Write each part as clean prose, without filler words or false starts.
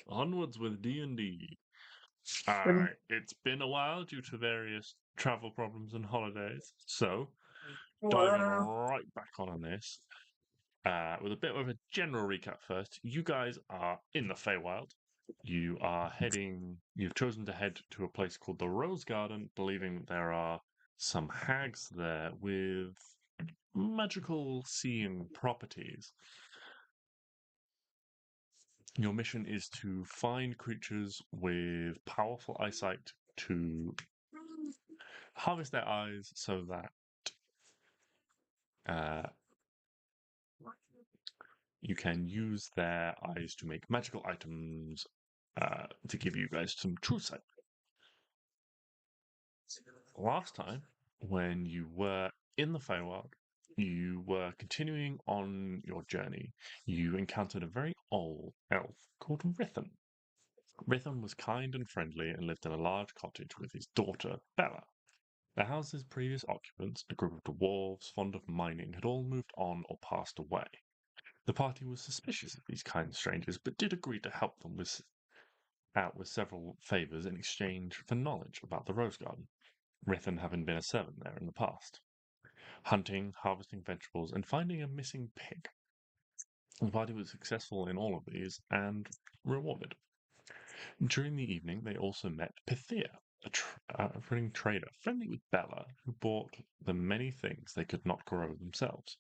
Onwards with D&D. When It's been a while due to various travel problems and holidays, so diving wow. right back on this, with a bit of a general recap first. You guys are in the Feywild. You've chosen to head to a place called the Rose Garden, believing there are some hags there with magical seeing properties. Your mission is to find creatures with powerful eyesight to harvest their eyes so that uh, you can use their eyes to make magical items to give you guys some true sight. Last time, when you were in the Feywild, you were continuing on your journey. You encountered a very old elf called Rithon. Rithon was kind and friendly and lived in a large cottage with his daughter, Bella. The house's previous occupants, a group of dwarves fond of mining, had all moved on or passed away. The party was suspicious of these kind strangers, but did agree to help them out with several favours in exchange for knowledge about the Rose Garden, Rithon having been a servant there in the past. Hunting, harvesting vegetables, and finding a missing pig. The party was successful in all of these and rewarded. During the evening, they also met Pythia, a running trader, friendly with Bella, who bought them many things they could not grow themselves.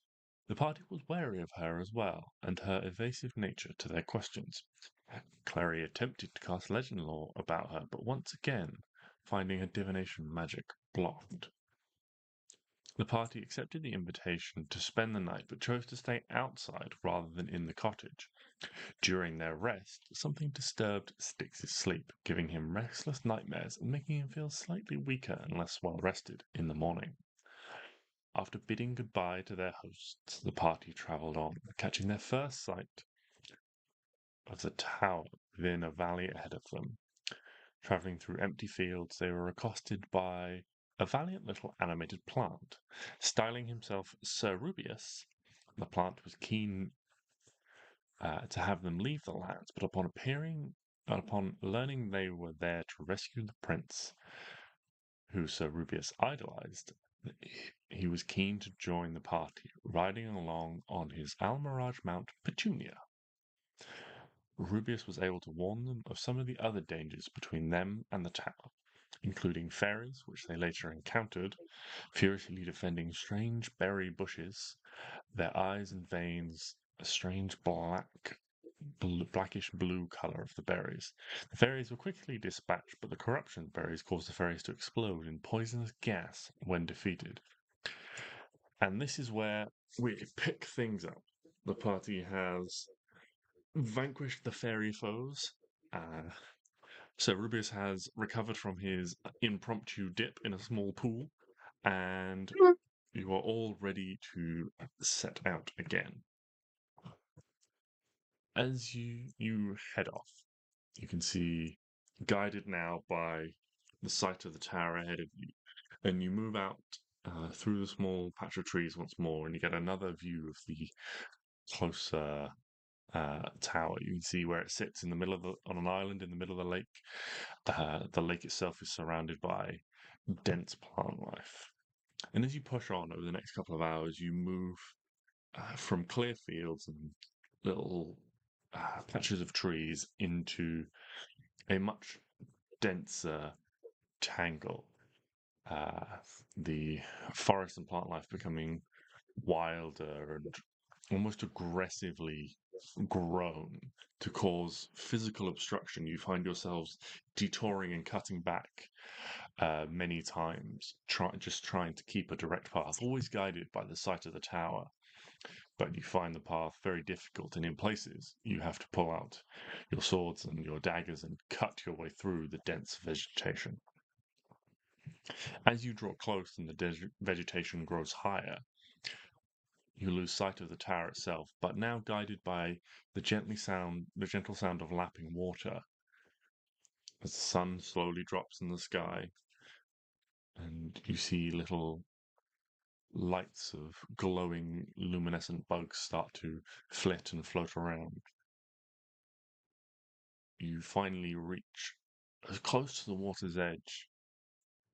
The party was wary of her as well, and her evasive nature to their questions. Klari attempted to cast legend lore about her, but once again, finding her divination magic blocked. The party accepted the invitation to spend the night, but chose to stay outside rather than in the cottage. During their rest, something disturbed Stix's sleep, giving him restless nightmares and making him feel slightly weaker and less well rested in the morning. After bidding goodbye to their hosts, the party travelled on, catching their first sight of the tower within a valley ahead of them. Travelling through empty fields, they were accosted by a valiant little animated plant. Styling himself Sir Rubius, the plant was keen to have them leave the lands, but upon learning they were there to rescue the prince, who Sir Rubius idolized, he was keen to join the party, riding along on his Almirage mount Petunia. Rubius was able to warn them of some of the other dangers between them and the tower, including fairies, which they later encountered, furiously defending strange berry bushes, their eyes and veins a strange blackish blue color of the berries. The fairies were quickly dispatched, but the corruption berries caused the fairies to explode in poisonous gas when defeated. And this is where we pick things up. The party has vanquished the fairy foes. So Rubius has recovered from his impromptu dip in a small pool, and you are all ready to set out again. As you head off, you can see, guided now by the sight of the tower ahead of you, and you move out through the small patch of trees once more, and you get another view of the closer tower. You can see where it sits in the middle of on an island in the middle of the lake. The lake itself is surrounded by dense plant life. And as you push on over the next couple of hours, you move from clear fields and little patches of trees into a much denser tangle. The forest and plant life becoming wilder and almost aggressively grown to cause physical obstruction. You find yourselves detouring and cutting back many times, just trying to keep a direct path, always guided by the sight of the tower. But you find the path very difficult, and in places you have to pull out your swords and your daggers and cut your way through the dense vegetation. As you draw close and the vegetation grows higher, you lose sight of the tower itself, but now guided by the gentle sound of lapping water. As the sun slowly drops in the sky, and you see little lights of glowing luminescent bugs start to flit and float around. you finally reach as close to the water's edge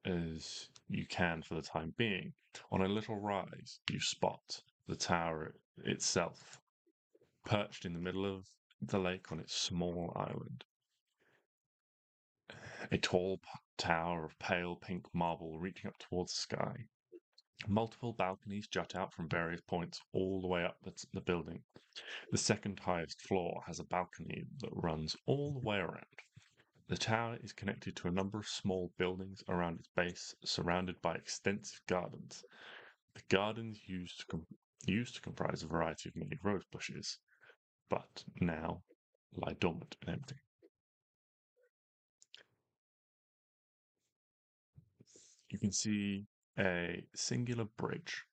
as you can for the time being. On a little rise, you spot the tower itself, perched in the middle of the lake on its small island. A tall tower of pale pink marble reaching up towards the sky. Multiple balconies jut out from various points all the way up the building. The second highest floor has a balcony that runs all the way around. The tower is connected to a number of small buildings around its base, surrounded by extensive gardens. The gardens used to comprise a variety of many rose bushes, but now lie dormant and empty. You can see a singular bridge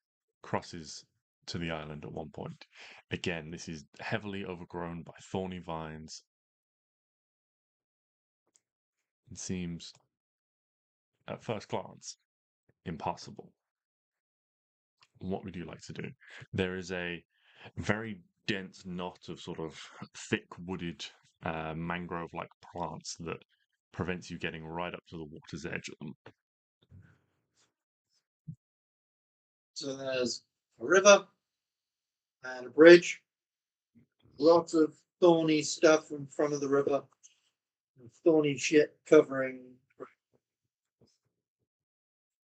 crosses to the island at one point. Again, this is heavily overgrown by thorny vines. It seems, at first glance, impossible. What would you like to do? There is a very dense knot of sort of thick wooded mangrove-like plants that prevents you getting right up to the water's edge of them. So there's a river and a bridge. Lots of thorny stuff in front of the river. And thorny shit covering.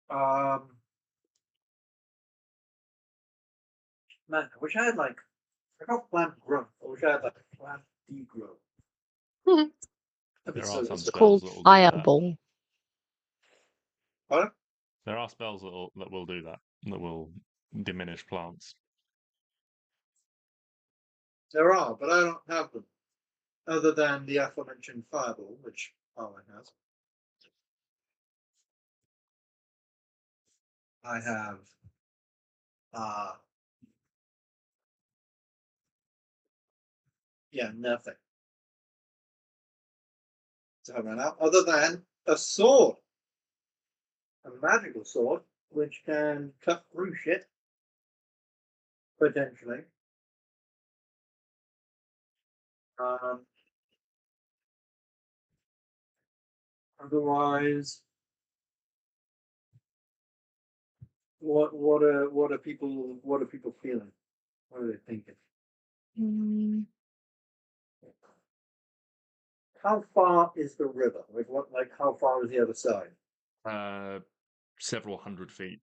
Man, I wish I had like. I got plant growth. I wish I had like plant degrowth. There are some It's spells called that will do that. Fireball. What? There are spells that will do that, that will diminish plants. There are, but I don't have them. Other than the aforementioned fireball, which Arwen has. I have nothing. So I ran out, other than a sword. A magical sword, which can cut through shit. Potentially. Otherwise, what are people feeling? What are they thinking? How far is the river? Like how far is the other side? Several hundred feet.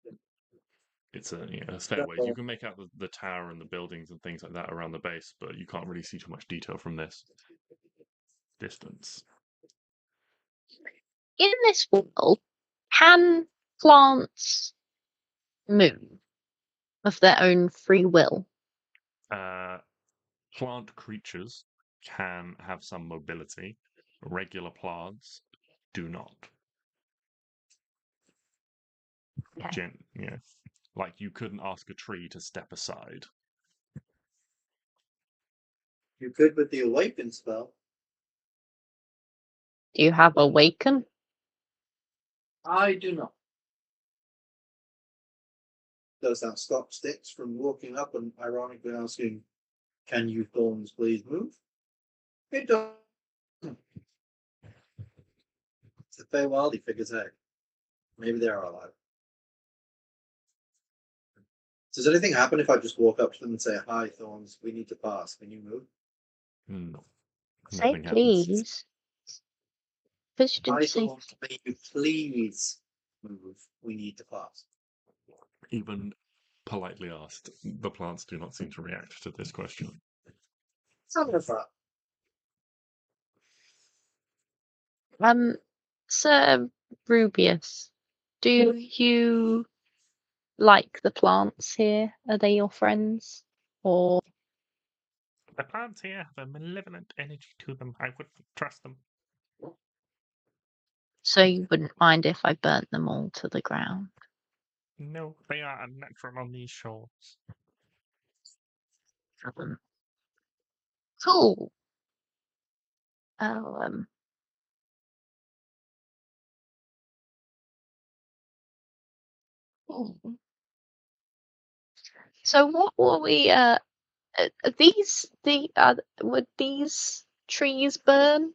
It's a fair ways. You can make out the tower and the buildings and things like that around the base, but you can't really see too much detail from this distance. In this world, can plants move of their own free will? Plant creatures can have some mobility. Regular plants do not. Okay. Like you couldn't ask a tree to step aside. You could with the awaken spell. Do you have Awaken? I do not. Does that stop Stix from walking up and ironically asking, "Can you thorns please move?" It does. It's the Feywild, he figures out. Maybe they are alive. Does anything happen if I just walk up to them and say, "Hi, thorns, we need to pass. Can you move?" No. Say Nothing happens. please. Because you Hi, didn't say. thorns, may you please move. We need to pass. Even politely asked, the plants do not seem to react to this question. Something like that. Sir Rubius, do you like the plants here? Are they your friends? Or The plants here have a malevolent energy to them. I wouldn't trust them. so you wouldn't mind if I burnt them all to the ground? No, they are unnatural on these shores. Cool. So what were we? Would these trees burn?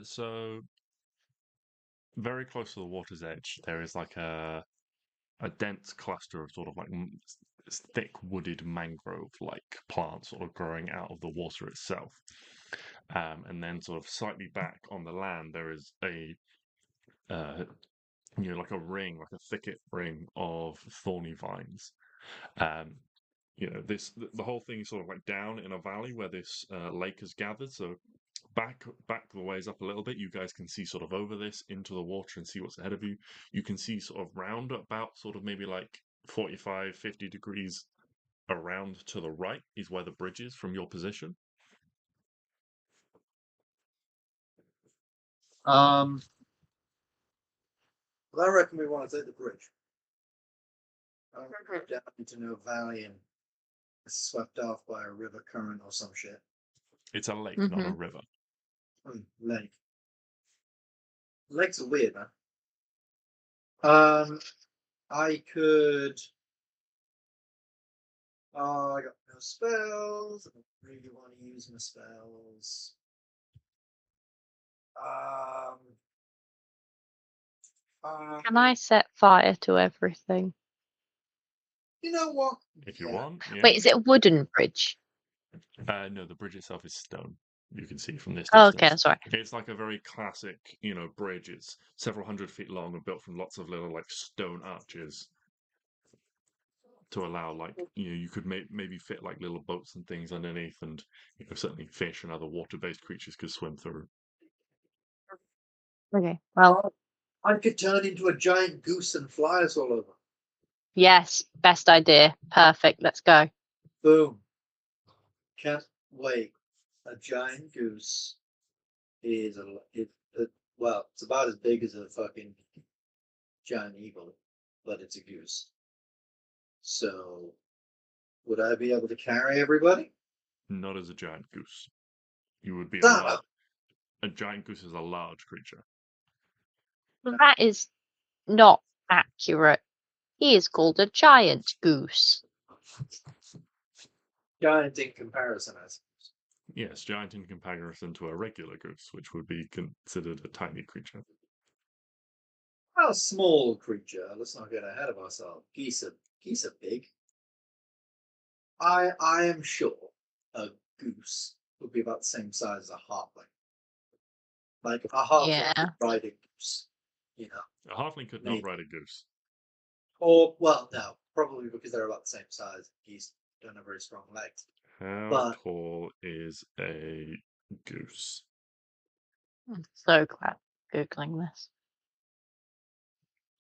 So very close to the water's edge, there is like a dense cluster of sort of like thick wooded mangrove-like plants sort of growing out of the water itself. And then sort of slightly back on the land, there is a like a ring, like a thicket ring of thorny vines. Um, the whole thing is sort of like down in a valley where this lake has gathered. So back the ways up a little bit, you guys can see sort of over this into the water and see what's ahead of you. You can see sort of round about sort of maybe like 45, 50 degrees around to the right is where the bridge is from your position. Well, I reckon we want to take the bridge. I don't go down into no valley and swept off by a river current or some shit. It's a lake, not a river. Lake. Lakes are weird, man. I could. Oh, I got no spells. I don't really want to use my spells. Can I set fire to everything? You know what? If you want, yeah. Wait, is it a wooden bridge? No, the bridge itself is stone. You can see from this Oh, distance. okay, sorry. It's like a very classic, bridge. It's several hundred feet long and built from lots of little like stone arches to allow like you could maybe fit like little boats and things underneath, and certainly fish and other water-based creatures could swim through. Okay, well, I could turn into a giant goose and fly us all over. yes, best idea. Perfect. Let's go. Boom. Can't wait. A giant goose is well, it's about as big as a fucking giant eagle, but it's a goose. So, would I be able to carry everybody? Not as a giant goose. You would be Ah! a giant goose is a large creature. That is not accurate. He is called a giant goose. Giant in comparison, I suppose. Yes, giant in comparison to a regular goose, which would be considered a tiny creature. A small creature. Let's not get ahead of ourselves. Geese are big. I am sure a goose would be about the same size as a halfling. Like a halfling Yeah. could ride a goose, A halfling could not ride a goose. Or well, no, probably because they're about the same size. Geese don't have very strong legs. How tall is a goose? I'm so glad Googling this.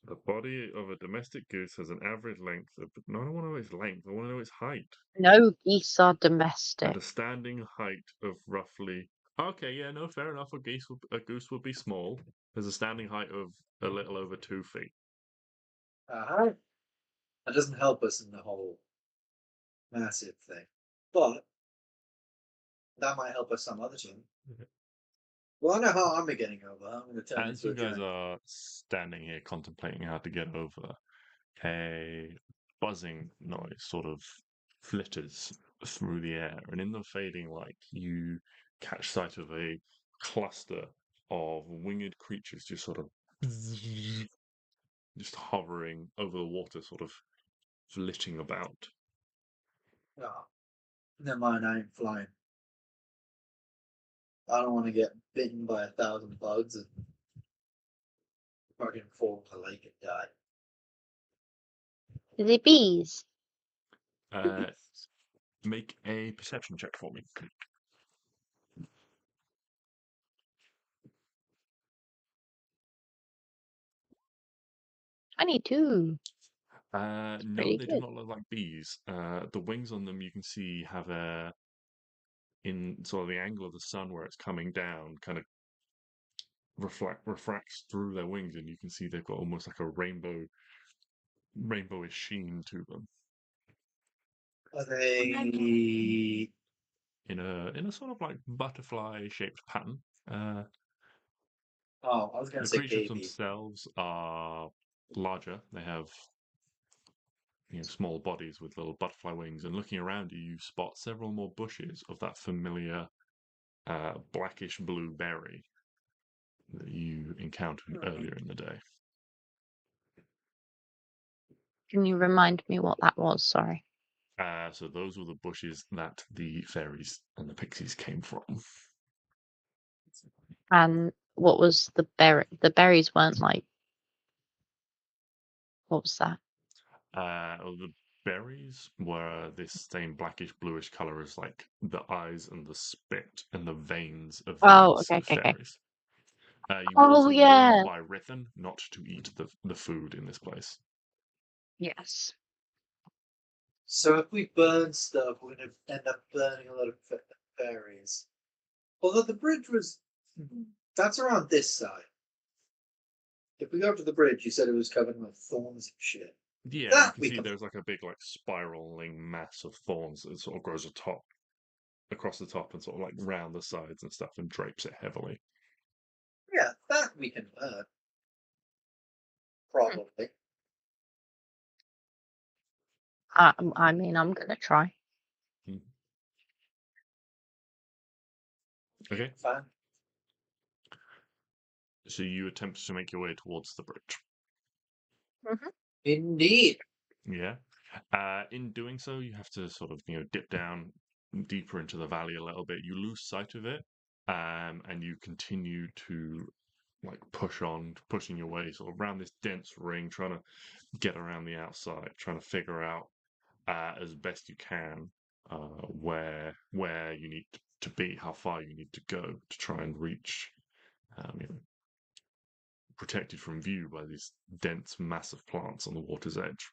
The body of a domestic goose has an average length of. No, I don't want to know its length. I want to know its height. No geese are domestic. And a standing height of roughly. Okay, yeah, no, fair enough. A goose would be small. There's a standing height of a little over 2 feet. That doesn't help us in the whole massive thing, but that might help us some other time. Well, I know how I'm getting over. I'm going to turn As into you a guys giant. are standing here contemplating how to get over, a buzzing noise sort of flitters through the air, and in the fading light, you catch sight of a cluster of winged creatures just sort of just hovering over the water, sort of flitting about. Oh, never mind, I ain't flying. I don't want to get bitten by 1,000 bugs and fucking fall into the lake and die. The bees. Make a perception check for me. I need two. No, Pretty they do good. not look like bees. The wings on them, you can see, have in sort of the angle of the sun where it's coming down, kind of refracts through their wings, and you can see they've got almost like a rainbowish sheen to them. Are they in a sort of like butterfly shaped pattern? I was going The to say creatures baby. themselves are larger. They have small bodies with little butterfly wings, and looking around you, you spot several more bushes of that familiar blackish blue berry. that you encountered earlier in the day. Can you remind me what that was? Sorry. So those were the bushes that the fairies and the pixies came from. And what was the berry? The berries weren't like. What was that? The berries were this same blackish bluish color as like the eyes and the spit and the veins of Oh, these okay. fairies. You were Oh, also warned yeah. by Rithan not to eat the food in this place. Yes. So if we burn stuff, we're going to end up burning a lot of fairies. Although the bridge was, that's around this side. If we go up to the bridge, you said it was covered with thorns and shit. Yeah, That you can we see can- there's like a big like spiraling mass of thorns that sort of grows across the top and sort of like round the sides and stuff and drapes it heavily. Yeah, that we can burn. Probably. I mean, I'm gonna try. Okay, Fine. so you attempt to make your way towards the bridge. Indeed. Yeah. In doing so, you have to sort of dip down deeper into the valley a little bit. You lose sight of it, and you continue to like pushing your way sort of around this dense ring, trying to get around the outside, trying to figure out as best you can where you need to be, how far you need to go to try and reach, protected from view by these dense, massive plants on the water's edge.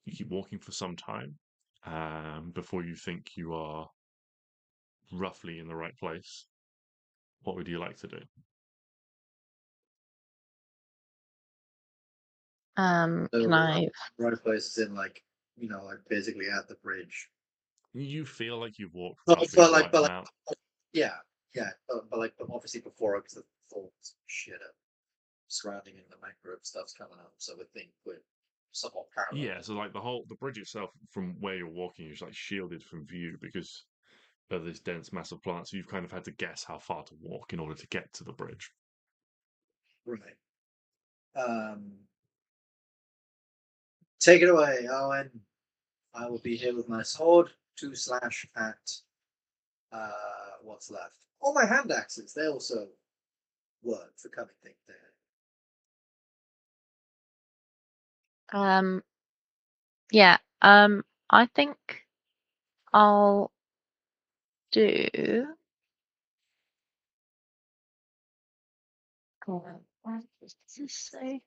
You keep walking for some time before you think you are roughly in the right place. What would you like to do? Can I? Right place is in like basically at the bridge. You feel like you've walked But roughly the like, right but like, amount. yeah, but obviously before it, because the thorns shit up surrounding it, the microbe stuff's coming up. So I think we're somewhat parallel. Yeah, so like the bridge itself, from where you're walking, is like shielded from view because of this dense mass of plants. So you've kind of had to guess how far to walk in order to get to the bridge. Right. Take it away, Arwen. I will be here with my sword to slash at what's left. All my hand axes, they also work for cutting things down. Yeah. I think I'll do. What does this say?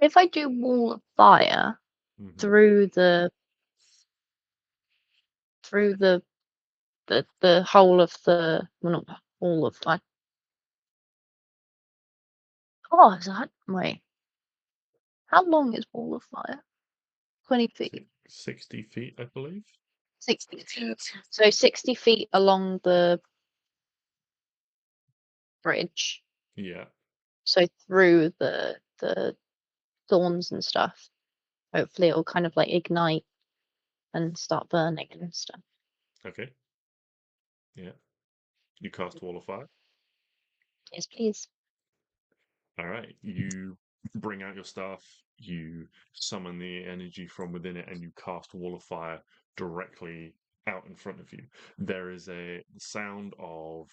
If I do wall of fire Mm-hmm. through the whole of the, well, not all of like. Oh, is that wait? How long is wall of fire? 20 feet. 60 feet, I believe. 60 feet. So 60 feet along the bridge. Yeah. So through the thorns and stuff. Hopefully it'll kind of like ignite and start burning and stuff. Okay. Yeah. You cast Wall of Fire. Yes, please. All right. You bring out your staff, you summon the energy from within it, and you cast Wall of Fire directly out in front of you. There is a sound of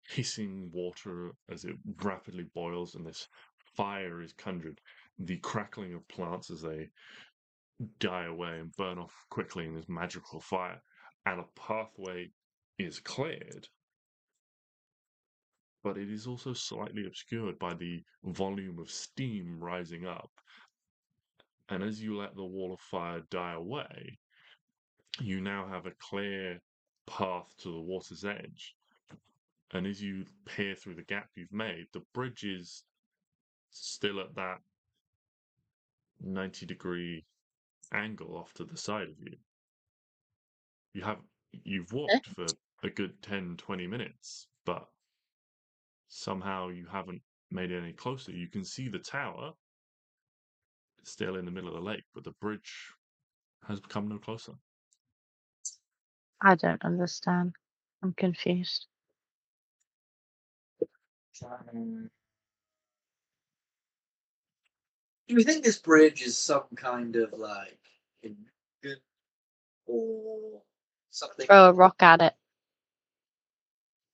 hissing water as it rapidly boils, and this fire is conjured. The crackling of plants as they die away and burn off quickly in this magical fire, and a pathway is cleared, but it is also slightly obscured by the volume of steam rising up. And as you let the wall of fire die away, you now have a clear path to the water's edge. And as you peer through the gap you've made, the bridge is still at that 90-degree angle off to the side of you. You've walked for a good 10-20 minutes, but somehow you haven't made it any closer. You can see the tower still in the middle of the lake, but the bridge has come no closer. I don't understand. I'm confused. Do you think this bridge is some kind of like good or something? Throw a rock at it.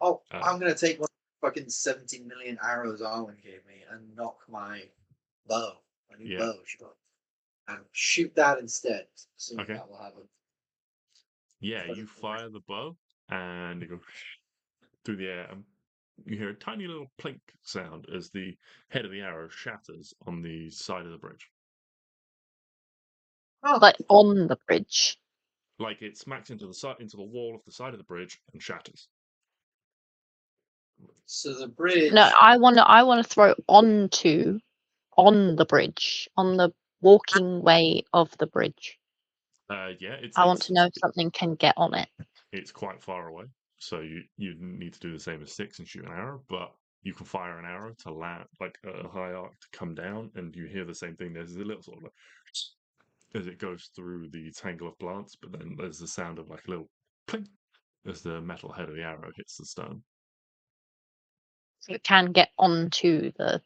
Oh, I'm gonna take one of the fucking 17 million arrows Arwen gave me and knock my bow, my new bow shot, and shoot that instead. Assuming that will happen. Yeah, you fire the bow and it goes through the air. You hear a tiny little plink sound as the head of the arrow shatters on the side of the bridge. Oh, Like on the bridge. Like it smacks into the wall of the side of the bridge and shatters. so the bridge. No, I want to throw on the bridge, on the walking way of the bridge. Yeah, I want to know if something can get on it. It's quite far away, so you need to do the same as Stix and shoot an arrow, but you can fire an arrow to land, like a high arc to come down, and you hear the same thing. There's a little sort of like, as it goes through the tangle of plants, but then there's the sound of like a little plink as the metal head of the arrow hits the stone. So it can get onto the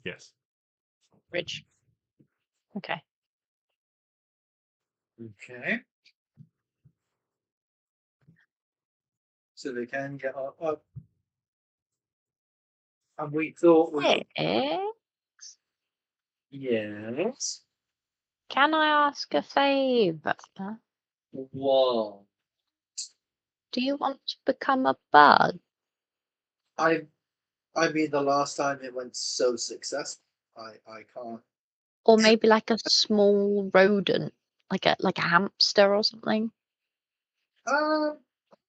Yes. bridge. Okay. Okay. So they can get up. And we thought we. Yes. Can I ask a favour? Whoa. Do you want to become a bug? I mean, the last time it went so successful, I can't. Or maybe like a small rodent, like a hamster or something.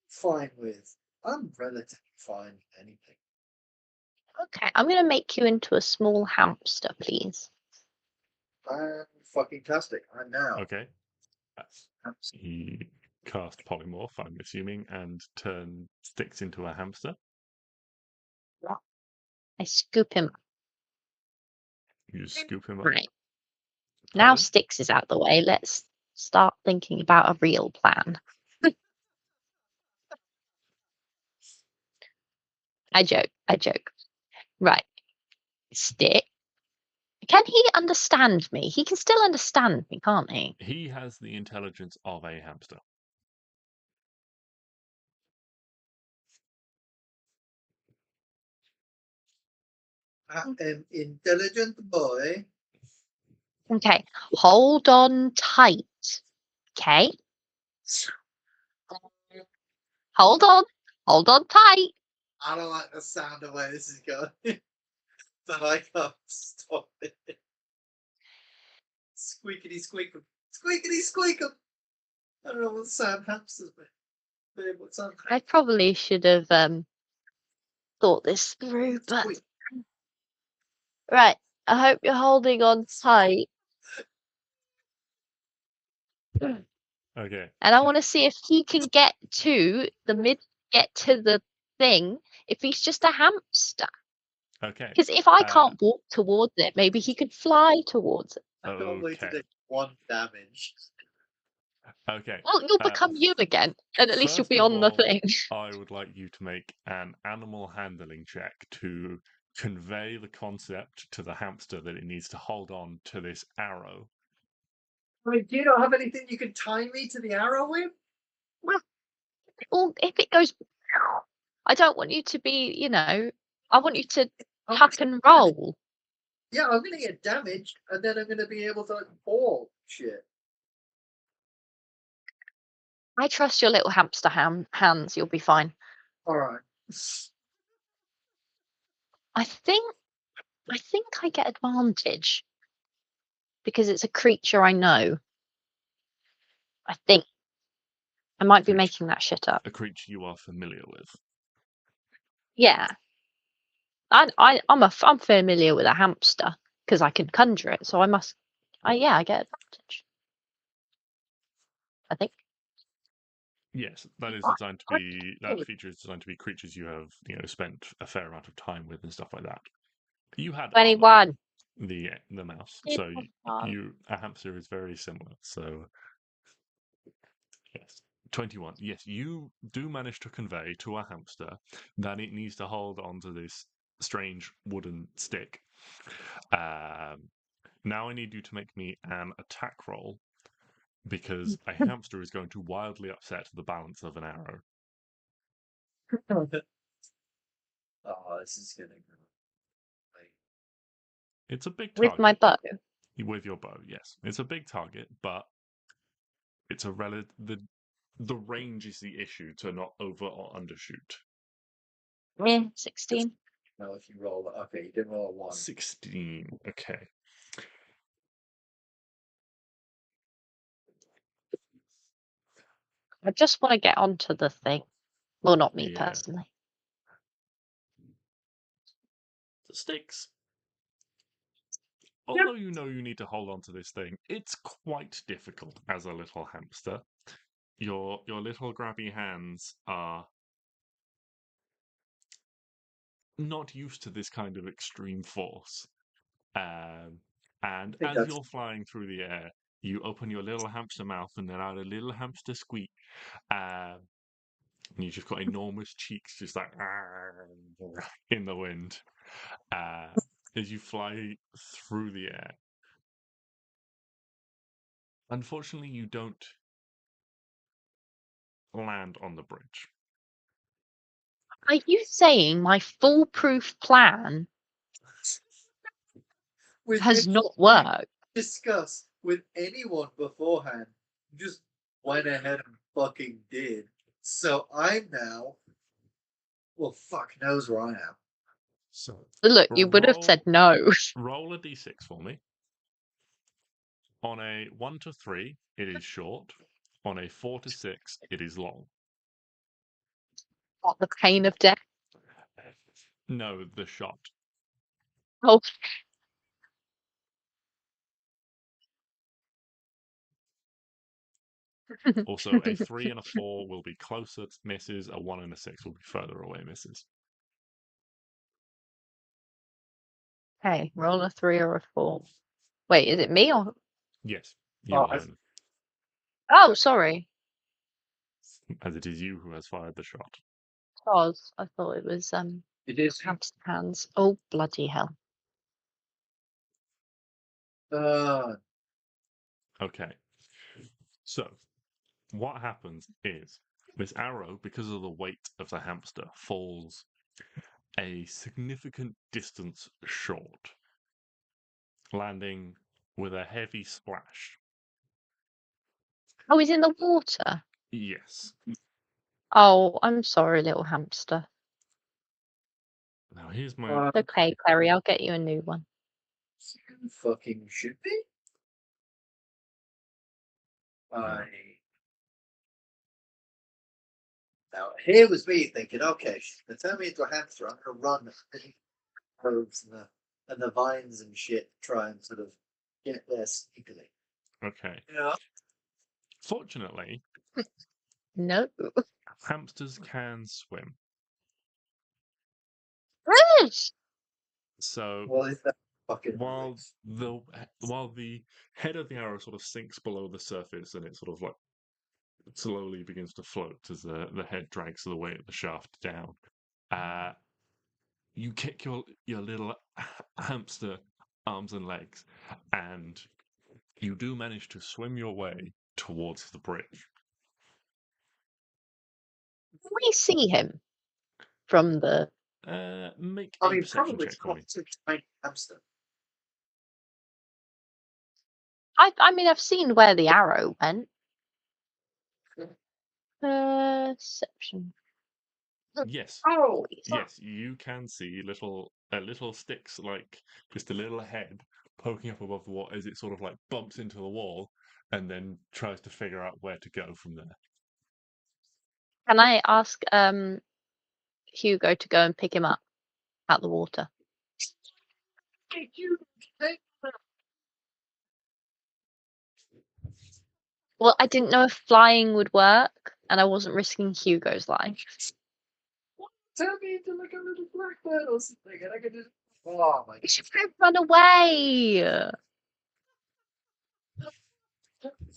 Fine with. I'm relatively fine with anything. Okay, I'm gonna make you into a small hamster, please. Fucking tastic. I'm now. Okay. He cast polymorph, I'm assuming, and turn Stix into a hamster. I scoop him. You scoop him up. Right. Now Stix is out the way. Let's start thinking about a real plan. I joke. Right. Stix. Can he understand me? He can still understand me, can't he? He has the intelligence of a hamster. I am intelligent boy. Okay. Hold on tight. Okay. Hold on tight. I don't like the sound of where this is going. But I can't stop it. Squeakity squeakum. Squeakity squeakum. I don't know what sound hamsters make. Babe, what sound? I probably should have thought this through, but right. I hope you're holding on tight. Okay. And I want to see if he can get to the thing if he's just a hamster. Okay. Because if I can't walk towards it, maybe he could fly towards it. I can't wait to take 1 damage. Okay. Well, you'll become you again, and at least you'll be on the thing. I would like you to make an animal handling check to convey the concept to the hamster that it needs to hold on to this arrow. Wait, do you not have anything you can tie me to the arrow with? Well, if it goes, I don't want you to be, I want you to tuck and roll. Yeah, I'm going to get damaged, and then I'm going to be able to fall shit. I trust your little hamster hands. You'll be fine. All right. I think I get advantage because it's a creature I know. I think I might be making that shit up. A creature you are familiar with. Yeah, I'm familiar with a hamster because I can conjure it. So I must. I get advantage. I think. Yes, that is designed to be. That feature is designed to be creatures you have, spent a fair amount of time with and stuff like that. You had 21. The mouse, so a hamster is very similar. So Yes. 21. Yes, you do manage to convey to a hamster that it needs to hold on to this strange wooden stick. Now I need you to make me an attack roll because a hamster is going to wildly upset the balance of an arrow. Oh, this is gonna go. It's a big With target. my bow. With your bow, yes. It's a big target, but it's a the range is the issue to not over or undershoot. 16. No, if you roll, okay, you did roll a 1. 16. Okay. I just want to get onto the thing. Well, not me Yeah. personally. Stix. Although you know you need to hold on to this thing, it's quite difficult as a little hamster. Your little grabby hands are not used to this kind of extreme force. And as that's- you're flying through the air, you open your little hamster mouth and let out a little hamster squeak. And you've just got enormous cheeks just like in the wind as you fly through the air. Unfortunately, you don't land on the bridge. Are you saying my foolproof plan With has anything not worked? discuss with anyone beforehand, you just went ahead and fucking did. So I'm now. Well, fuck knows where I am. So Look, you would have said no. Roll a d6 for me. On a 1 to 3, it is short. On a 4 to 6, it is long. What, the pain of death? No, the shot. Oh, Also, a 3 and a 4 will be closer misses. A 1 and a 6 will be further away misses. okay. Roll a 3 or a 4. Wait, is it me or? Yes, you Oh, alone, Oh, sorry. as it is you who has fired the shot. I thought it was It is. hamster hands. Oh, bloody hell. Okay. So, what happens is this arrow, because of the weight of the hamster, falls a significant distance short, landing with a heavy splash. Oh, he's in the water. Yes. Oh, I'm sorry, little hamster. Now here's my Okay, Clary, I'll get you a new one. You fucking should be. Now here was me thinking, okay, they turn me into a hamster. I'm gonna run the herbs and the vines and shit, try and sort of get there sneakily. okay. Yeah. Fortunately, No. hamsters can swim. Good. So Well, is that fucking while the head of the arrow sort of sinks below the surface and it sort of like slowly begins to float as the head drags the weight of the shaft down, you kick your little hamster arms and legs, and you do manage to swim your way towards the bridge. Can we see him from the? Make I a mean, perception probably check for me. quite a tiny hamster. I mean, I've seen where the arrow went. Perception. Yes. Oh, Yes, you can see little Stix, like just a little head poking up above the wall as it sort of like bumps into the wall and then tries to figure out where to go from there. Can I ask Hugo to go and pick him up out the water? Well, I didn't know if flying would work, and I wasn't risking Hugo's life. Tell me to look at a little black bird or something, and I could just. Oh my You should run away.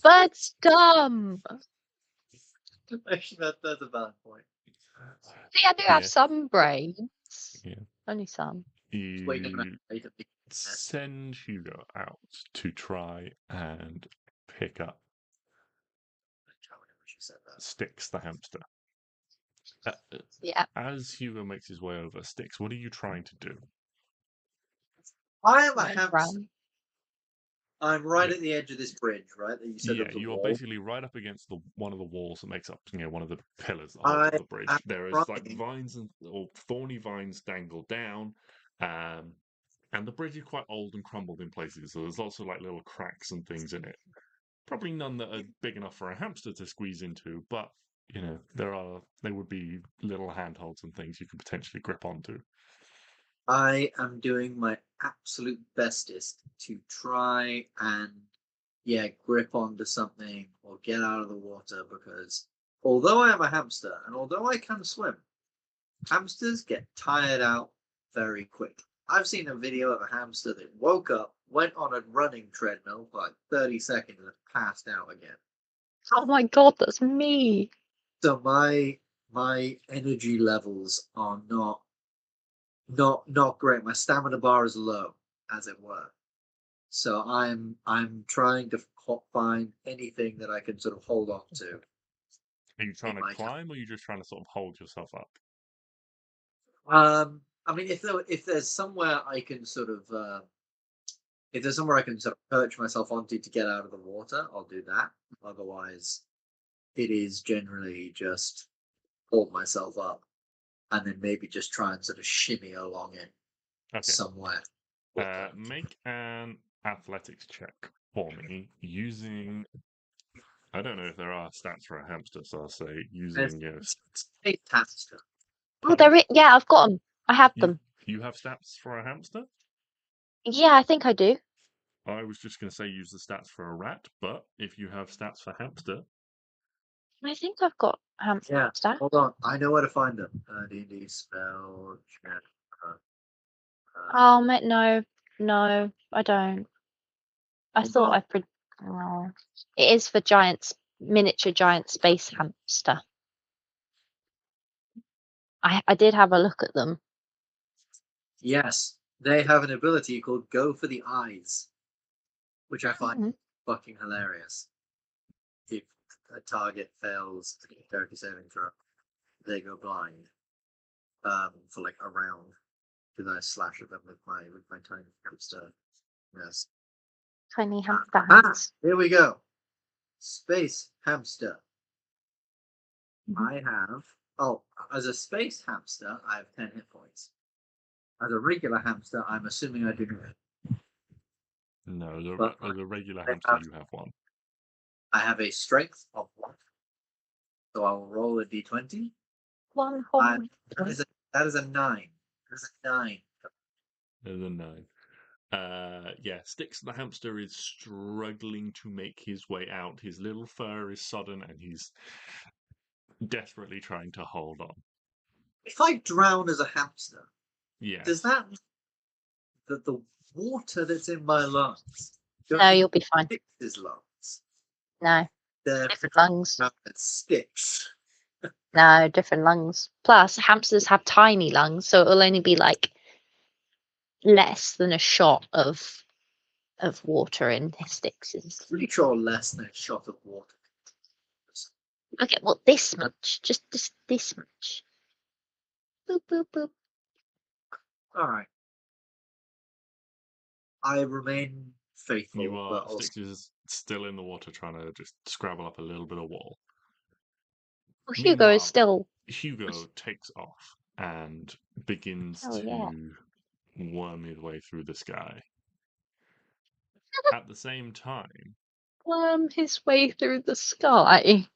Bird's dumb. Actually, that's a valid point. See, I do have Yeah. some brains. Yeah. Only some. Wait a You minute. Wait a minute. send Hugo out to try and pick up She said that. Stix the hamster. Yeah. As Hugo makes his way over, Stix, what are you trying to do? I am a Right, hamster. run. I'm right Yeah. at the edge of this bridge, right? That you said Yeah, there was a you're wall. basically right up against one of the walls that makes up, one of the pillars that I holds up the bridge. am There is like running. vines or thorny vines dangle down, and the bridge is quite old and crumbled in places. So there's lots of like little cracks and things in it. Probably none that are big enough for a hamster to squeeze into, but there would be little handholds and things you could potentially grip onto. I am doing my absolute bestest to try and grip onto something or get out of the water, because although I am a hamster and although I can swim, hamsters get tired out very quick. I've seen a video of a hamster that woke up, went on a running treadmill for like 30 seconds and passed out again. Oh my god, that's me. So my energy levels are not great. My stamina bar is low, as it were. So I'm trying to find anything that I can sort of hold on to. Are you trying to my climb, or are you just trying to sort of hold yourself up? I mean, if there's somewhere I can sort of if there's somewhere I can sort of perch myself onto to get out of the water, I'll do that. Otherwise, it is generally just hold myself up and then maybe just try and sort of shimmy along it Okay. somewhere. Make an athletics check for me using. I don't know if there are stats for a hamster, so I'll say using. Space hamster. Oh, yeah, I've got them. I have them. You have stats for a hamster? Yeah, I think I do. I was just going to say use the stats for a rat, but if you have stats for hamster, I think I've got hamster. Yeah, hold on. I know where to find them. D&D spell check. Oh, no, I don't. I thought oh. It is for miniature giant space hamster. I did have a look at them. Yes, they have an ability called Go for the Eyes, which I find fucking hilarious. If a target fails a dexterity saving throw, they go blind for like a round, because I slash at them with my tiny hamster. Yes. Tiny hamster hands. Here we go. Space hamster. I have as a space hamster, I have 10 hit points. As a regular hamster, I'm assuming I do not. no, But as a regular hamster, you have one. I have a strength of 1. So I will roll a d20. One whole. That is a 9. That is a 9. There's a 9. Yeah, Stix the hamster is struggling to make his way out. His little fur is sodden, and he's desperately trying to hold on. If I drown as a hamster, Yes. does that mean that the water that's in my lungs No, you'll be fine. Stix's lungs? No, They're different lungs. Stix. No, different lungs. Plus, hamsters have tiny lungs, so it'll only be like less than a shot of water in his Stix's. Pretty sure less than a shot of water. Okay, well, this much, just this much. Boop boop boop. All right. I remain faithful. You are. But also... Stix is still in the water, trying to just scrabble up a little bit of wall. Well, Hugo is Meanwhile, still. Hugo takes off and begins to worm his way through the sky. At the same time, Worm his way through the sky.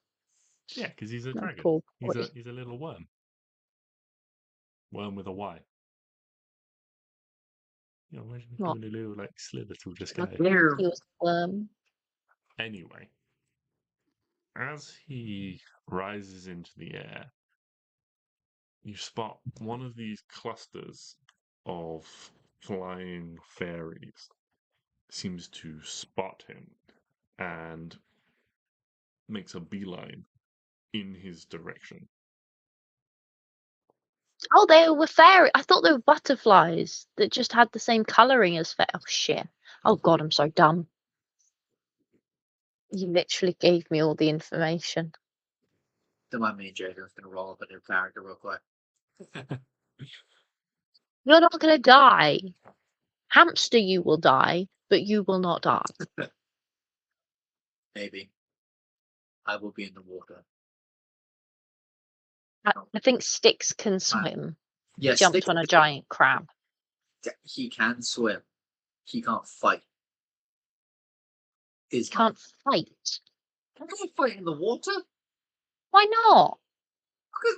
yeah, because he's a No, dragon. cool. He's a little worm. Worm with a Y. You know, imagine What? doing a little like slither through the sky. He was a worm. Anyway, as he rises into the air, you spot one of these clusters of flying fairies seems to spot him and makes a beeline in his direction. Oh, they were fairy. I thought they were butterflies that just had the same colouring as fairy. Oh shit! Oh god, I'm so dumb. You literally gave me all the information. Don't mind me, Jake. I'm just gonna roll up a new character real quick. You're not gonna die. Hamster, you will die, but you will not die. Maybe. I will be in the water. I think Stix can swim. Yes, Jumped on a giant crab. he can swim. He can't fight. He can't fight. How can I fight in the water? Why not? Because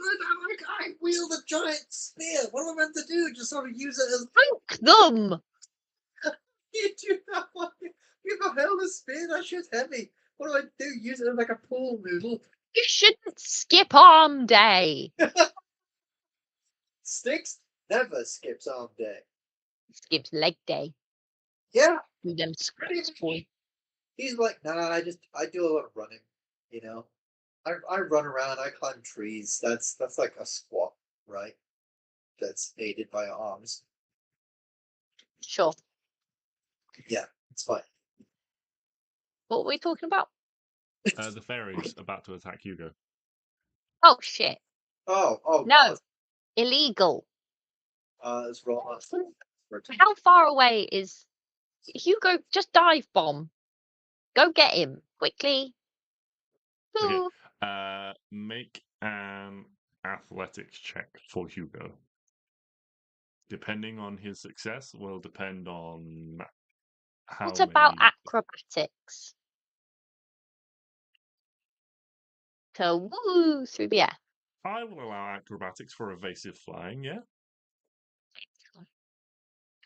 I wield a giant spear. What am I meant to do? Just sort of use it as Drink them. you do that one. You have held a spear. That shit's heavy. What do I do? Use it as like a pool noodle? You shouldn't skip arm day. Stix never skips arm day. Skips leg day. Yeah, Do them squats, boy. he's like, nah. I do a lot of running. You know, I run around. I climb trees. That's like a squat, right? That's aided by arms. Sure. Yeah, it's fine. What were we talking about? The fairies about to attack Hugo. Oh shit. Oh No. God. Illegal. Let's roll. How far away is Hugo? Just dive bomb. Go get him quickly. Okay. Ooh. Make an athletics check for Hugo. Depending on his success, will depend on how What about many. acrobatics? To woo through the air. I will allow acrobatics for evasive flying. Yeah.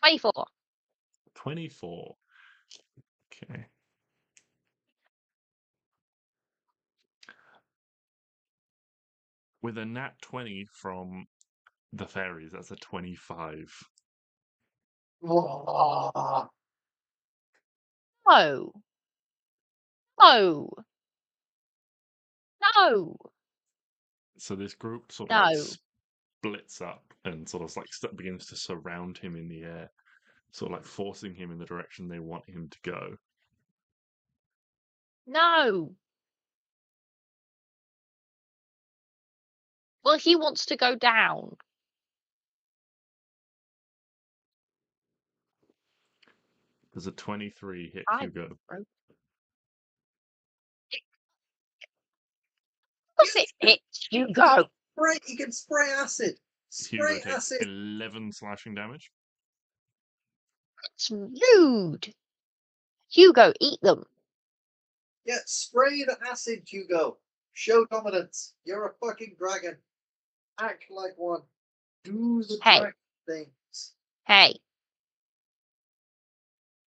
24. 24. Okay. With a nat 20 from the fairies, that's a 25. Oh, No. No. No. So this group sort of No. like splits up and sort of like begins to surround him in the air, sort of like forcing him in the direction they want him to go. No. Well, he wants to go down. Does a 23 hit I Hugo? broke. Does it hit Hugo? right. He can spray acid. Hugo Spray takes acid. 11 slashing damage. It's rude. Hugo, eat them. Yeah, spray the acid, Hugo. Show dominance. You're a fucking dragon. Act like one. Do the Hey. dragon things. Hey.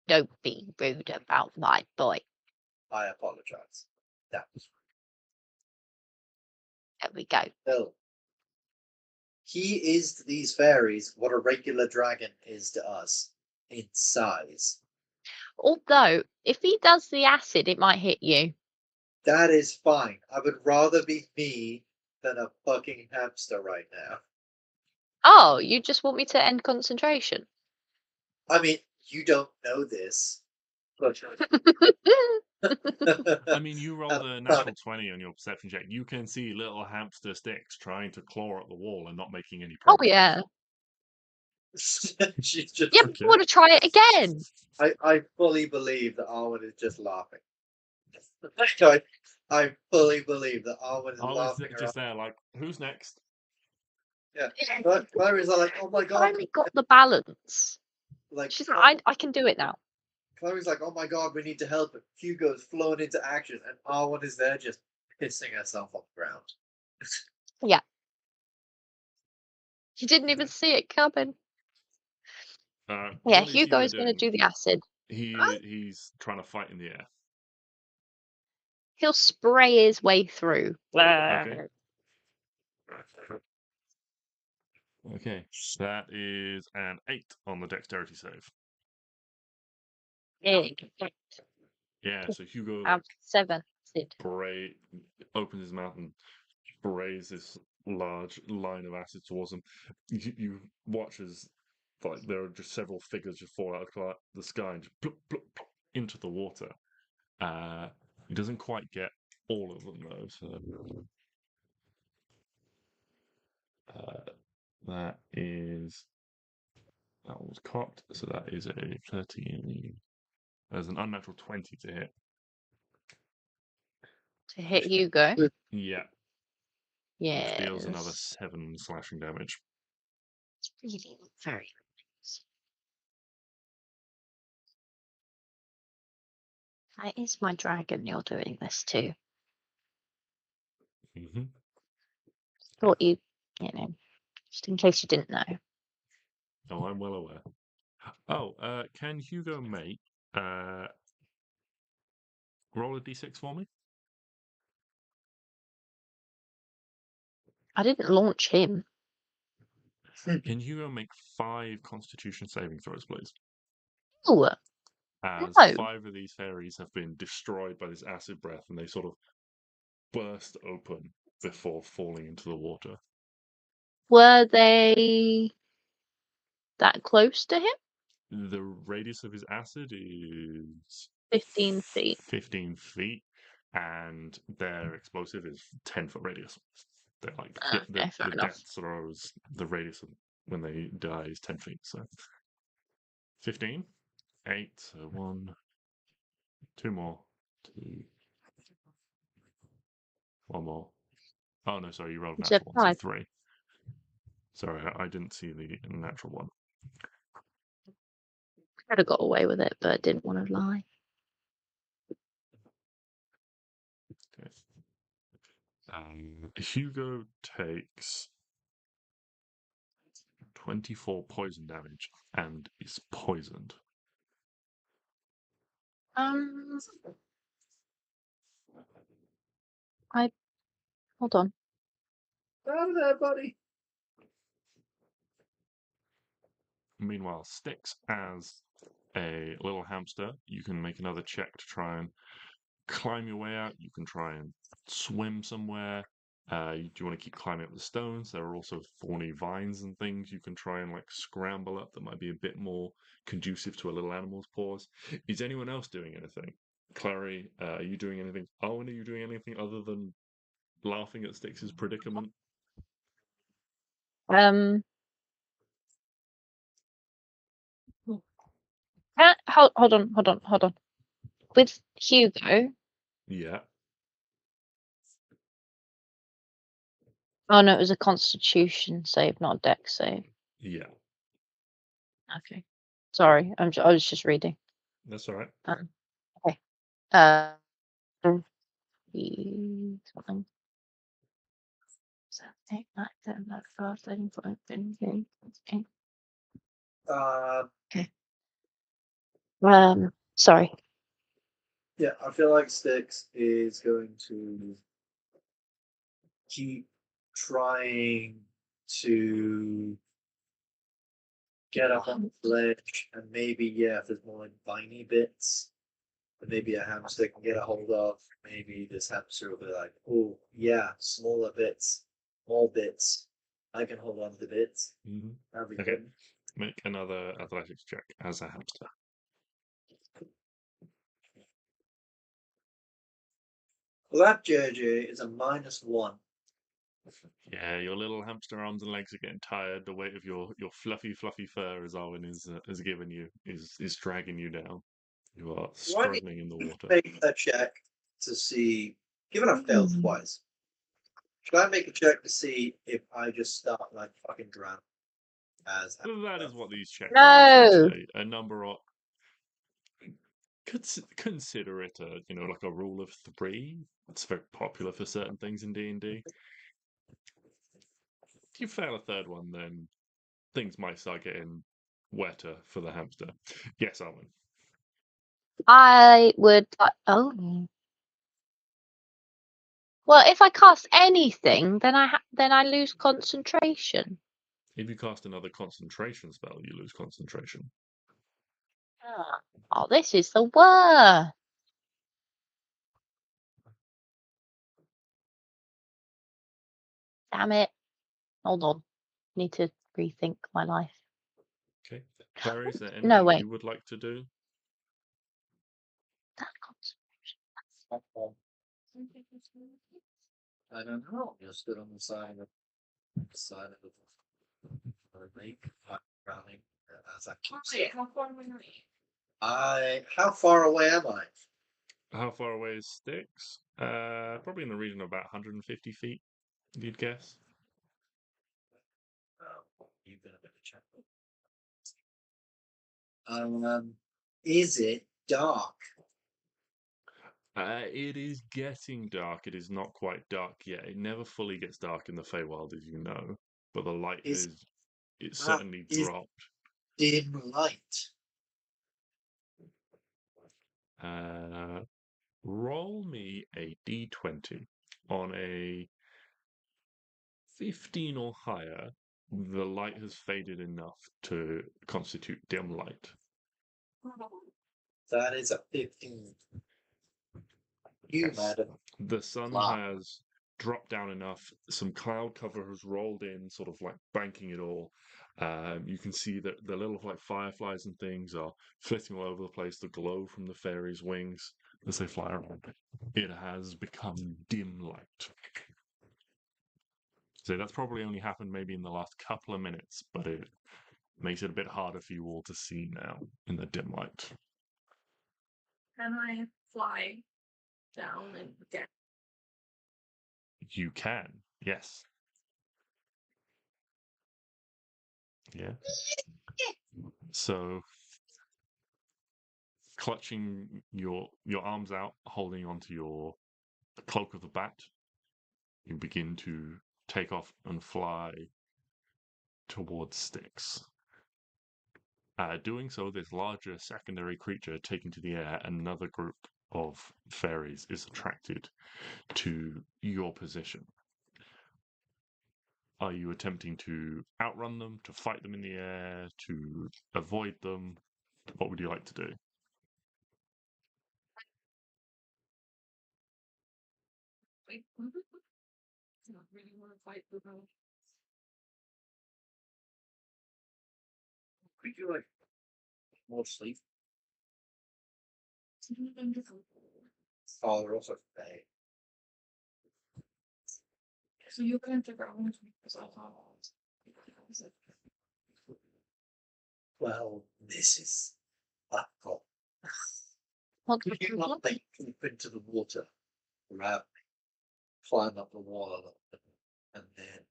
Don't be rude about my boy. I apologize. That was There we go. Phil. He is to these fairies what a regular dragon is to us in size. Although, if he does the acid, it might hit you. That is fine. I would rather be me than a fucking hamster right now. Oh, you just want me to end concentration? I mean, you don't know this. But I mean, you rolled a natural 20 on your perception check. You can see little hamster Stix trying to claw at the wall and not making any Oh, progress. yeah. she's just. Yeah, but you want to try it again. I fully believe that Arwen is just laughing. I fully believe that Arwen is I was laughing. just there, like, who's next? Yeah, but Clary's like, oh my god. Finally got the balance. Like, She's like, I can do it now. Clary's like, oh my god, we need to help him. Hugo's flown into action, and Arwen is there just pissing herself on the ground. Yeah. He didn't even see it coming. Yeah, What is Hugo's Hugo going to doing? do the acid. He's trying to fight in the air. He'll spray his way through. Okay. Okay. That is an 8 on the dexterity save. Yeah, so Hugo like, 7. opens his mouth and sprays this large line of acid towards them. You watch as like there are just several figures just fall out of the sky and just plop, plop, plop into the water. It doesn't quite get all of them though, so that was cocked, so that is a 13. There's an unnatural 20 to hit. To hit Hugo. Yeah. Yeah. Which deals another 7 slashing damage. It's really not very nice. That is my dragon you're doing this to. Mm-hmm. Thought you know, just in case you didn't know. Oh, I'm well aware. Oh, can Hugo make roll a d6 for me? I didn't launch him. Can Hugo make 5 Constitution saving throws, please? Oh, As no. 5 of these fairies have been destroyed by this acid breath, and they sort of burst open before falling into the water. Were they that close to him? The radius of his acid is 15 feet. 15 feet, and their explosive is 10-foot radius. They're like Okay, fair the enough. death throws, the radius of when they die is 10 feet. So 15, 8, so 1, 2 more, 2, 1 more. Oh no, sorry, you rolled a Is it natural one, so 5? 3. Sorry, I didn't see the natural one. I'd have got away with it, but I didn't want to lie. Okay. Hugo takes 24 poison damage and is poisoned. Hold on. Over there, buddy. Meanwhile, Stix, as a little hamster, you can make another check to try and climb your way out. You can try and swim somewhere. Do you want to keep climbing up the stones? There are also thorny vines and things you can try and like scramble up that might be a bit more conducive to a little animal's paws. Is anyone else doing anything? Klari, are you doing anything? Arwen, are you doing anything other than laughing at Stix's predicament? Hold on. With Hugo. Yeah. Oh no, it was a Constitution save, not a Dex save. Yeah. Okay. Sorry, I was just reading. That's all right. Okay. Something. 7, 8, 9, 10, 11, 12, 13, 14, 15, 16. Okay. Sorry. Yeah, I feel like Stix is going to keep trying to get up on the ledge, and maybe, yeah, if there's more like viney bits that maybe a hamster can get a hold of, maybe this hamster will be like, oh, yeah, smaller bits, more bits. I can hold on to the bits. Mm-hmm. That'd be Okay. good. Make another athletics check as a hamster. Well, that JJ is a -1. Yeah, your little hamster arms and legs are getting tired. The weight of your fluffy fur, as Arwen is given you, is dragging you down. You are struggling in the water. Make a check to see, given I failed twice, should I make a check to see if I just start like fucking drown? That is what these checks No. are essentially. A number of consider it a like a rule of 3. It's very popular for certain things in D&D. If you fail a third one, then things might start getting wetter for the hamster. Yes, Arwen. I would. Oh. Well, if I cast anything, then I lose concentration. If you cast another concentration spell, you lose concentration. Oh, this is the worst. Damn it. Hold on. Need to rethink my life. Okay. Clary, is there No, anything wait. you would like to do? That concentration. I don't know. Just stood on the side of the lake, drowning as I keep saying. How far away are you? How far away am I? How far away is Stix? Probably in the region of about 150 feet, you'd guess. You've been a bit of a chat. Is it dark? It is getting dark. It is not quite dark yet. It never fully gets dark in the Feywild, as you know. But the light Is it's certainly is dropped. dim light? Roll me a d20 on a 15 or higher. The light has faded enough to constitute dim light. That is a 15. You, Yes. madam. The sun Wow. has dropped down enough. Some cloud cover has rolled in, sort of like banking it all. You can see that the little like fireflies and things are flitting all over the place. The glow from the fairies' wings as they fly around. It has become dim light. So that's probably only happened maybe in the last couple of minutes, but it makes it a bit harder for you all to see now in the dim light. Can I fly down and get? You can, yes. Yeah. So clutching your arms out, holding onto your cloak of the bat, you begin to take off and fly towards Styx. Doing so, this larger secondary creature taking to the air, another group of fairies is attracted to your position. Are you attempting to outrun them, to fight them in the air, to avoid them? What would you like to do? Wait, I don't really want to fight the girl. Could you like more sleep? Oh, they're also bad. So you're going to ground me because I can't. Well, this is cool. What Could you not like leap into the water, grab me, climb up the wall a little bit, and then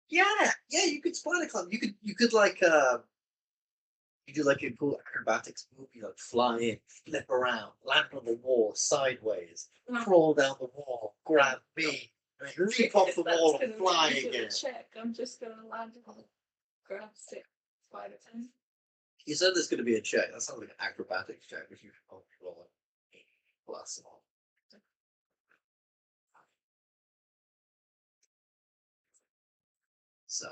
yeah, you could spider climb. You could like you do like a cool acrobatics move. You like fly in, flip around, land on the wall sideways, crawl down the wall, grab me, leap off the wall and fly again. Check. I'm just gonna land on grab stick spider time. You said there's going to be a check. That sounds like an acrobatics check. If you roll it, plus all. So,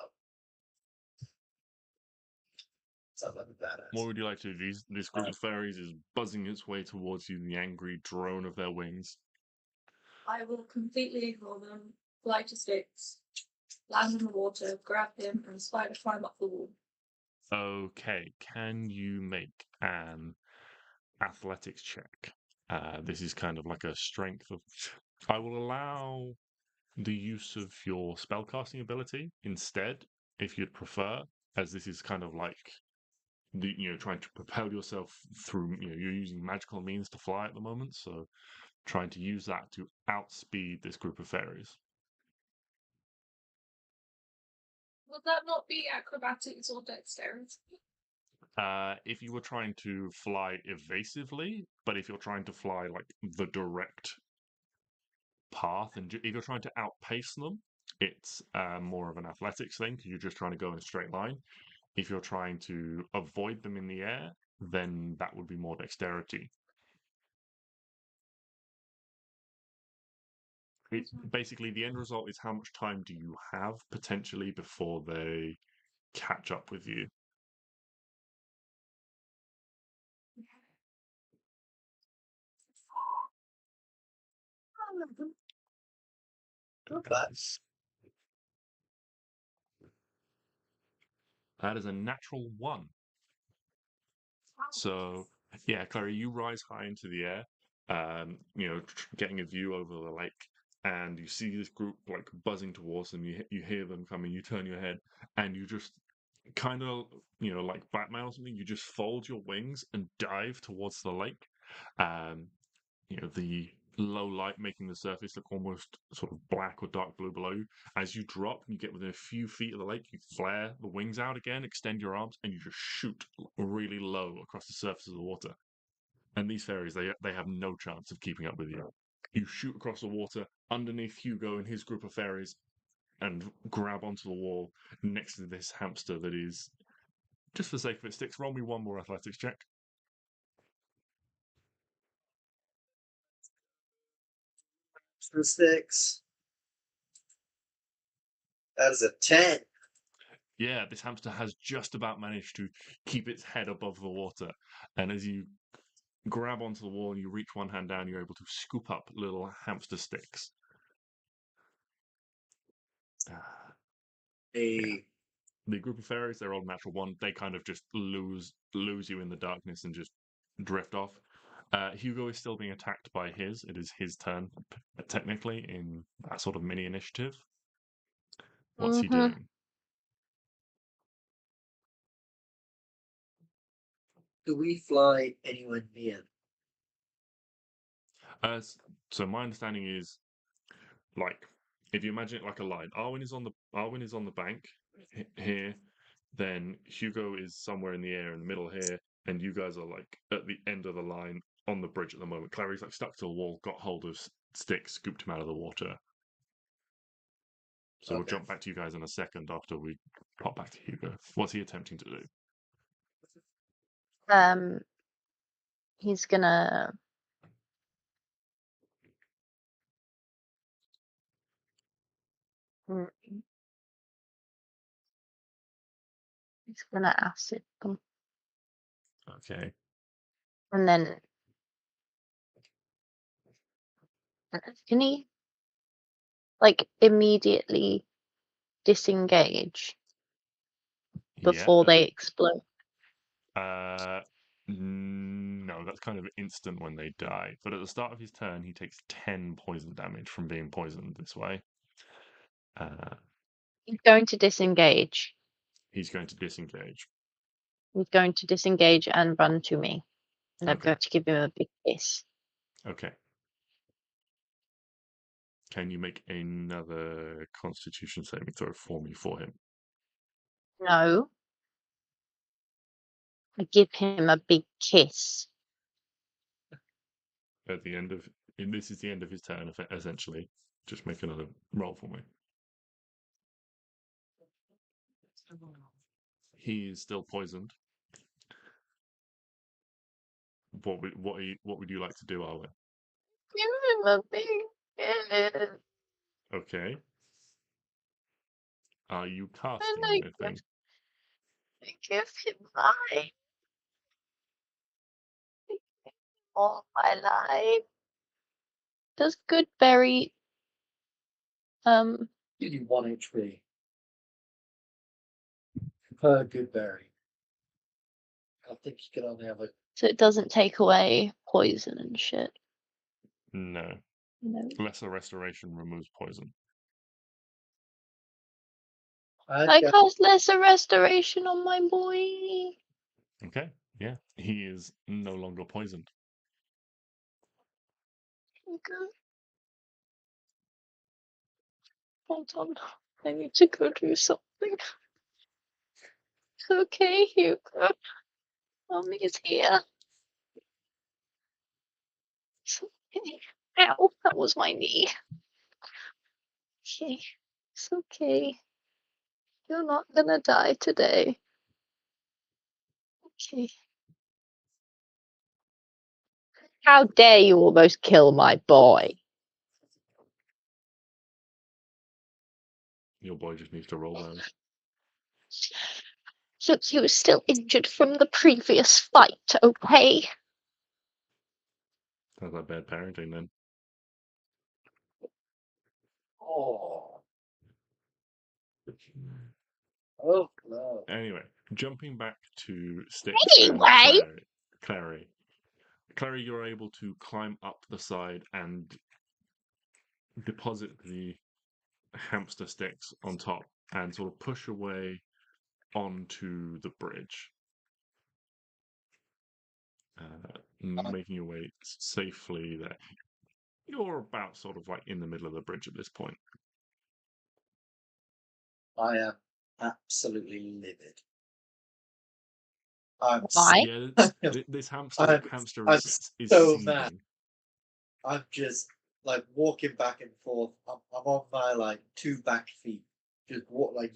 sounds like a badass. What would you like to do? This group of fairies is buzzing its way towards you, the angry drone of their wings. I will completely ignore them, fly to Stix, land in the water, grab him, and spider climb up the wall. Okay, can you make an athletics check? This is kind of like a strength of. I will allow the use of your spellcasting ability instead, if you'd prefer, as this is kind of like trying to propel yourself through. You're using magical means to fly at the moment, so trying to use that to outspeed this group of fairies. Would that not be acrobatics or dexterity? If you were trying to fly evasively, but if you're trying to fly like the direct path, and if you're trying to outpace them, it's more of an athletics thing because you're just trying to go in a straight line. If you're trying to avoid them in the air, then that would be more dexterity. Basically, the end result is how much time do you have potentially before they catch up with you. Not bad. That is a natural 1. So, yeah, Klari, you rise high into the air, getting a view over the lake, and you see this group like buzzing towards them. You hear them coming. You turn your head, and you just kind of, like Batman or something. You just fold your wings and dive towards the lake. The low light making the surface look almost sort of black or dark blue below you. As you drop and you get within a few feet of the lake, you flare the wings out again, extend your arms, and you just shoot really low across the surface of the water. And these fairies, they have no chance of keeping up with you. You shoot across the water underneath Hugo and his group of fairies and grab onto the wall next to this hamster that is, just for the sake of it, Stix, roll me one more athletics check. For 6. That is a 10. Yeah, this hamster has just about managed to keep its head above the water. And as you grab onto the wall and you reach one hand down, you're able to scoop up little hamster sticks. The group of fairies, they're all natural 1. They kind of just lose you in the darkness and just drift off. Hugo is still being attacked by his. It is his turn, technically, in that sort of mini initiative. What's he doing? Do we fly anywhere near? So my understanding is, like, if you imagine it like a line, Arwen is on the bank here, then Hugo is somewhere in the air in the middle here, and you guys are like at the end of the line on the bridge at the moment. Klari's like stuck to a wall, got hold of Stix, scooped him out of the water. So we'll jump back to you guys in a second after we pop back to Hugo. What's he attempting to do? He's gonna acid them. Okay. And then can he like immediately disengage before they explode? No, that's kind of instant when they die. But at the start of his turn, he takes 10 poison damage from being poisoned this way. He's going to disengage. He's going to disengage. He's going to disengage and run to me. And I'm going to give him a big kiss. Okay. Can you make another Constitution saving throw for me for him? No. I give him a big kiss. At the end of... This is the end of his turn, essentially. Just make another roll for me. He is still poisoned. What would you like to do, Arwen? Give him a big kiss. Okay. Are you casting anything? I give him mine. All my life. Does Goodberry Give you 1 HP per Goodberry. I think you can only have a. so it doesn't take away poison and shit? No. No. Lesser Restoration removes poison. I cast Lesser Restoration on my boy. Okay, yeah. He is no longer poisoned. Okay. Hold on. I need to go do something. Okay, Hugo. Mommy's here. It's okay. Ow, that was my knee. Okay, it's okay. You're not gonna die today. Okay. How dare you almost kill my boy? Your boy just needs to roll down. Look, he was still injured from the previous fight, okay? Sounds like bad parenting then. Oh. Oh, no. Anyway, jumping back to Stix Anyway. and Klari. Klari, you're able to climb up the side and deposit the hamster sticks on top and sort of push away onto the bridge, making your way safely there. You're about sort of like in the middle of the bridge at this point. I am absolutely livid. I'm Why? Yeah, this hamster I'm is so seething. mad. I'm just like walking back and forth. I'm on my like 2 back feet, just walk like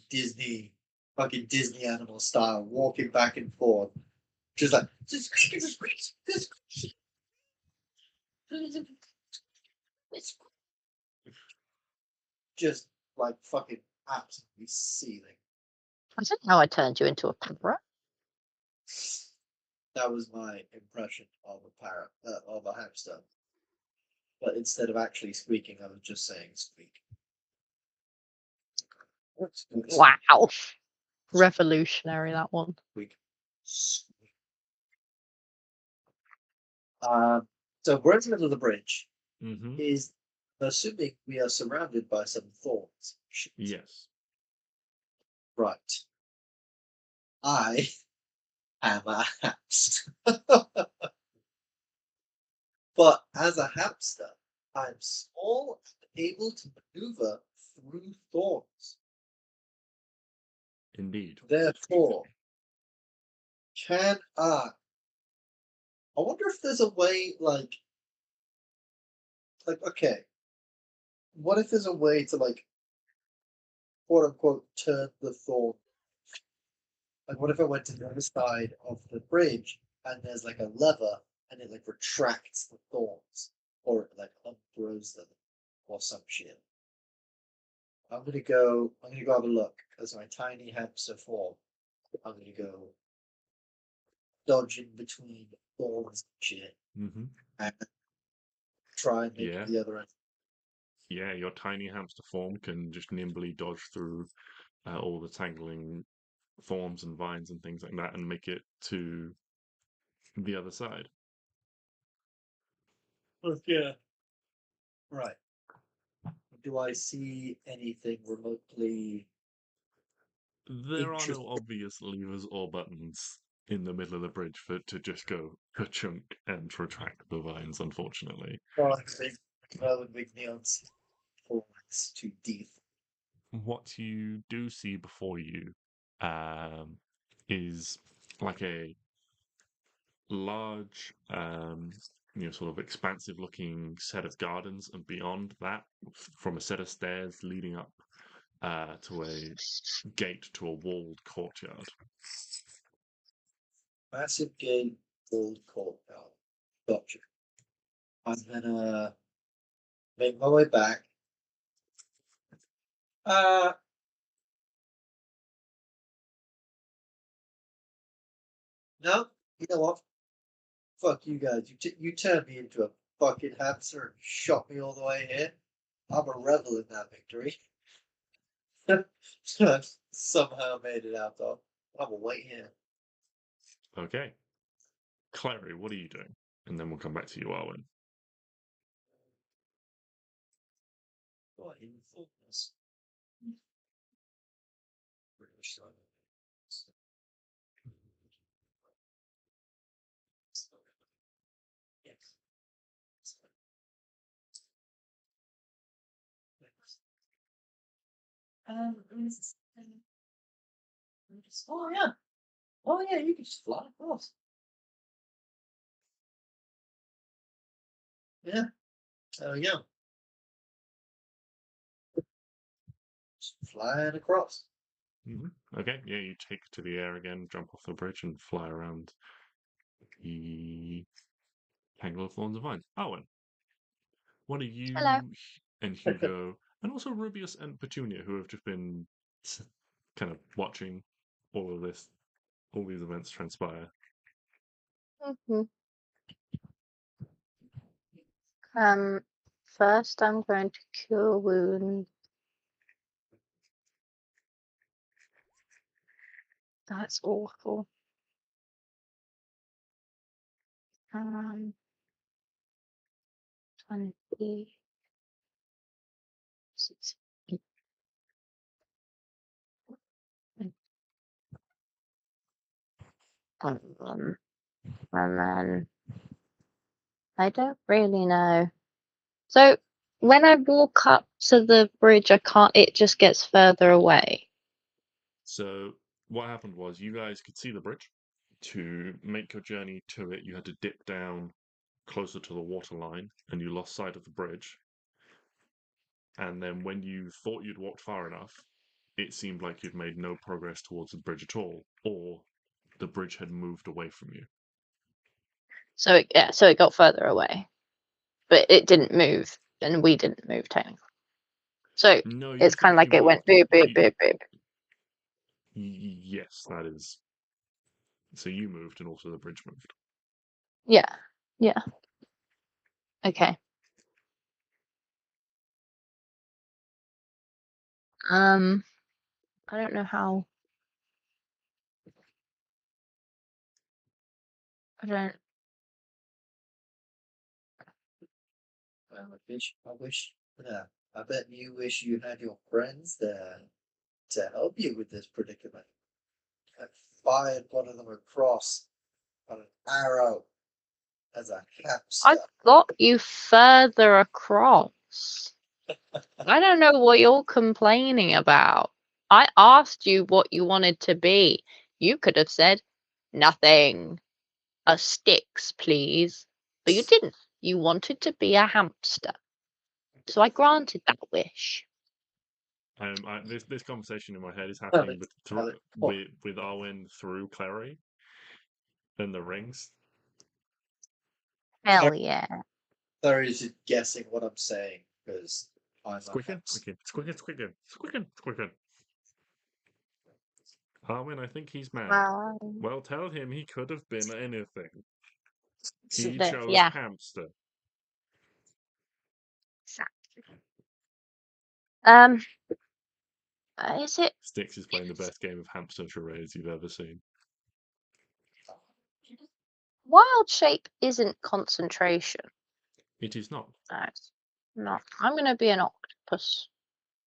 fucking Disney animal style, walking back and forth, just like just like fucking absolutely seething. I don't know how I turned you into a parrot. That was my impression of a parrot, of a hamster. But instead of actually squeaking, I was just saying squeak. Wow. Revolutionary, that one. Squeak. So we're in the middle of the bridge. Mm-hmm. Is assuming we are surrounded by some thorns. Yes. Right. I am a hamster. But as a hamster, I'm small and able to maneuver through thorns. Indeed. Therefore, can I wonder if there's a way, like, okay, what if there's a way to, like, quote unquote, turn the thorn? Like, what if I went to the other side of the bridge and there's like a lever and it like retracts the thorns or it like unthrows them or some shit? I'm gonna go have a look because my tiny hamster form. I'm gonna go dodging between thorns and shit Mm-hmm. and try and make Yeah. the other end. Yeah, your tiny hamster form can just nimbly dodge through all the tangling thorns and vines and things like that and make it to the other side. Yeah. Right. Do I see anything remotely? There are no obvious levers or buttons in the middle of the bridge to just go ka-chunk and retract the vines, unfortunately. Would make neons forms too deep. What you do see before you is like a large, sort of expansive looking set of gardens, and beyond that, from a set of stairs leading up to a gate to a walled courtyard. Massive gate, old courtyard. Gotcha. I'm gonna make my way back. No, you know what? Fuck you guys. You turned me into a fucking hamster and shot me all the way here. I'm a rebel in that victory. Somehow made it out of. I'm gonna wait here. Okay. Klari, what are you doing? And then we'll come back to you, Arwen. Oh, I didn't focus. British side. Yes. Oh yeah. Oh yeah, you can just fly across. Yeah. There we go. Just flying across. Mm-hmm. Okay, yeah, you take to the air again, jump off the bridge, and fly around the tangle of thorns and vines. Arwen, what are you Hello. and Hugo, and also Rubius and Petunia, who have just been kind of watching all of this, all these events transpire? Mm-hmm. First I'm going to cure wound That's awful. 20. 16. And then I don't really know. So when I walk up to the bridge, I can't. It just gets further away. So what happened was you guys could see the bridge. To make your journey to it, you had to dip down closer to the water line, and you lost sight of the bridge. And then when you thought you'd walked far enough, it seemed like you'd made no progress towards the bridge at all, or the bridge had moved away from you. So it got further away, but it didn't move, and we didn't move technically. So No, you it's kind of like it went moved. boop boop boop boop. Yes, that is. So you moved, and also the bridge moved. Yeah. Okay. I don't know how. I don't. Well, I bet you wish you had your friends there to help you with this predicament. I fired one of them across on an arrow as a hamster. I got you further across. I don't know what you're complaining about. I asked you what you wanted to be. You could have said nothing. A Stix, please. But you didn't. You wanted to be a hamster. So I granted that wish. This conversation in my head is Well, happening well, well, with Arwen through Klari and the rings. Hell yeah. Sorry, just guessing what I'm saying because I'm a Squicken. Arwen, I think he's mad. Wow. Well, tell him he could have been anything. He chose Yeah. hamster. Is it? Stix is playing the best game of hamster charades you've ever seen. Wild shape isn't concentration. It is not. No, it's not. I'm going to be an octopus.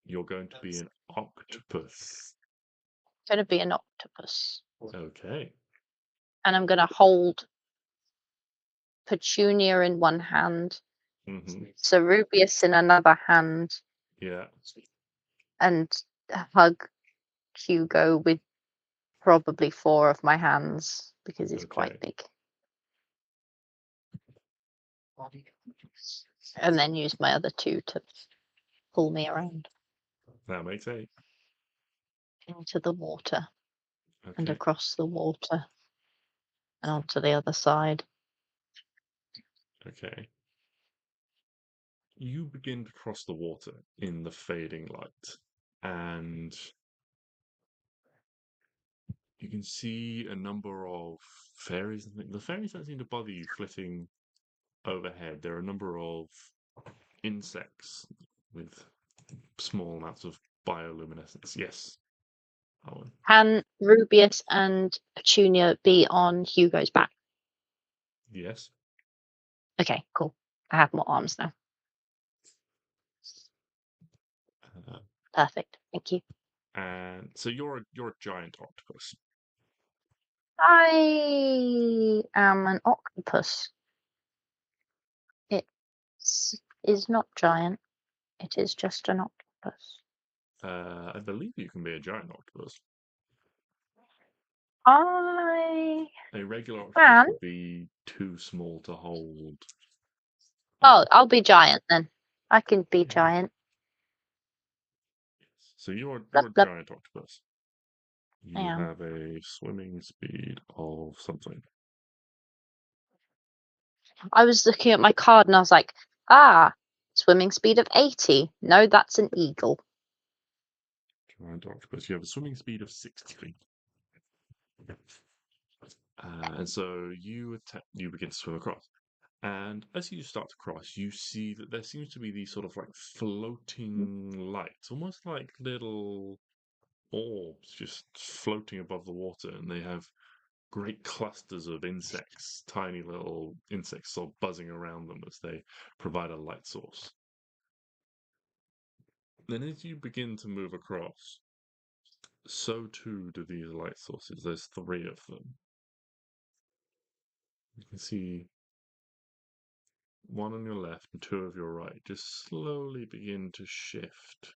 You're going to be an octopus. I'm going to be an octopus. Okay. And I'm going to hold Petunia in one hand, Cerubius in another hand, Yeah. and hug Hugo with probably 4 of my hands because he's quite big. And then use my other 2 to pull me around That makes 8. into the water and Okay. across the water and onto the other side. Okay. You begin to cross the water in the fading light, and you can see a number of fairies. The fairies don't seem to bother you flitting overhead. There are a number of insects with small amounts of bioluminescence. Yes, Owen. Can Rubius and Petunia be on Hugo's back? Yes. Okay, cool. I have more arms now. Perfect. Thank you. And so you're a giant octopus. I am an octopus. It is not giant. It is just an octopus. I believe you can be a giant octopus. I A regular octopus can. would be too small to hold. Oh, I'll be giant then. I can be giant. So you're Blup, a blup. giant octopus. I You am. have a swimming speed of something. I was looking at my card and I was like, swimming speed of 80. No, that's an eagle. Giant octopus. You have a swimming speed of 60 feet. And so you begin to swim across. And as you start to cross, you see that there seems to be these sort of like floating lights, almost like little orbs just floating above the water, and they have great clusters of insects, tiny little insects, sort of buzzing around them as they provide a light source. Then, as you begin to move across, so too do these light sources. There's 3 of them. You can see 1 on your left and 2 of your right just slowly begin to shift,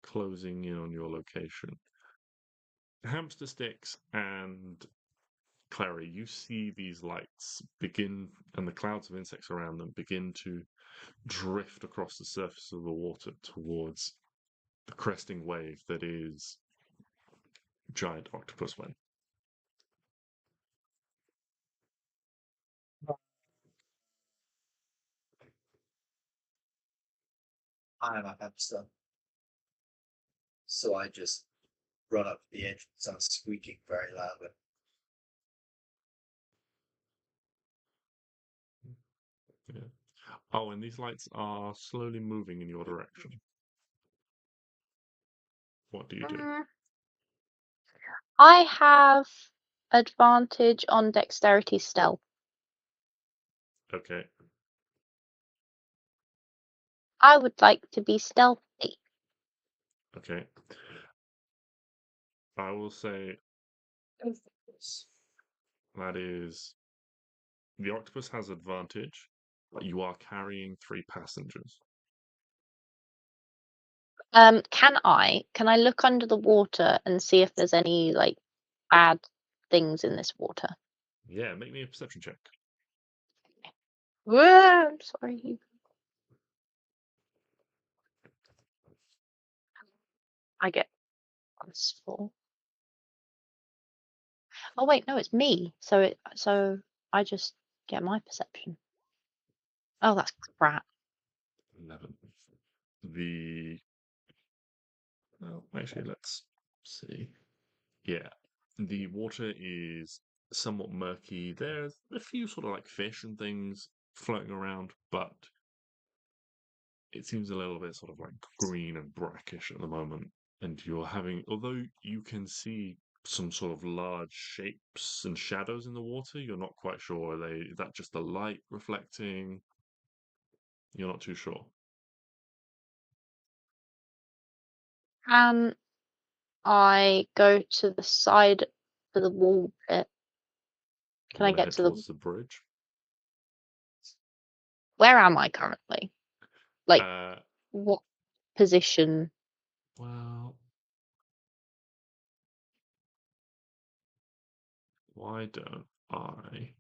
closing in on your location. Hamster Stix and Klari, you see these lights begin, and the clouds of insects around them begin to drift across the surface of the water towards the cresting wave that is giant octopus wen. I'm a hamster. So I just run up to the edge and start squeaking very loudly. Yeah. Oh, and these lights are slowly moving in your direction. What do you do? I have advantage on dexterity stealth. Okay. I would like to be stealthy. Okay. I will say that is the octopus has advantage, but you are carrying 3 passengers. Can I look under the water and see if there's any like bad things in this water? Yeah, make me a perception check. Whoa, I'm sorry. I get +4. Oh wait, no, it's me. So I just get my perception. Oh, that's crap. 11. Well, actually, let's see. Yeah, the water is somewhat murky. There's a few sort of like fish and things floating around, but it seems a little bit sort of like green and brackish at the moment. And although you can see some sort of large shapes and shadows in the water, you're not quite sure. Is that just the light reflecting? You're not too sure. Can I go to the side of the wall bit? Can I Want to get head to the? towards the bridge? Where am I currently? Like, Uh, what position? well, why don't I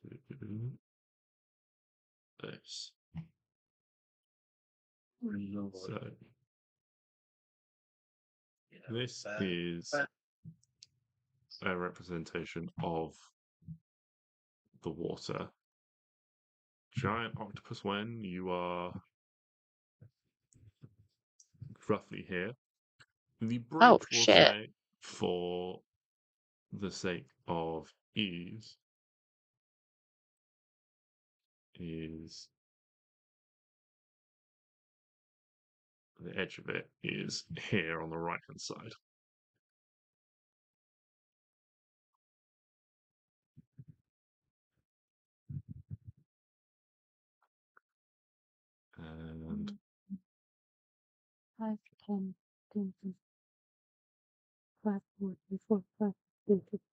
do this? So this is a representation of the water. Giant octopus wen, you are roughly here. The Oh bridge, we'll shit! say, for the sake of ease, is the edge of it is here on the right hand side. And 5, 10, 20, 5, 4, 3, 4, 5, 6,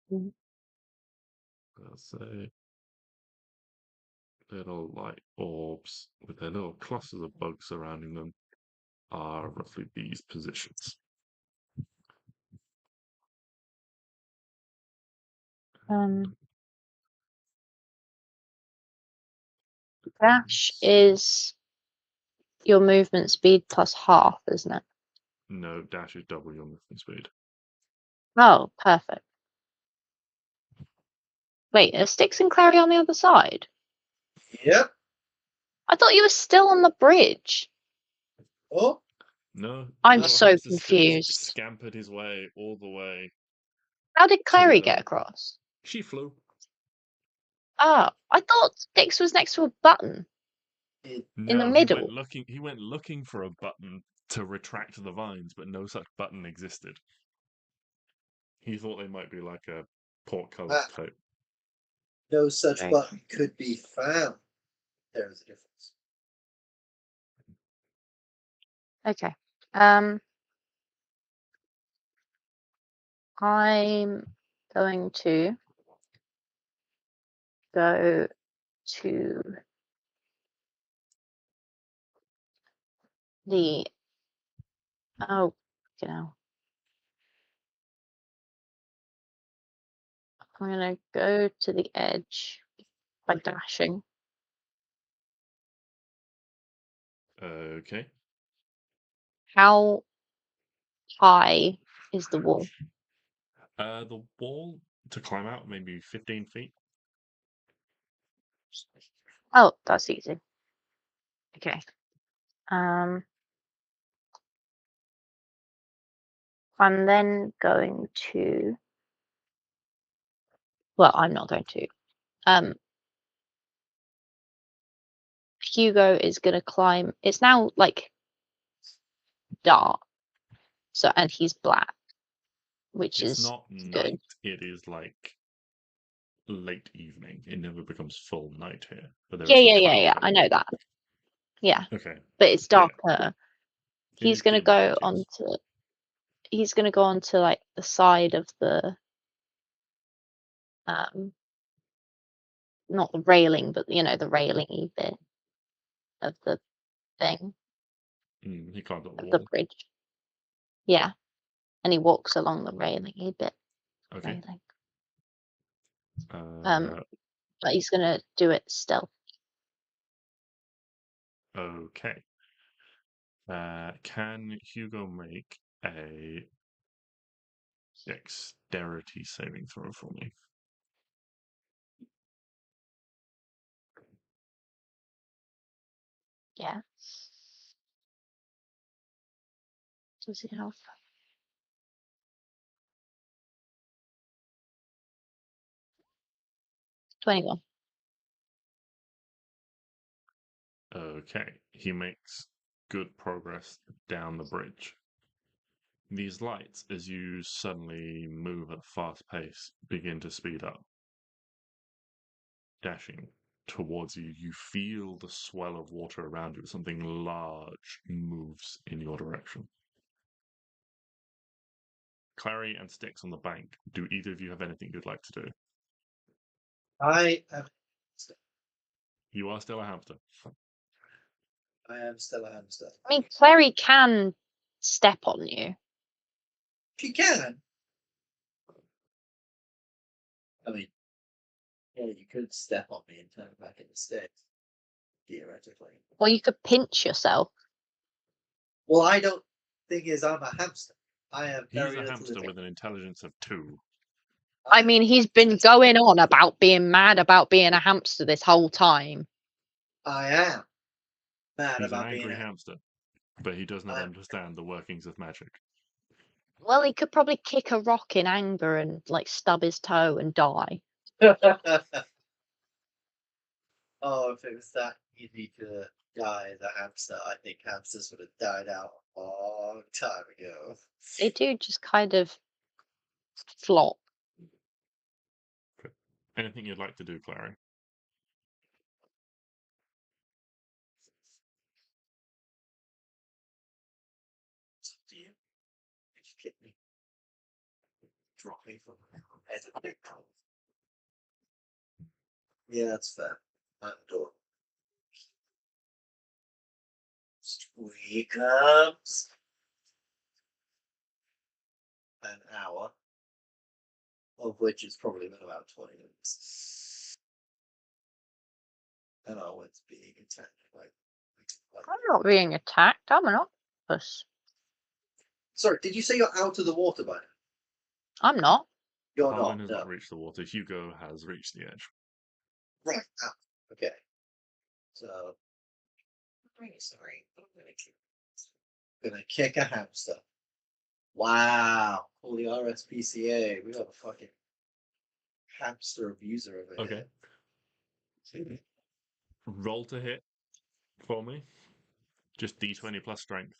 7. I'll say little light orbs with their little clusters of bugs surrounding them are roughly these positions. Dash is your movement speed plus half, isn't it? No, dash is double your movement speed. Oh, perfect. Wait, are Stix and Klari on the other side? Yep. I thought you were still on the bridge. Oh, No, I'm little so hamster Stix confused. scampered his way all the way. How did To Klari the- get across? She flew. Oh, I thought Stix was next to a button. In the No, middle? He went looking for a button to retract the vines, but no such button existed. He thought they might be like a portcullis Ah. type. No such Right. button could be found. There is a difference. Okay. I'm going to go to the I'm gonna go to the edge by dashing. Okay. How high is the wall? The wall to climb out maybe 15 feet. Oh, that's easy. Okay. I'm then going to. Well, I'm not going to. Hugo is gonna climb. It's now like dark, and he's black, which It's is not good. night. It is like late evening. It never becomes full night here, but there is some Yeah. twilight. I know that. Yeah, Okay. but it's Yeah. darker. It He's is gonna dim go light, yes. onto. He's gonna go onto like the side of the not the railing, but the railing-y bit of the thing He climbed up the of the wall. bridge. Yeah, and he walks along the railing-y bit. Okay. Railing. But he's gonna do it stealth. Okay. Can Hugo make a dexterity saving throw for me? Yeah. Does he have? 21. Okay. He makes good progress down the bridge. These lights, as you suddenly move at a fast pace, begin to speed up. Dashing towards you, you feel the swell of water around you. Something large moves in your direction. Klari and Stix on the bank. Do either of you have anything you'd like to do? I am. You are still a hamster. I am still a hamster. I mean, Clary can step on you. She can. I mean, yeah, you could step on me and turn back into sticks, theoretically. Or you could pinch yourself. Well, I don't. Thing is, I'm a hamster. I have He's very a little hamster to with an intelligence of 2. I mean, he's been going on about being mad about being a hamster this whole time. I am mad He's an about being angry a hamster, but he does not I'm- understand the workings of magic. Well, he could probably kick a rock in anger and like stub his toe and die. Oh, if it was that easy to die as a hamster, I think hamsters would have died out a long time ago. They do just kind of flop. Anything you'd like to do, Clary? It's up to you. If you kick me, drop me from the head of the big problem. Yeah, that's fair. I'm door. Here comes an hour, of which is probably been about 20 minutes. And I went being attacked by. I'm not being attacked. I'm an octopus. Sorry, did you say you're out of the water by now? I'm not. You're Arwen not. has No. not reached the water. Hugo has reached the edge. Right. Out. Okay. So. I'm sorry. Gonna kick a hamster. Wow. Holy RSPCA. We got a fucking hamster abuser over Okay. here. Roll to hit. for me? Just D20 plus strength.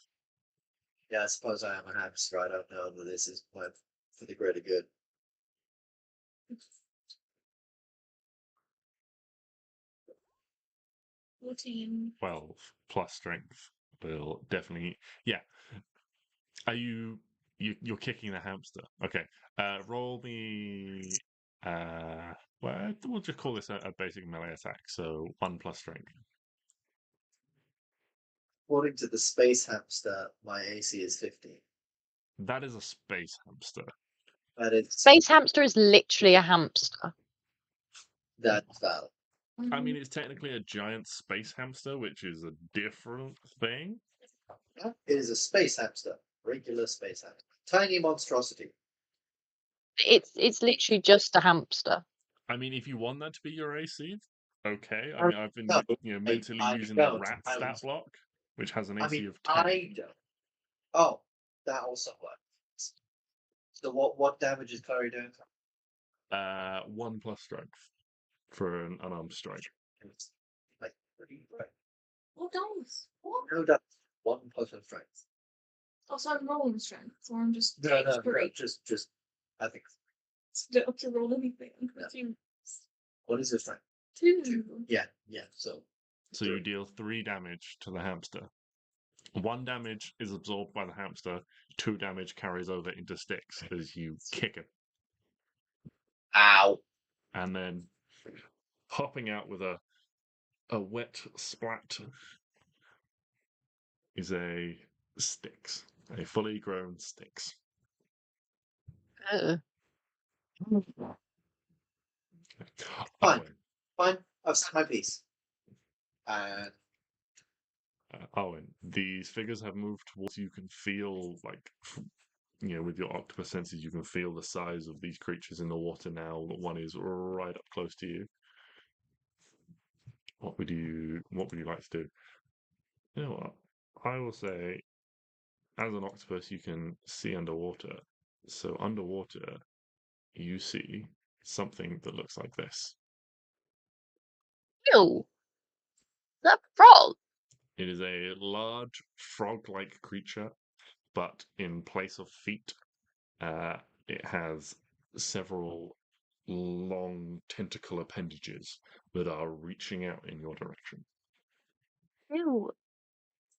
Yeah, I suppose I am a hamster. I don't know that this is for the greater good. 14. 12 plus strength will definitely. Yeah. Are you're kicking the hamster? Okay. Roll me. Well, we'll just call this a basic melee attack. So 1 plus strength. According to the space hamster, my AC is 15. That is a space hamster. That is Space hamster is literally a hamster. that's valid. I mean, it's technically a giant space hamster, which is a different thing. It is a space hamster, regular space hamster, tiny monstrosity. It's literally just a hamster. I mean, if you want that to be your AC, okay. I Um, mean, I've been No, mentally I using the don't. rat I stat was- block, which has an I AC mean, of 10. I don't. Oh, that also works. So what damage is Klari doing? 1 plus strength for an unarmed strike. It's like 3, right? What dice? What? No, that's 1 plus of strength. Oh, so I'm rolling strength, or I'm just No, three. just I think. Don't have to roll anything. No. What is your strength? 2. Yeah. So You deal 3 damage to the hamster. 1 damage is absorbed by the hamster. 2 damage carries over into Stix as you kick him. ow. And then popping out with a wet splat is a Stix. A fully grown Stix. Oh. Fine. Arwen. Fine. I've said my piece. And Arwen, these figures have moved towards you. You can feel, like, with your octopus senses, you can feel the size of these creatures in the water now. One is right up close to you. What would you like to do? You know what? I will say, as an octopus, you can see underwater. So underwater, you see something that looks like this. Ew. That frog. It is a large frog-like creature, but in place of feet, it has several long tentacle appendages that are reaching out in your direction. Ew.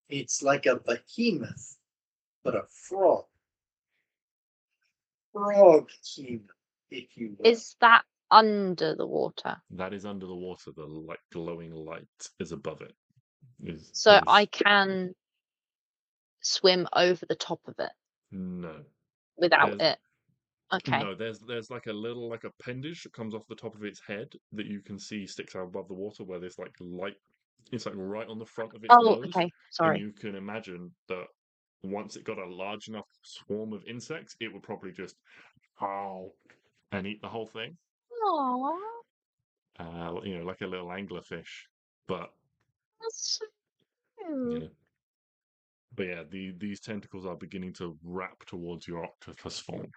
it's like a behemoth, but a frog. Frog behemoth, if you will. Is that under the water? That is under the water. The glowing light is above it. So I can swim over the top of it No. without There's- it. Okay. No, there's like a little appendage that comes off the top of its head that you can see sticks out above the water where there's light. It's right on the front of its Oh, nose. okay. And Sorry. you can imagine that once it got a large enough swarm of insects, it would probably just and eat the whole thing. Aww. Like a little anglerfish. But That's so cute. yeah. But yeah, these tentacles are beginning to wrap towards your octopus form.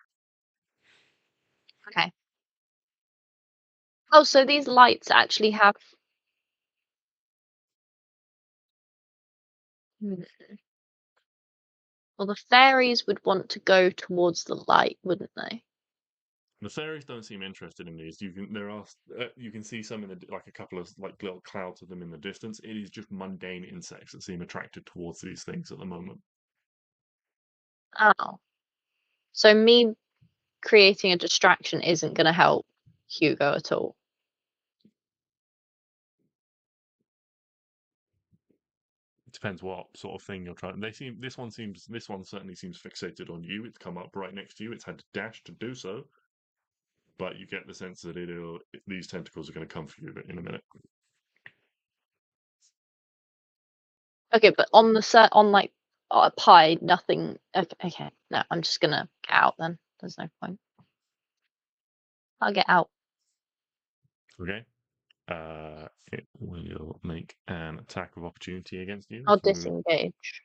Okay. Oh, so these lights actually have. Well, the fairies would want to go towards the light, wouldn't they? The fairies don't seem interested in these. You can see some like a couple of little clouds of them in the distance. It is just mundane insects that seem attracted towards these things at the moment. Oh. So me creating a distraction isn't going to help Hugo at all. It depends what sort of thing you're trying. This one certainly seems fixated on you. It's come up right next to you. It's had to dash to do so. But you get the sense that these tentacles are going to come for you in a minute. Okay, but on a pie, nothing. Okay, no, I'm just gonna get out then. There's no point. I'll get out. Okay. It will make an attack of opportunity against you. I'll If you move, disengage.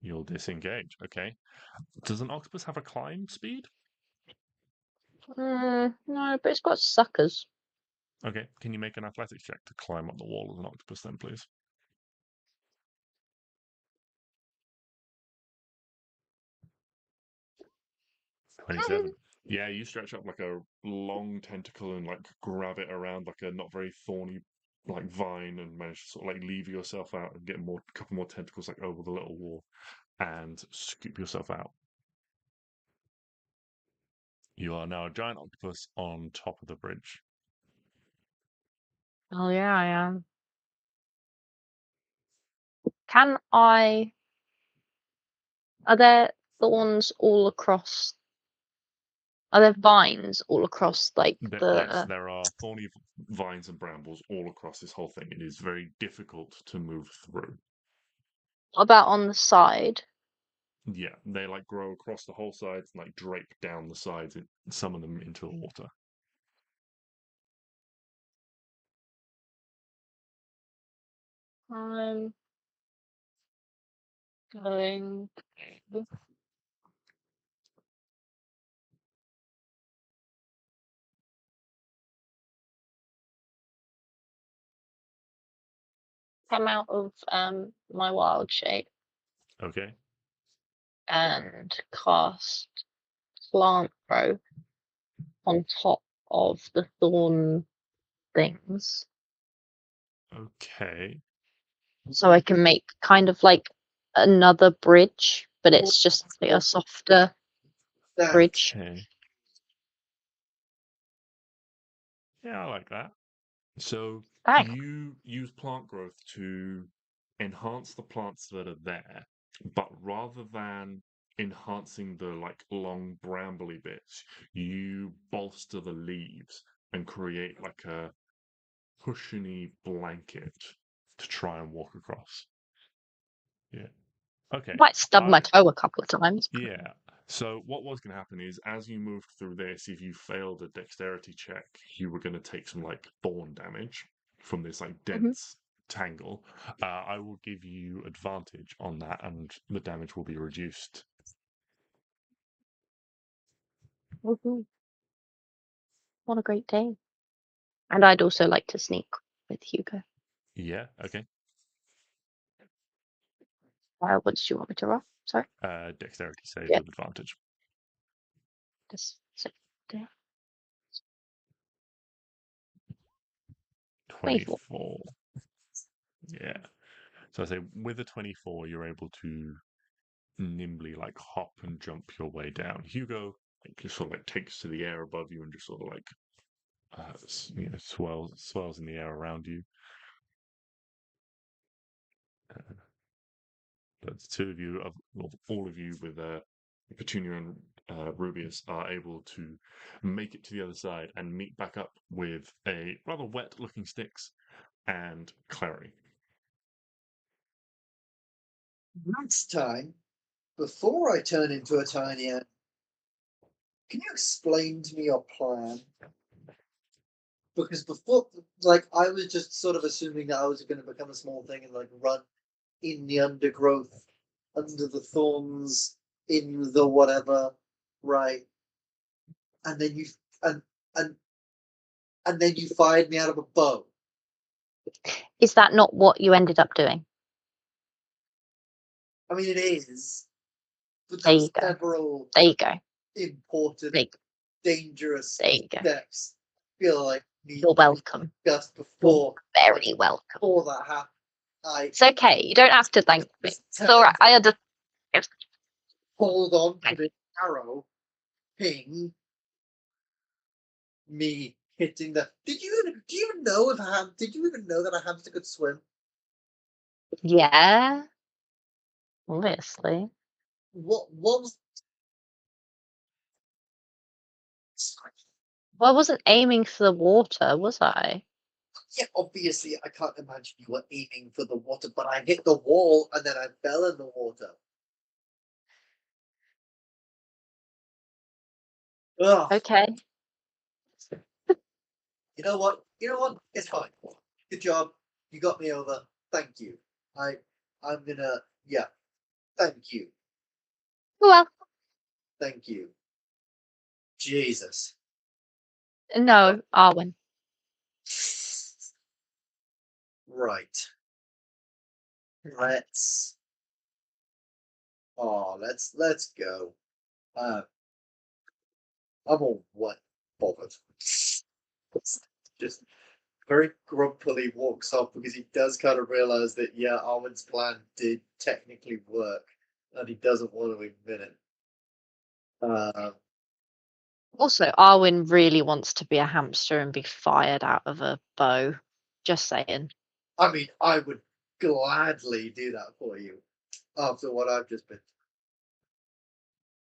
you'll disengage. Okay. Does an octopus have a climb speed? No, but it's got suckers. Okay. Can you make an athletics check to climb up the wall of an octopus then, please? 27. Yeah, you stretch up like a long tentacle and like grab it around like a not very thorny like vine and manage to sort of like lever yourself out and get a couple more tentacles like over the little wall and scoop yourself out. You are now a giant octopus on top of the bridge. Oh yeah, I am. Can I? Are there thorns all across? Are there vines all across like Yes, the? there are thorny vines and brambles all across this whole thing. It is very difficult to move through. What about on the side? Yeah, they like grow across the whole sides and like drape down the sides, some of them into the water. I'm going. Come out of my wild shape Okay. and cast plant growth on top of the thorn things, Okay. so I can make kind of like another bridge, but it's just like a softer bridge. Okay. Yeah, I like that. So Thanks. you use plant growth to enhance the plants that are there, but rather than enhancing the like long brambly bits, you bolster the leaves and create like a cushiony blanket to try and walk across. Yeah. Okay. Might stub my toe a couple of times. Yeah. So what was going to happen is, as you moved through this, if you failed a dexterity check, you were going to take some like thorn damage from this like dense tangle. I will give you advantage on that, and the damage will be reduced. Woohoo. What a great day. And I'd also like to sneak with Hugo. Yeah. Okay. What did you want me to roll? Sorry. Dexterity save Yeah. with advantage. Just sit there. 24. 24. Yeah. So I say with a 24, you're able to nimbly like hop and jump your way down. Hugo like, just sort of like takes to the air above you and just sort of like swells in the air around you. But the two of you, all of you with Petunia and Rubius, are able to make it to the other side and meet back up with a rather wet-looking Stix and Klari. Next time, before I turn into a tiny ant, can you explain to me your plan? Because before, like, I was just sort of assuming that I was going to become a small thing and like run in the undergrowth, under the thorns, in the whatever, right? And then you and and and then you fired me out of a bow. Is that not what you ended up doing? I mean, it is, but There there's you go. several There you go. important, There you go. dangerous There you go. steps. I feel like need You're to be welcome. discussed before Very welcome. before that happened. It's okay. You don't have to thank me. It's all right. I understand. Hold on to the arrow, ping, me hitting the. Do you even know if did you even know that a hamster could swim? Yeah. Obviously. What was? Well, I wasn't aiming for the water, was I? Yeah, obviously, I can't imagine you were aiming for the water, but I hit the wall and then I fell in the water. Ugh. Okay. You know what? You know what? It's fine. Good job. You got me over. Thank you. I'm gonna yeah. Thank you. Well, Thank you. Jesus. no, Arwen. Right. Let's let's go. I'm all what bothered. Just very grumpily walks off because he does kind of realize that yeah, Arwen's plan did technically work, and he doesn't want to admit it. Also, Arwen really wants to be a hamster and be fired out of a bow. Just saying. I mean, I would gladly do that for you after what I've just been.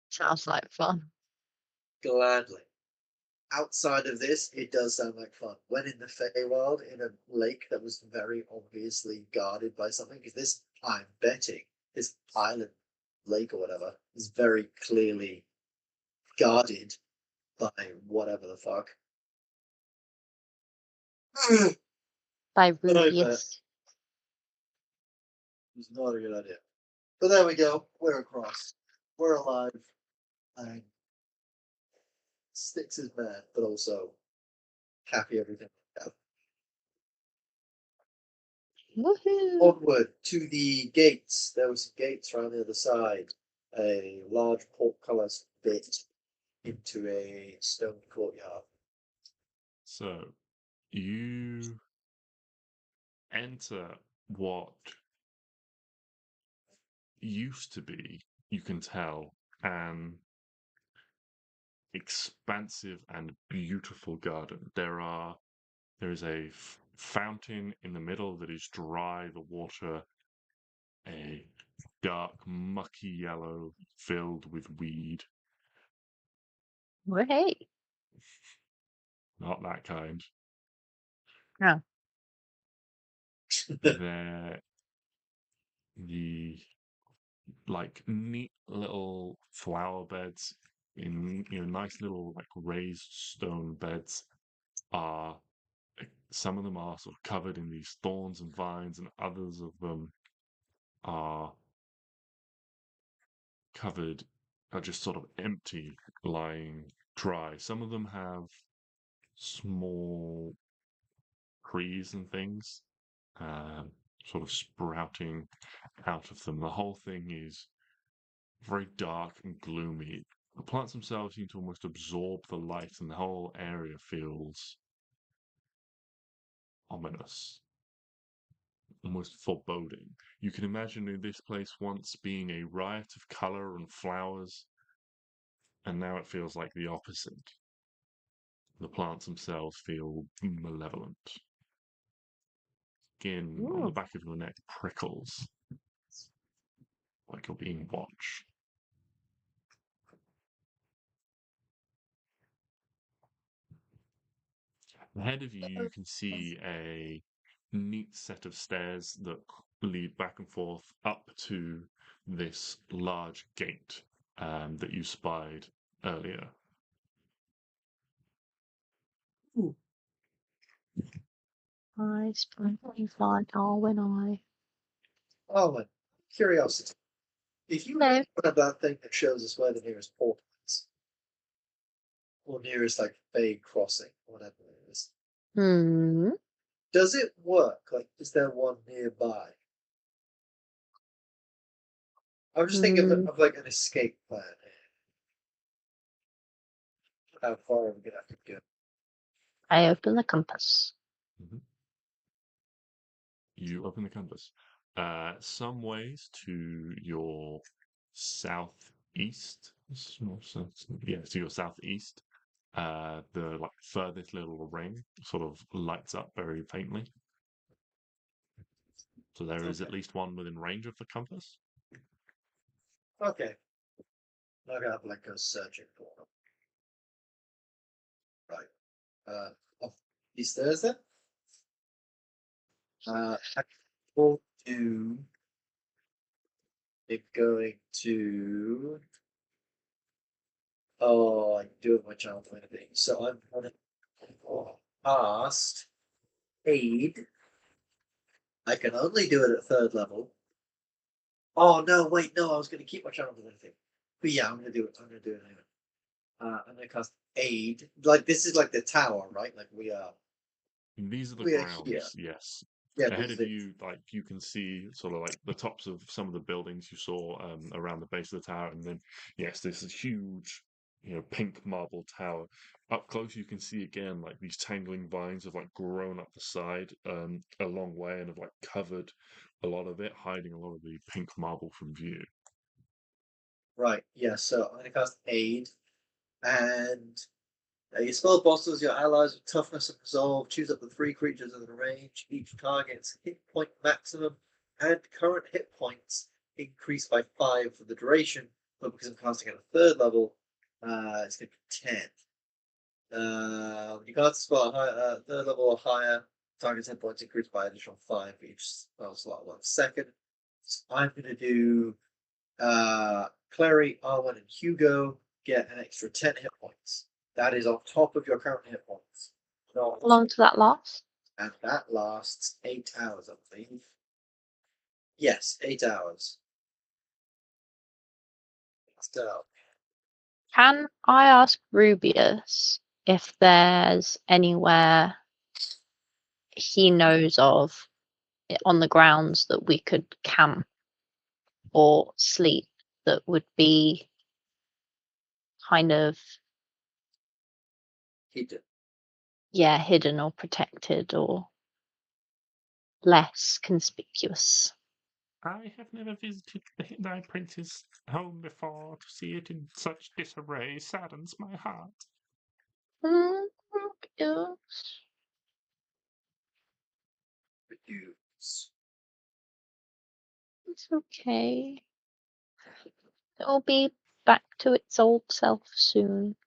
Sounds like fun. Gladly. Outside of this, it does sound like fun. When in the Feywild, in a lake that was very obviously guarded by something, because this, I'm betting, this island lake or whatever is very clearly guarded by whatever the fuck. By But I bet Rubius. it's not a good idea. But there we go. We're across. We're alive. And Stix is mad, but also happy everything worked out. Woohoo! Onward to the gates. There were some gates around the other side. A large portcullis bit into a stone courtyard. So you enter what used to be, you can tell, an expansive and beautiful garden. There is a fountain in the middle that is dry, the water a dark, mucky yellow filled with weed. Hey. Not that kind. Oh. They're the neat little flower beds in nice little raised stone beds are some of them are sort of covered in these thorns and vines, and others of them are just sort of empty, lying dry. Some of them have small trees and things sort of sprouting out of them. The whole thing is very dark and gloomy. The plants themselves seem to almost absorb the light, and the whole area feels ominous, almost foreboding. You can imagine this place once being a riot of color and flowers, and now it feels like the opposite. The plants themselves feel malevolent. Skin on the back of your neck prickles like you're being watched. Ahead of you, you can see a neat set of stairs that lead back and forth up to this large gate that you spied earlier. I spent Arwen I. Arwen, curiosity. If you No. have that thing that shows us where the nearest portal is, or nearest Bay crossing, whatever it is, does it work? Is there one nearby? I'm just thinking of an escape plan here. How far are we gonna have to go? I open the compass. Mm-hmm. You open the compass. Some ways to your southeast. Yeah, to your southeast. The furthest little ring sort of lights up very faintly. So there is at least one within range of the compass. Okay. I'm gonna have to go searching for them. Right. Off these stairs then. I will do. It going to. Oh, I do have my channel 20 thing. So I'm going to past aid. I can only do it at third level. Oh no, wait, no, I was gonna keep my channel 20 thing. But yeah, I'm gonna do it. I'm gonna do it anyway. I'm gonna cast aid. This is the tower, right? We are. These are the We are grounds, here. yes. Yeah, Ahead of you, you can see sort of the tops of some of the buildings you saw around the base of the tower, and then yes, this is huge pink marble tower. Up close, you can see again like these tangling vines have like grown up the side a long way and have like covered a lot of it, hiding a lot of the pink marble from view. Right, yeah, so I'm going to cast Aid. And your spell bosses your allies with toughness and resolve. Choose up to 3 creatures within range. Each target's hit point maximum and current hit points increase by 5 for the duration. But because I'm casting at a 3rd level, it's going to be 10. When you cast a spell at 3rd level or higher, target's hit points increase by additional 5 for each spell slot 1 second. So I'm going to do Klari, Arwen, and Hugo get an extra 10 hit points. That is on top of your current hit points. How long does that last? And that lasts 8 hours, I believe. Yes, 8 hours. So, Can I ask Rubius if there's anywhere he knows of on the grounds that we could camp or sleep that would be kind of hidden. hidden or protected or less conspicuous? I have never visited thy prince's home before. To see it in such disarray saddens my heart. Rubius. Reduce. It's okay. It'll be back to its old self soon.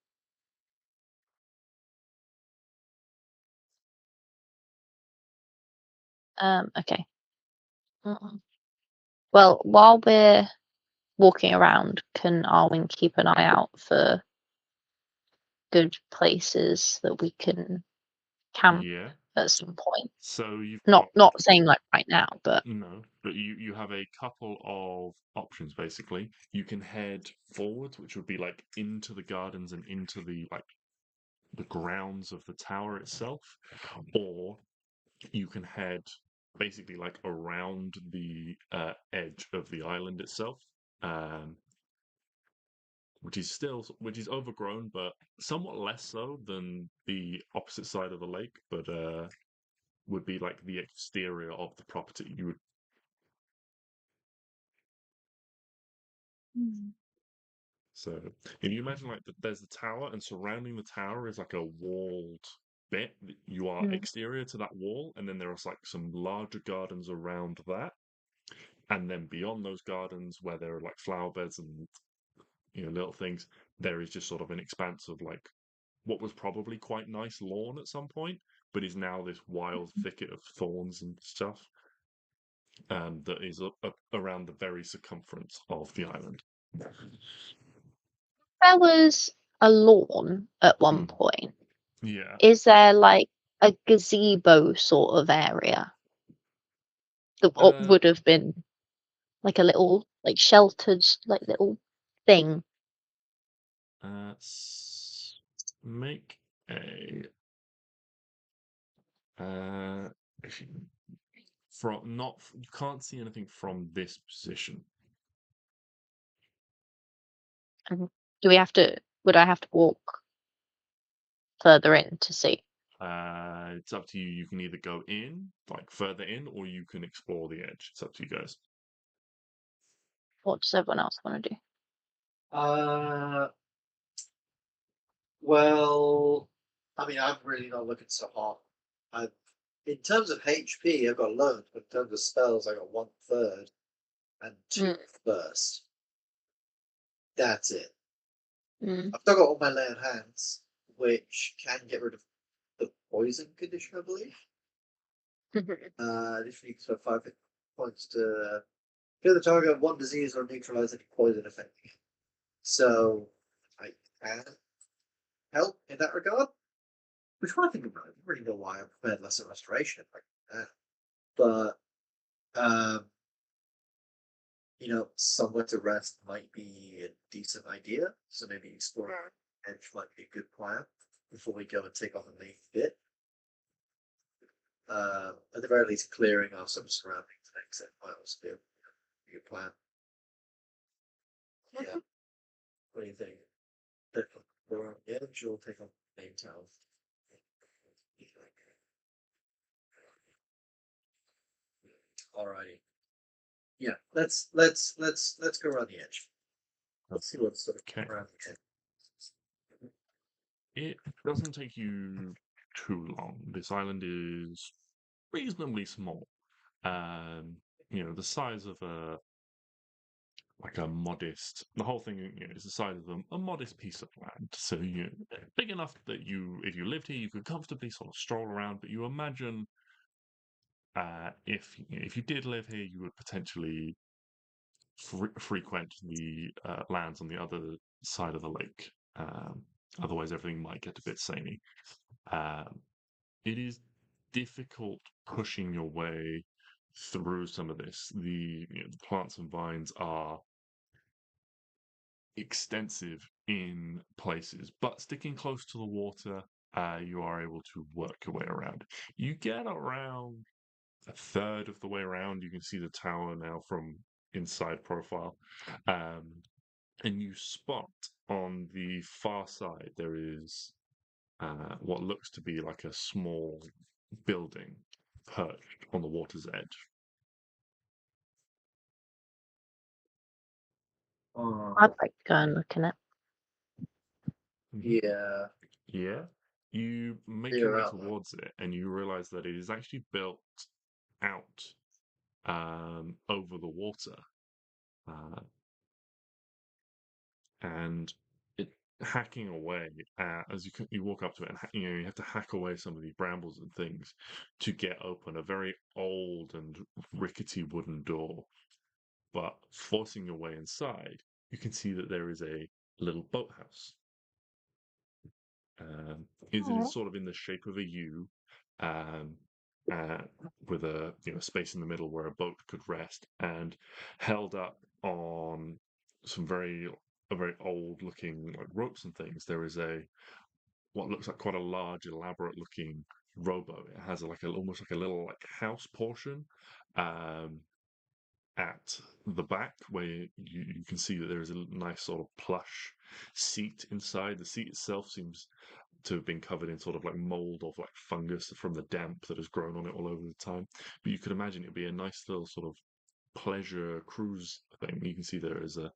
Okay. Well, while we're walking around, can Arwen keep an eye out for good places that we can camp Yeah. at some point? So you've Not got saying like right now, but no, but you have a couple of options basically. You can head forwards, which would be like into the gardens and into the grounds of the tower itself, or you can head basically like around the edge of the island itself, which is overgrown, but somewhat less so than the opposite side of the lake, but would be like the exterior of the property. You would So if you imagine like there's the tower, and surrounding the tower is like a walled bit. You are exterior to that wall, and then there are like some larger gardens around that, and then beyond those gardens, where there are like flower beds and little things, there is just sort of an expanse of like what was probably quite nice lawn at some point, but is now this wild thicket of thorns and stuff that is up around the very circumference of the island. there was a lawn at one point. Yeah. Is there like a gazebo sort of area that would have been like a little like sheltered like little thing? Make a if you, from not you can't see anything from this position. Do we have to? Would I have to walk further in to see? It's up to you. You can either go in, like further in, or you can explore the edge. It's up to you guys. What does everyone else want to do? Well, I mean, I'm really not looking so hard. In terms of HP, I've got loads, but in terms of spells, I got 1/3 and 2 first. That's it. I've still got all my lay on hands, which can get rid of the poison condition, I believe. Additionally, you can spend 5 hit points to kill the target of 1 disease or neutralize any poison affecting it. So I can help in that regard. Which one I think about, I don't really know why I preferred Lesser Restoration if I can do that. But somewhere to rest might be a decent idea. So maybe exploring edge might be a good plan before we go and take on the main bit. At the very least, clearing our some surroundings next set might also be a good plan. Yeah. What do you think? Go around the edge or take on the main town. Alrighty. Yeah, let's go around the edge. Let's see what's sort of Okay. around the edge. It doesn't take you too long. This island is reasonably small. The size of a modest. The whole thing is the size of a modest piece of land. So big enough that if you lived here, you could comfortably sort of stroll around. But you imagine if you did live here, you would potentially frequent the lands on the other side of the lake. Otherwise, everything might get a bit samey. It is difficult pushing your way through some of this. The plants and vines are extensive in places, but sticking close to the water, you are able to work your way around. You get around a third of the way around. You can see the tower now from inside profile. And you spot on the far side there is what looks to be like a small building perched on the water's edge. I'd like to go and look in it. Yeah. Yeah. You make Figure your way out, towards it, and you realize that it is actually built out over the water. And it hacking away as you walk up to it, and you have to hack away some of the brambles and things to get open a very old and rickety wooden door. But forcing your way inside, you can see that there is a little boathouse. It is sort of in the shape of a U, um, with a space in the middle where a boat could rest, and held up on some very old looking like ropes and things. There is what looks like quite a large, elaborate looking rowboat. It has almost like a little house portion. At the back, where you can see that there is a nice sort of plush seat inside. The seat itself seems to have been covered in sort of mold of fungus from the damp that has grown on it all over the time. But you could imagine it'd be a nice little sort of pleasure cruise thing. You can see there is a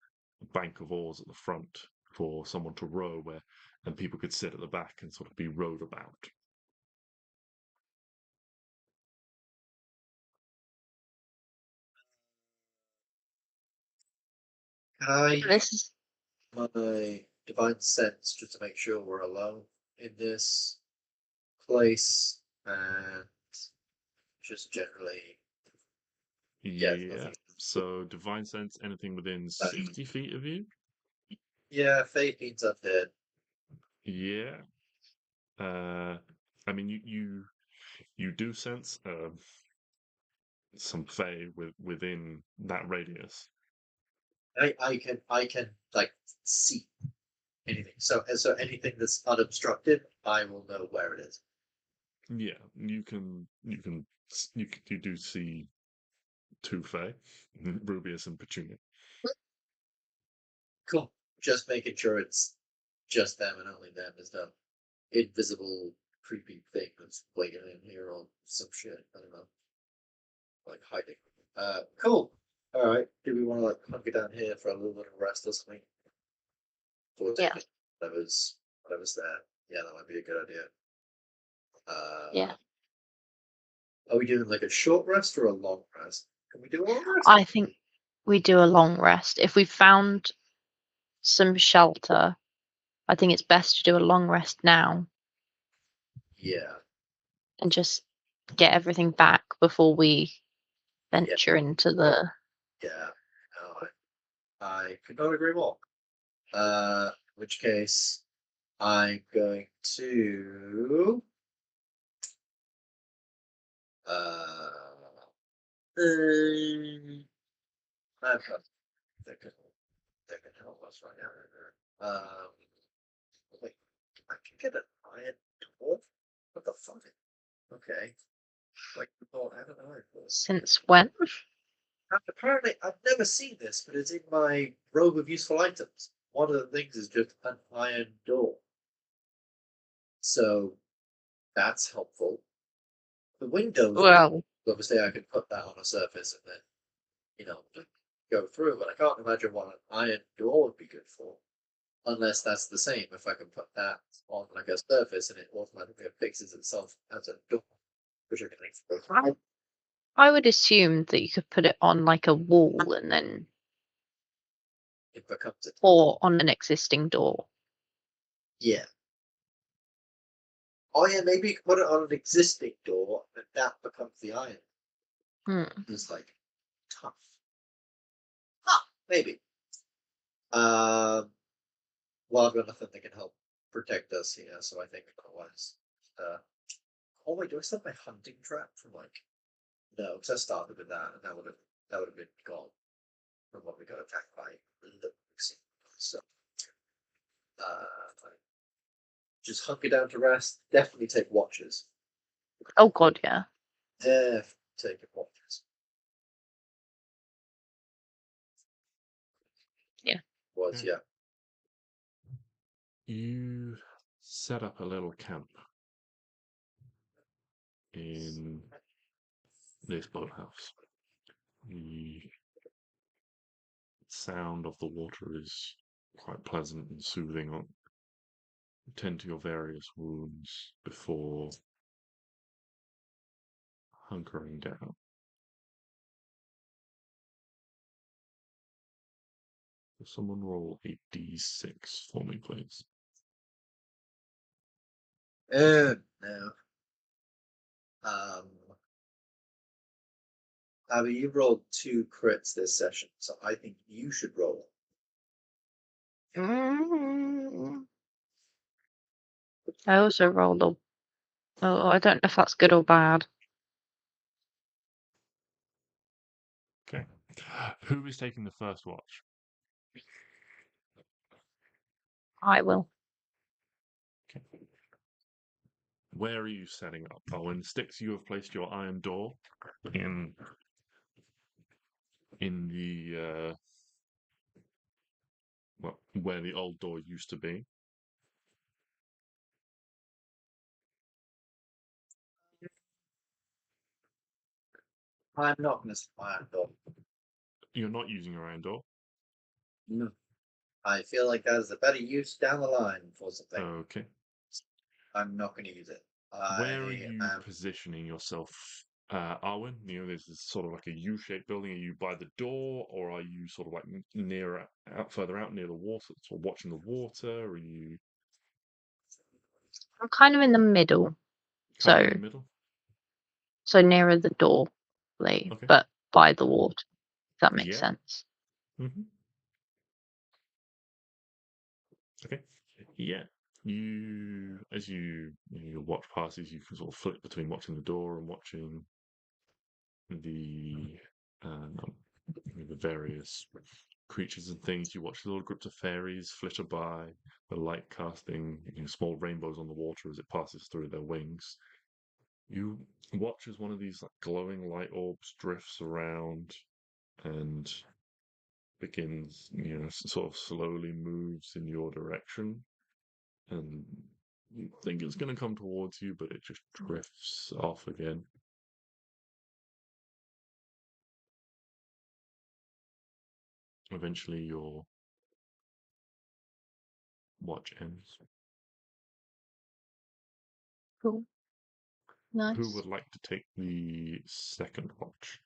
bank of oars at the front for someone to row and people could sit at the back and sort of be rowed about. Can I This is my divine sense just to make sure we're alone in this place and just generally Yeah. nothing. So divine sense, anything within 60 feet of you? Yeah, fate means I'm dead. Yeah. I mean, you do sense some fae within that radius. I can see anything. So anything that's unobstructed, I will know where it is. Yeah, you do see two fae, Rubius and Petunia. Cool. Just making sure it's just them and only them. There's no invisible creepy thing that's waiting in here or some shit. I don't know. Hiding. Cool. Alright. Do we want to hunker down here for a little bit of rest or something? Or Yeah. take whatever's there. Yeah, that might be a good idea. Yeah. Are we doing a short rest or a long rest? Can we do a long rest? I think we do a long rest. If we found some shelter, I think it's best to do a long rest now Yeah. and just get everything back before we venture into the. Yeah. No, I could not agree more. In which case, I'm going to. I've got that can help us right now. Wait, I can get an iron dwarf? What the fuck? Okay. Oh, I don't know. Since when? Apparently, I've never seen this, but it's in my robe of useful items. one of the things is just an iron door. So that's helpful. The windows, Well, obviously, I could put that on a surface and then, go through. But I can't imagine what an iron door would be good for, unless that's the same. If I can put that on like a surface and it automatically fixes itself as a door, which I can explore. I would assume that you could put it on like a wall and then It becomes a or on an existing door. yeah. Oh yeah, maybe you can put it on an existing door and that becomes the iron. Hmm. It's like tough. Huh, maybe. Well, I've got nothing that can help protect us here, so I think otherwise. Oh wait, do I still have my hunting trap from like? No, because I started with that, and that would have been gone from when we got attacked by looks. So, just hunker down to rest. Definitely take watches. Oh god, yeah. Definitely take watches. Yeah. Was yeah. You set up a little camp in this boathouse. The sound of the water is quite pleasant and soothing. Tend to your various wounds before hunkering down. Will someone roll a d6 for me, please? No. I mean, you rolled 2 crits this session, so I think you should roll. Mm. I also rolled a. Oh, I don't know if that's good or bad. Okay. Who is taking the first watch? I will. Okay. Where are you setting up? Oh, in Stix, you have placed your iron door in the where the old door used to be. I'm not going to iron door. You're not using your iron door. No. I feel like that is a better use down the line for something. Okay. I'm not going to use it. Where are you positioning yourself, Arwen? There's this sort of like a U-shaped building. Are you by the door, or are you sort of like further out near the water, sort of watching the water? Are you I'm kind of in the middle, kind of in the middle? so nearer the door, Okay. but by the water. If that makes Yeah. sense. Mm-hmm. Okay. Yeah. As your watch passes, you can sort of flip between watching the door and watching the um, the various creatures and things. You watch little groups of fairies flitter by, the light casting small rainbows on the water as it passes through their wings. You watch as one of these like glowing light orbs drifts around and begins, sort of slowly moves in your direction. And you think it's going to come towards you, but it just drifts off again. Eventually, your watch ends. Cool. Nice. Who would like to take the second watch?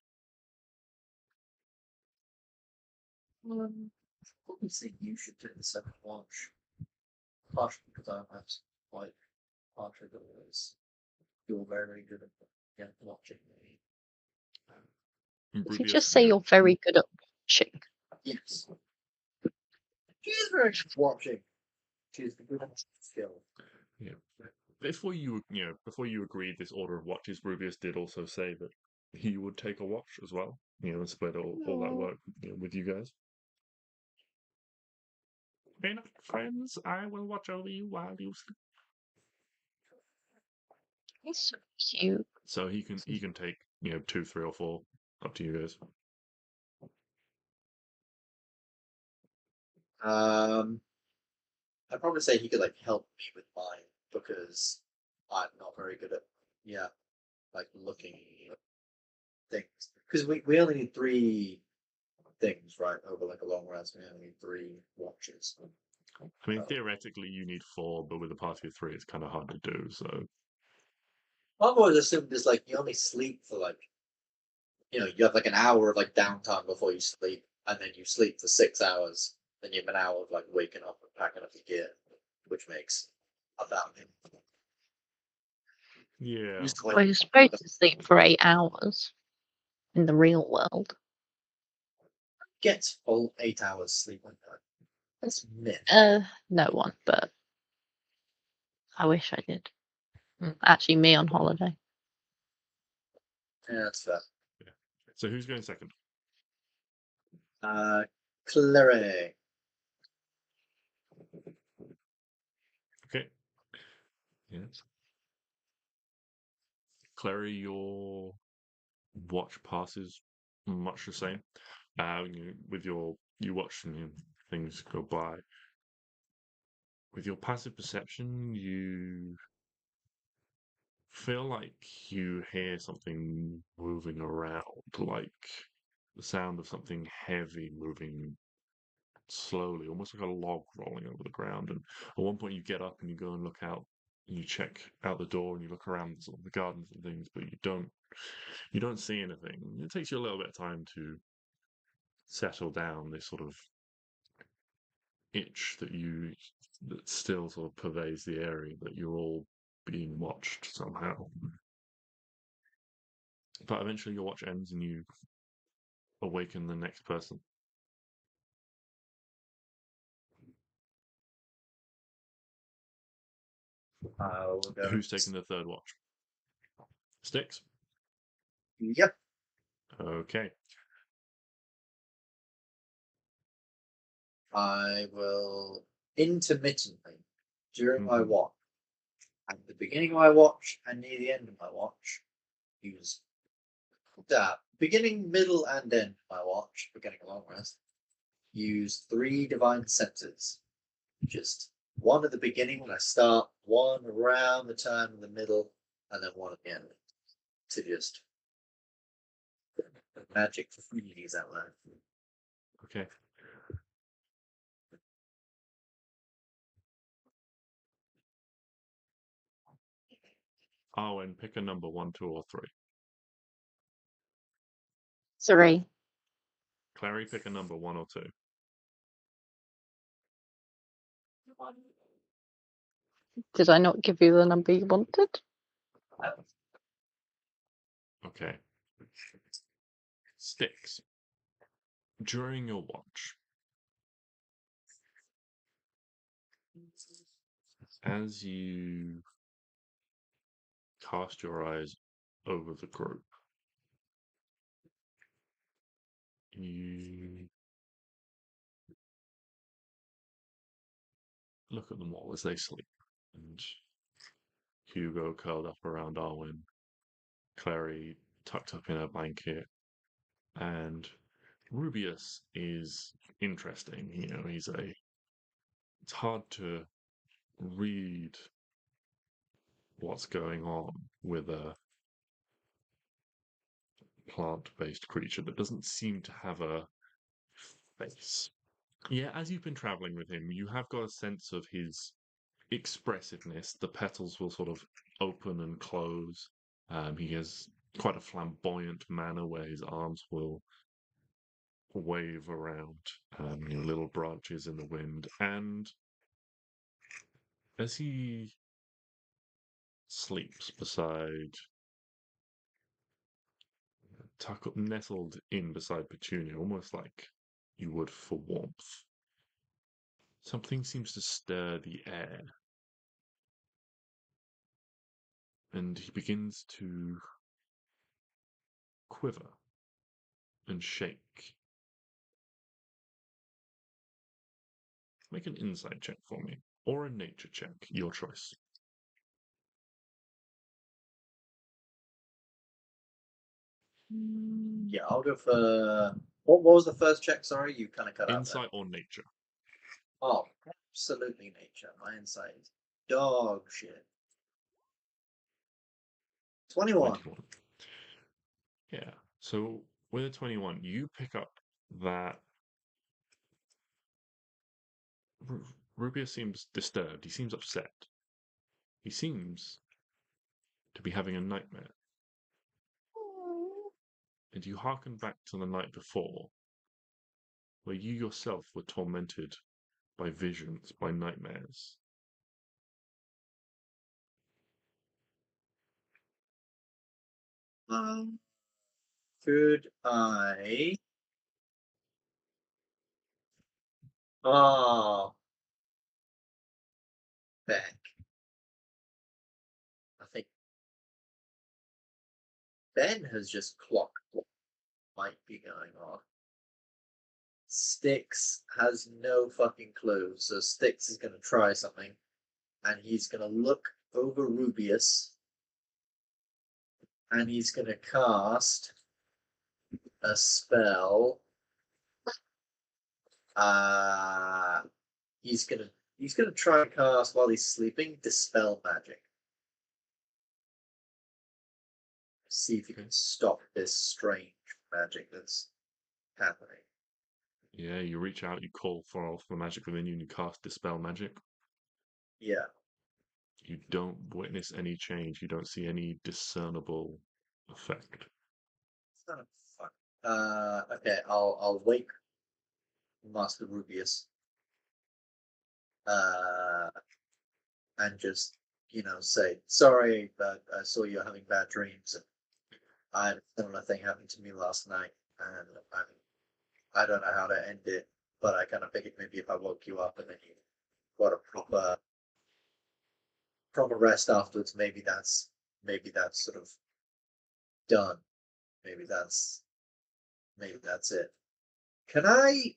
Obviously, you should take the second watch. Partially because I'm quite partially because you're very good at watching me. You can just say you're very good at watching. Yes. She is very good at watching. She is good at skill. Yeah. Before you agreed this order of watches, Rubius did also say that he would take a watch as well. And split all that work with you guys. Okay, friends, I will watch over you while you sleep. He's so cute. So he can take 2, 3, or 4. Up to you guys. I'd probably say he could like help me with mine because I'm not very good at like looking at things. Because we only need 3 things, right? Over like a long rest, we only need 3 watches. I mean, theoretically, you need 4, but with a party of 3, it's kind of hard to do. So I've always assumed it's like you only sleep for like, you have like an hour of like downtime before you sleep, and then you sleep for 6 hours. Then you have an hour of like waking up and packing up your gear, which makes about it. yeah, Well, you're supposed to sleep for 8 hours in the real world. Get full 8 hours sleep one night. That's myth. No one, but I wish I did. Actually, me on holiday. Yeah, that's fair. So who's going second? Klari. Okay. Yes. Klari, your watch passes much the same. With you watch things go by. With your passive perception, you feel like you hear something moving around, like the sound of something heavy moving slowly, almost like a log rolling over the ground. And at one point, you get up and you go and look out, and you check out the door and you look around sort of the gardens and things, but you don't see anything. It takes you a little bit of time to settle down this sort of itch that still sort of pervades the area, that you're all being watched somehow. But eventually your watch ends and you awaken the next person. Who's taking the third watch? Stix? Yep. Okay. I will intermittently during my watch, at the beginning of my watch and near the end of my watch, use beginning, middle, and end of my watch, beginning a long rest, use 3 divine senses. Just 1 at the beginning when I start, 1 around the time in the middle, and then 1 at the end. To just magic for freebies out there. Okay. Arwen, pick a number 1, 2, or 3. 3. Klari, pick a number 1 or 2. Did I not give you the number you wanted? Okay. Stix. During your watch, as you cast your eyes over the group, you look at them all as they sleep. And Hugo curled up around Arwen, Klari tucked up in her blanket, and Rubius is interesting. It's hard to read what's going on with a plant-based creature that doesn't seem to have a face. Yeah, as you've been traveling with him, you have got a sense of his expressiveness. The petals will sort of open and close. He has quite a flamboyant manner where his arms will wave around, little branches in the wind. And as he sleeps nestled in beside Petunia, almost like you would for warmth, something seems to stir the air. And he begins to quiver and shake. Make an insight check for me, or a nature check, your choice. Yeah, I'll go for what was the first check? Sorry, you kind of cut out there. Insight or nature. Oh, absolutely nature. My insight is dog shit. 21. 21. Yeah. So with a 21, you pick up that Rubius seems disturbed. He seems upset. He seems to be having a nightmare. And you hearken back to the night before, where you yourself were tormented by visions, by nightmares. Could I? Oh, Beck. I think Ben has just clocked what might be going on. Stix has no fucking clue, so Stix is going to try something, and he's going to look over Rubius, and he's going to cast a spell. He's gonna try and cast while he's sleeping, Dispel Magic. See if he can stop this strange magic that's happening. Yeah, you reach out, you call for the magic within you, and you cast Dispel Magic. Yeah. You don't witness any change. You don't see any discernible effect. Son of fuck. Okay, I'll wake Master Rubius. And just, say, sorry, but I saw you having bad dreams, and I had a similar thing happen to me last night, and I don't know how to end it, but I kind of figured maybe if I woke you up and then you got a proper rest afterwards, maybe that's sort of done. Maybe that's it. Can I?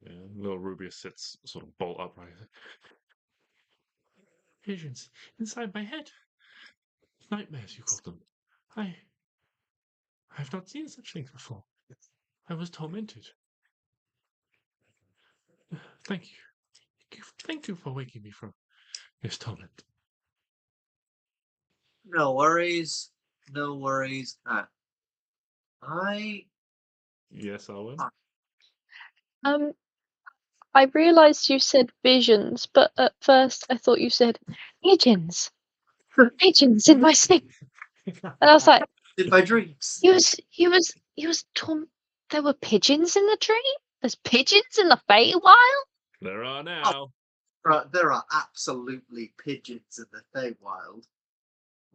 Yeah, little Rubius sits sort of bolt upright. Visions inside my head. Nightmares, you call them. I have not seen such things before. I was tormented. Thank you. Thank you for waking me from this torment. No worries. No worries. Yes, Arwen? I realised you said visions, but at first I thought you said pigeons. Pigeons in my sleep. And I was like, in my dreams. he was there were pigeons in the dream? There's pigeons in the Feywild? There are now. There are absolutely pigeons in the Feywild.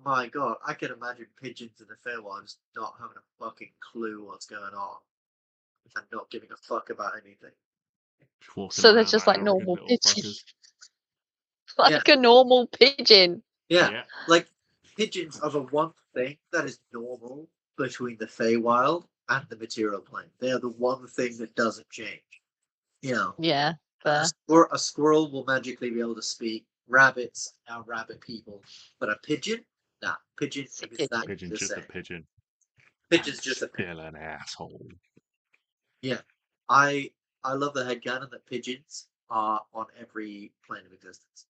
My God, I can imagine pigeons in the Feywild just not having a fucking clue what's going on and not giving a fuck about anything. Just walking So they're around just like arrogant normal little pigeons. fuckers. Like a normal pigeon. Yeah, like pigeons are the one thing that is normal between the Feywild and the material plane. They are the one thing that doesn't change. Yeah, a fair. squirrel will magically be able to speak. Rabbits are rabbit people, but a pigeon, nah, pigeon It's a is pigeon. that Pigeon's the just same. a pigeon. Pigeon's I'm just a pigeon. still an asshole. Yeah, I love the headcanon that pigeons are on every plane of existence,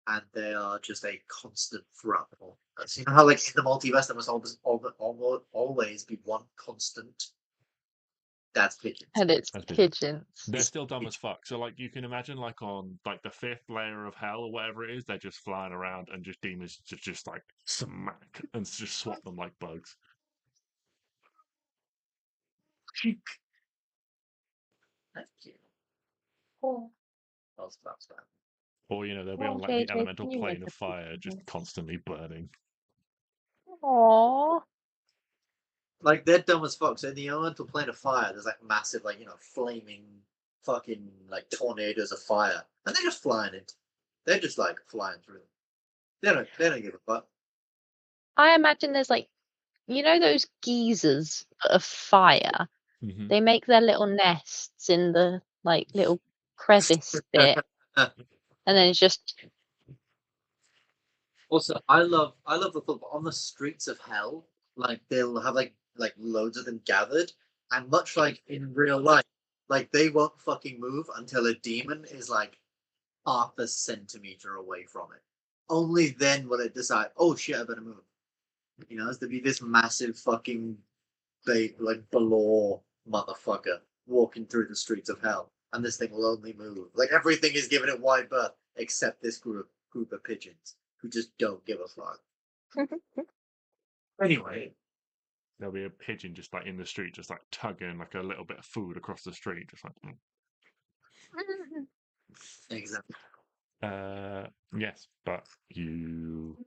and they are just a constant throughout the multiverse. You know how, like, in the multiverse, there must always be one constant. That's pigeons. And it's That's pigeon. pigeons. They're still dumb as fuck. So, like, you can imagine, like, on, like, the 5th layer of hell or whatever it is, they're just flying around and just demons just like, smack and just swat them like bugs. Thank you. That's bad. Or, they'll be Oh, on, like, JJ, the elemental can you plane make of a fire, just pigeon? constantly burning. Aww. Like, they're dumb as fuck. So in the elemental plane of fire, there's like massive, like, flaming fucking like tornadoes of fire, and they're just flying it. They're just like flying through them. They don't give a fuck. I imagine there's like, those geezers of fire. Mm-hmm. They make their little nests in the like little crevice bit, and then it's just Also, I love the thought that on the streets of hell, like they'll have like loads of them gathered, and much like in real life, Like they won't fucking move until a demon is like half a centimeter away from it. Only then will it decide, oh shit, I better move. You know, there'd be this massive fucking like Balor motherfucker walking through the streets of hell, and this thing will only move. Like everything is giving it wide berth except this group of pigeons who just don't give a fuck. Anyway, There'll be a pigeon just like in the street, just like tugging like a little bit of food across the street, just like. exactly. Yes, but you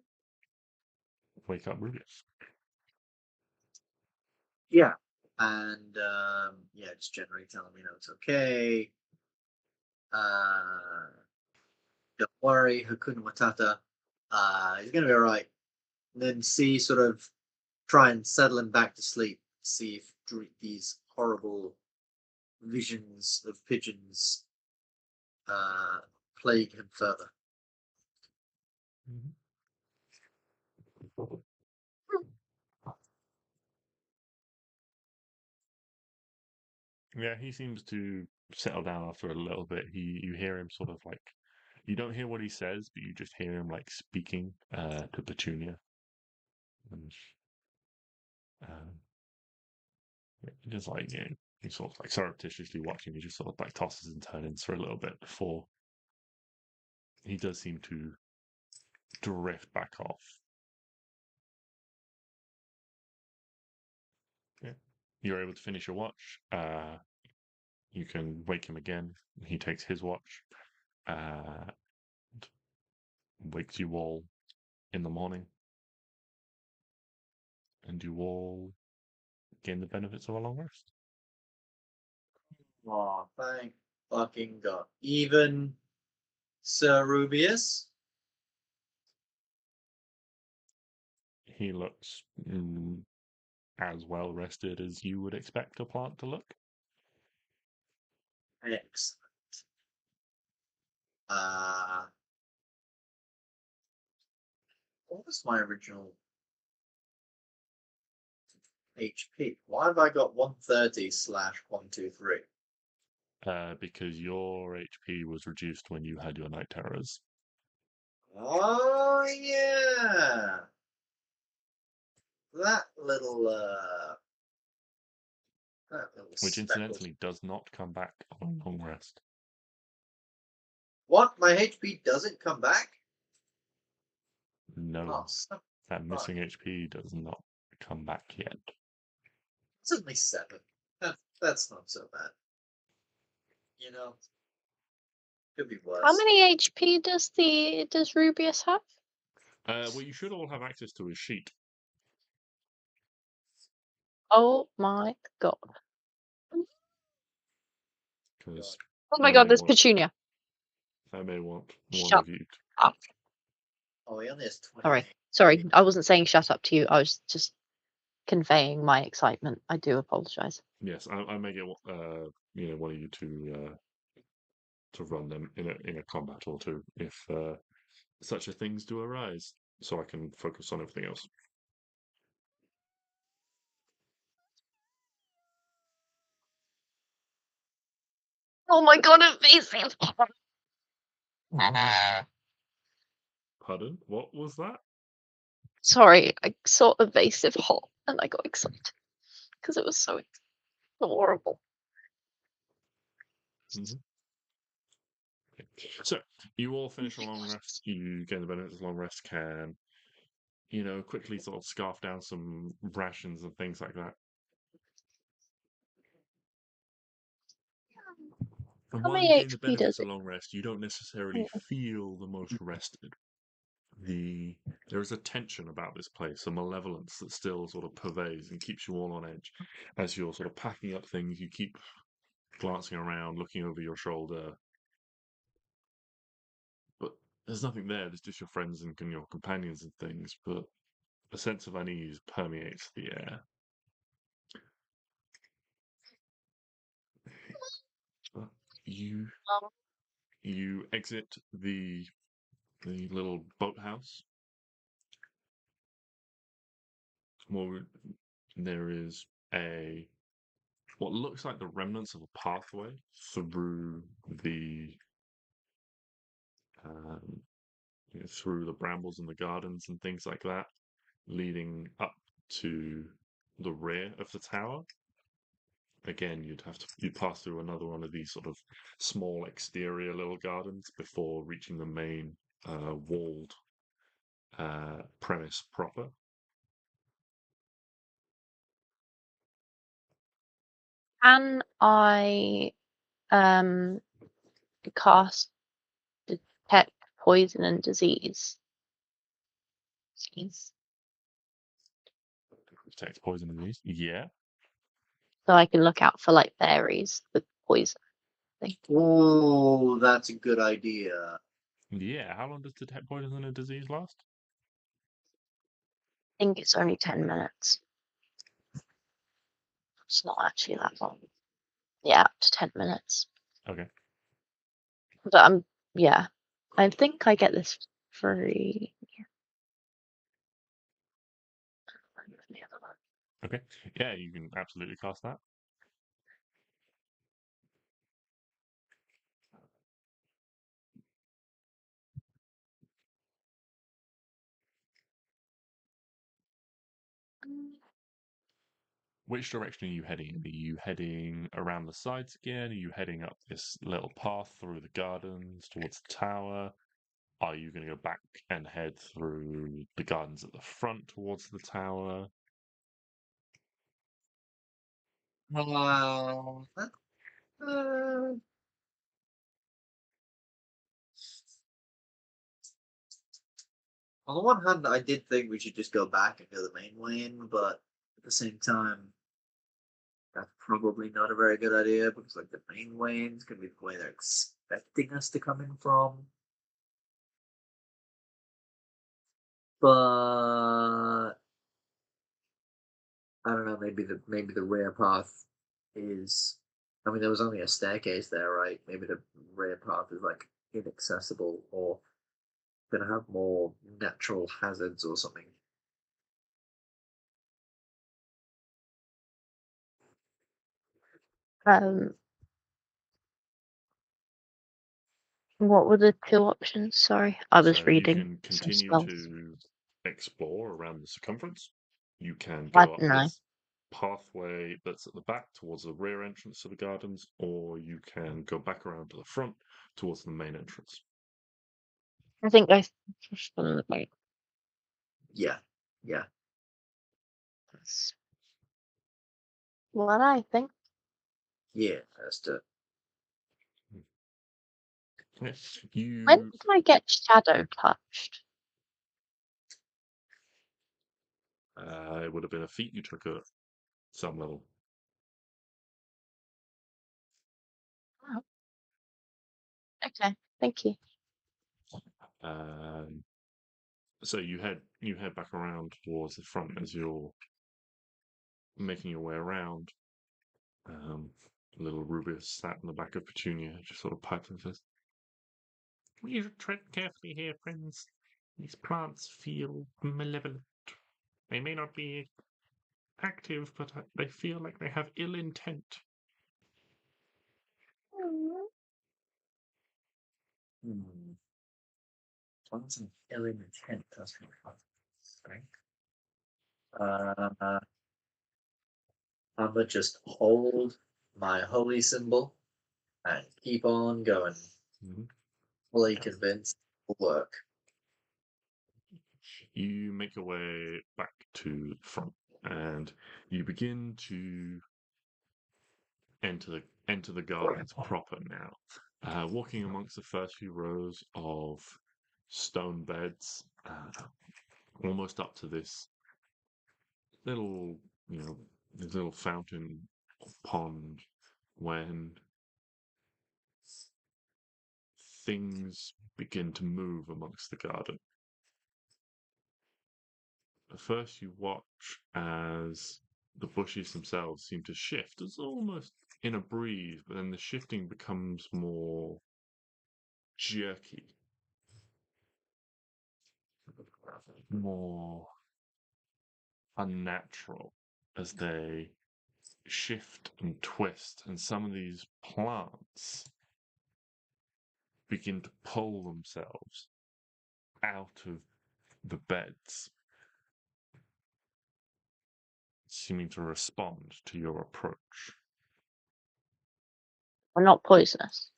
wake up Rubius. Yeah, and yeah, just generally telling me, it's okay. Don't worry, Hakuna Matata. He's gonna be all right. And then see sort of try and settle him back to sleep. See if these horrible visions of pigeons plague him further. Yeah, he seems to settle down after a little bit. You hear him sort of like, you don't hear what he says, but you just hear him like speaking to Petunia, and just like he's sort of like surreptitiously watching. He just sort of like tosses and turns for a little bit before he does seem to drift back off. Yeah, you're able to finish your watch. You can wake him again. He takes his watch. Wakes you all in the morning, and you all gain the benefits of a long rest. Oh, thank fucking God. Even Sir Rubius? He looks as well rested as you would expect a plant to look. Excellent. What was my original HP? Why have I got 130/123? Because your HP was reduced when you had your night terrors. Oh yeah. That little Which speckle. incidentally does not come back on long rest. What? My HP doesn't come back? No, Oh, son that of a missing fuck. HP does not come back yet. It's only 7. That's not so bad. You know, could be worse. How many HP does Rubius have? Well, you should all have access to his sheet. Oh my god. Because Oh my god, there's Petunia. I may want one Shut of you. up. Oh, he only has 20. Sorry, I wasn't saying shut up to you. I was just conveying my excitement. I do apologise. Yes, I may get one of you to run them in a combat or two if such a things do arise, so I can focus on everything else. Oh my god, evasive! Pardon? What was that? Sorry, I saw evasive hot and I got excited because it was so adorable. Mm-hmm. So you all finish a long rest. You gain the benefits of long rest. Can quickly sort of scarf down some rations and things like that. And How while you many gain the HP benefits does of it? long rest, you don't necessarily feel the most rested. There is a tension about this place, a malevolence that still sort of pervades and keeps you all on edge. As you're sort of packing up things, you keep glancing around, looking over your shoulder. But there's nothing there, there's just your friends and your companions and things, but a sense of unease permeates the air. You exit the little boathouse. Well, there is a what looks like the remnants of a pathway through the um, through the brambles in the gardens and things like that, leading up to the rear of the tower. Again, you'd pass through another one of these sort of small exterior little gardens before reaching the main walled premise proper. Can I cast detect poison and disease? Please. Detect poison and disease. Yeah. So I can look out for like berries with poison. Oh, that's a good idea. Yeah. How long does detect poison and disease last? I think it's only 10 minutes. It's not actually that long. Yeah, up to 10 minutes. Okay. But yeah, I think I get this free. Okay. Yeah, you can absolutely cast that. Which direction are you heading? Are you heading around the sides again? Are you heading up this little path through the gardens towards the tower? Are you going to go back and head through the gardens at the front towards the tower? Uh, on the one hand, I did think we should just go back and go the main way in, but at the same time, that's probably not a very good idea because, like, the main way in is going to be the way they're expecting us to come in from. But I don't know. Maybe the rear path is. I mean, there was only a staircase there, right? Maybe the rear path is like inaccessible or gonna have more natural hazards or something. What were the two options? Sorry, I was So you reading can some continue spells. to explore around the circumference. You can I go up don't know. this pathway that's at the back towards the rear entrance to the gardens, or you can go back around to the front towards the main entrance. I think I pushed on the boat. Yeah, yeah, That's what I think. yeah. That's the. Yes, When you did I get shadow touched? it would have been a feat you took at some level. Oh, okay, thank you. Um, so you head back around towards the front as you're making your way around. Little Rubius sat in the back of Petunia, just sort of pipes and says, "We should tread carefully here, friends. These plants feel malevolent. They may not be active, but they feel like they have ill intent." Hmm. Plants and ill intent. That's kind of fun. Uh, I'm gonna just hold my holy symbol and keep on going. Mhm. Fully convinced it'll work. You make your way back to the front, and you begin to enter the gardens proper now. Walking amongst the first few rows of stone beds, almost up to this little, this little fountain or pond, when things begin to move amongst the garden. At first, you watch as the bushes themselves seem to shift. It's almost in a breeze, but then the shifting becomes more jerky, more unnatural as they shift and twist, and some of these plants begin to pull themselves out of the beds, seeming to respond to your approach. We're not poisonous.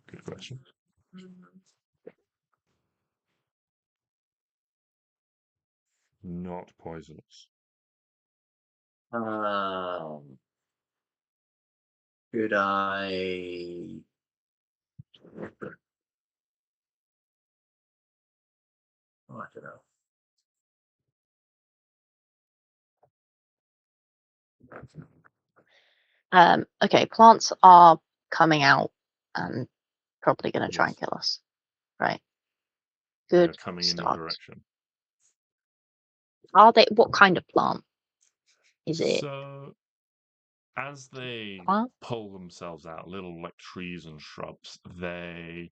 Good question. Not poisonous. Could I? Oh, I don't know. Okay, plants are coming out and probably going to try and Yes. kill us. Right. They're Good coming in your start. direction. Are they? What kind of plant? Is it So, as they plant? pull themselves out, little like trees and shrubs, they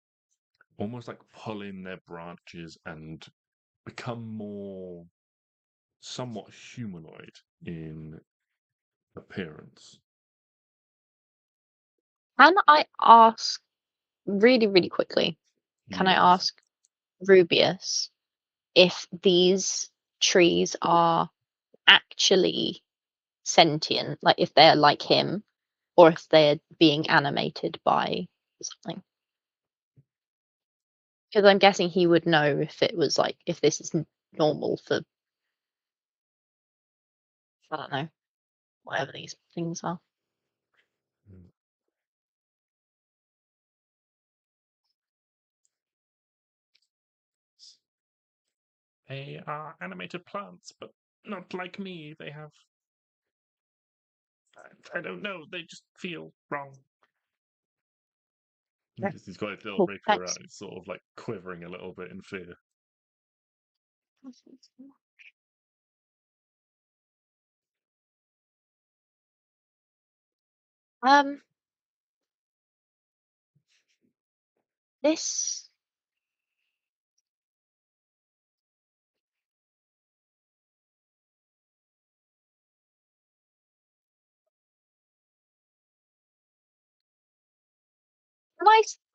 almost like pull in their branches and become more somewhat humanoid in appearance. Can I ask really, really quickly? Can I Yes. ask Rubius if these trees are actually sentient, like if they're like him, or if they're being animated by something? Because I'm guessing he would know if it was like if this is normal for, I don't know, whatever these things are. They are animated plants, but not like me. They have. I don't know. They just feel wrong. Yeah. He's got his little Cool, rapier thanks. out. He's sort of like quivering a little bit in fear. This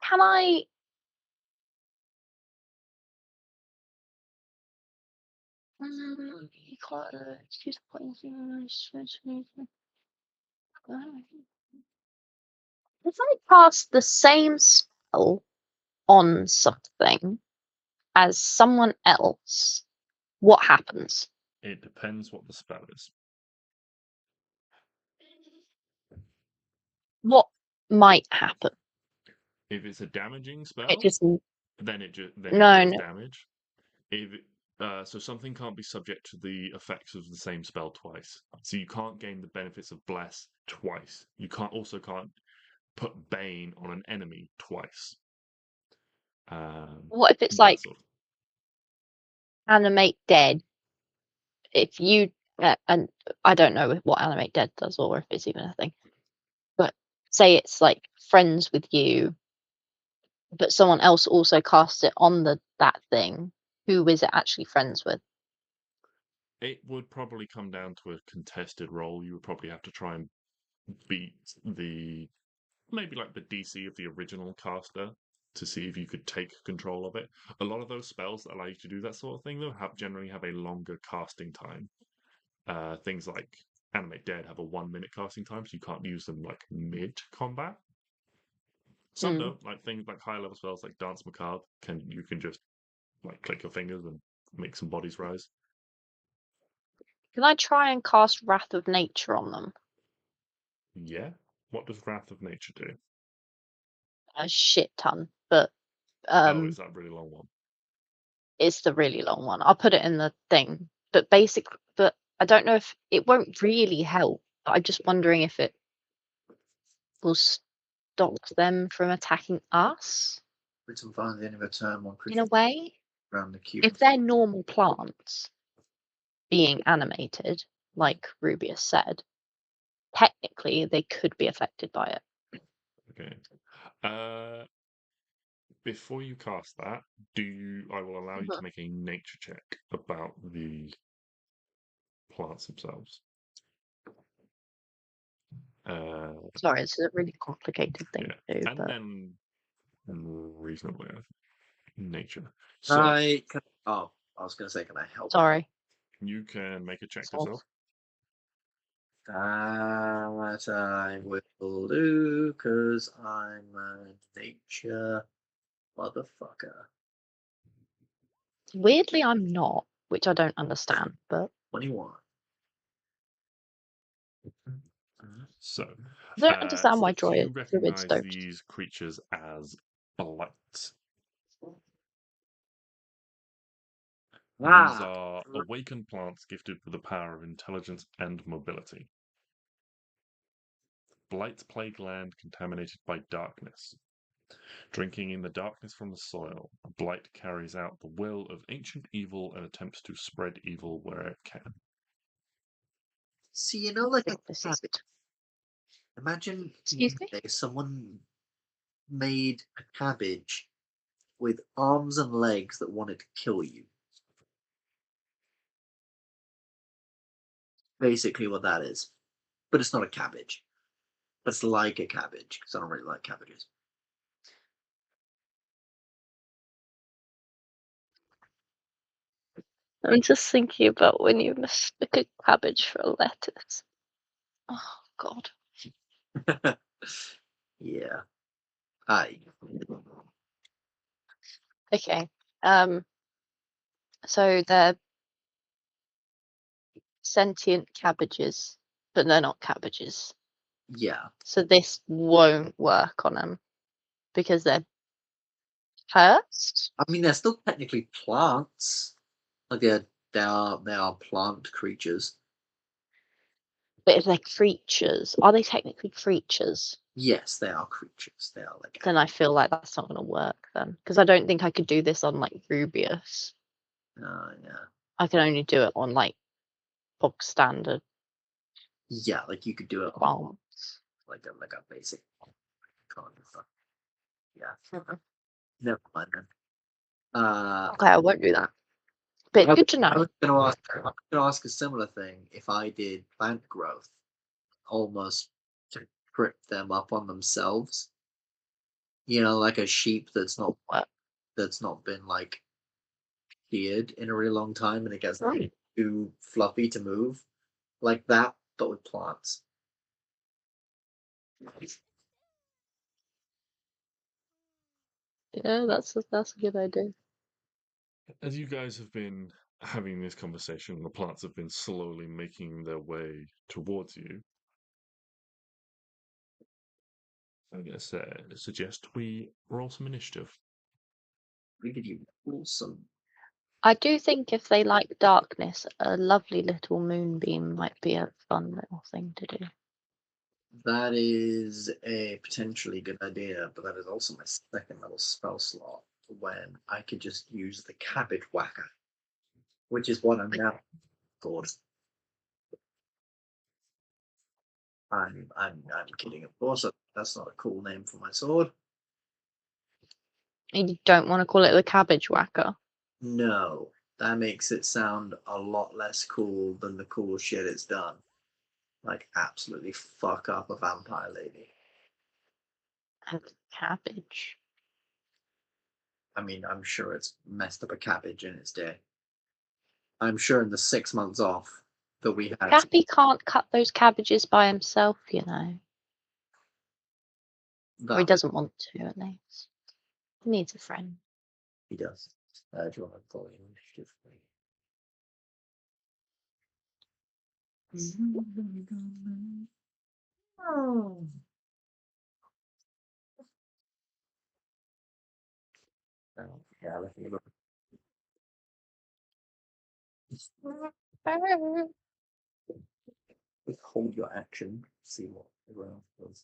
can I excuse if I cast the same spell on something as someone else, what happens? It depends what the spell is. What might happen? If it's a damaging It spell, just then it deals no. damage. So something can't be subject to the effects of the same spell twice. So you can't gain the benefits of Bless twice. You can't put Bane on an enemy twice. What if it's that like sort of- animate dead? If you and I don't know what animate dead does or if it's even a thing, but say it's like friends with you, but someone else also casts it on that thing. Who is it actually friends with? It would probably come down to a contested roll. You would probably have to try and beat maybe like the DC of the original caster to see if you could take control of it. A lot of those spells that allow you to do that sort of thing, though, generally have a longer casting time. Things like Animate Dead have a 1 minute casting time, so you can't use them like mid combat. Some don't, like things like higher level spells like Dance Macabre you can just like click your fingers and make some bodies rise. Can I try and cast Wrath of Nature on them? Yeah. What does Wrath of Nature do? A shit ton, but It's that really long one. it's the really long one. I'll put it in the thing. But I don't know if it won't really help. I'm just wondering if it will stop them from attacking us Written by the end of a term on in a way. around the cube. If they're normal plants being animated, like Rubius said, technically they could be affected by it. Okay. before you cast that, I will allow you to make a nature check about the plants themselves. Sorry, it's a really complicated thing Yeah, to do, and but then reasonably nature. So I was going to say, can I help? sorry. you can make a check Soz. yourself. That I will do because I'm a nature motherfucker. Weirdly, I'm not, which I don't understand, but 21. So I don't understand why Stix, you druids recognize don't. these creatures as blight. These are awakened plants gifted with the power of intelligence and mobility. Blights plague land contaminated by darkness. Drinking in the darkness from the soil, blight carries out the will of ancient evil and attempts to spread evil where it can. See, like a This is- cabbage. Imagine Excuse me? if someone made a cabbage with arms and legs that wanted to kill you. Basically, what that is. But it's not a cabbage. It's like a cabbage because I don't really like cabbages. I'm just thinking about when you mistook a cabbage for a lettuce. Oh God. Yeah. Aye. Okay. So they're sentient cabbages, but they're not cabbages. Yeah. So this won't work on them because they're cursed. I mean, they're still technically plants. Like they are plant creatures. But if they're creatures, are they technically creatures? Yes, they are creatures. They are like. Then I feel like that's not going to work then, because I don't think I could do this on like Rubius. Yeah. I can only do it on like bog standard Yeah, like you could do it on plants. like a basic con. Yeah. Never mind then. Okay, I won't do that. But good to I know. was going to ask a similar thing if I did plant growth, almost to trip them up on themselves. Like a sheep that's not been like sheared in a really long time, and it gets Right. too fluffy to move, like that, but with plants. Yeah, that's a good idea. As you guys have been having this conversation, the plants have been slowly making their way towards you. I guess suggest we roll some initiative. Really awesome. I do think if they like darkness, a lovely little moonbeam might be a fun little thing to do. That is a potentially good idea, but that is also my second level spell slot when I could just use the cabbage whacker, which is what I'm now called. I'm kidding, of course. That's not a cool name for my sword. You don't want to call it the cabbage whacker. No, that makes it sound a lot less cool than the cool shit it's done. Like absolutely fuck up a vampire lady. And cabbage. I mean, I'm sure it's messed up a cabbage in its day. I'm sure in the 6 months off that we had. Cappy can't cut those cabbages by himself, you know. Or he doesn't want to, at least. He needs a friend. He does. Do you want to call it initiative? Oh. Yeah, let me look. Withhold your action. See what everyone else does.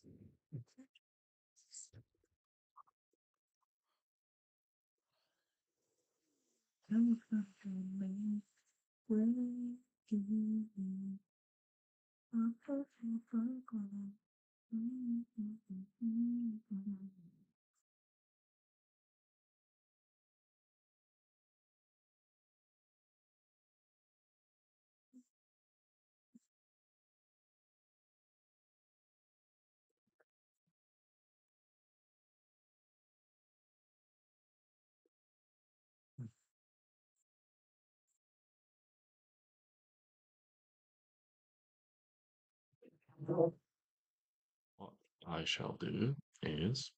What I shall do is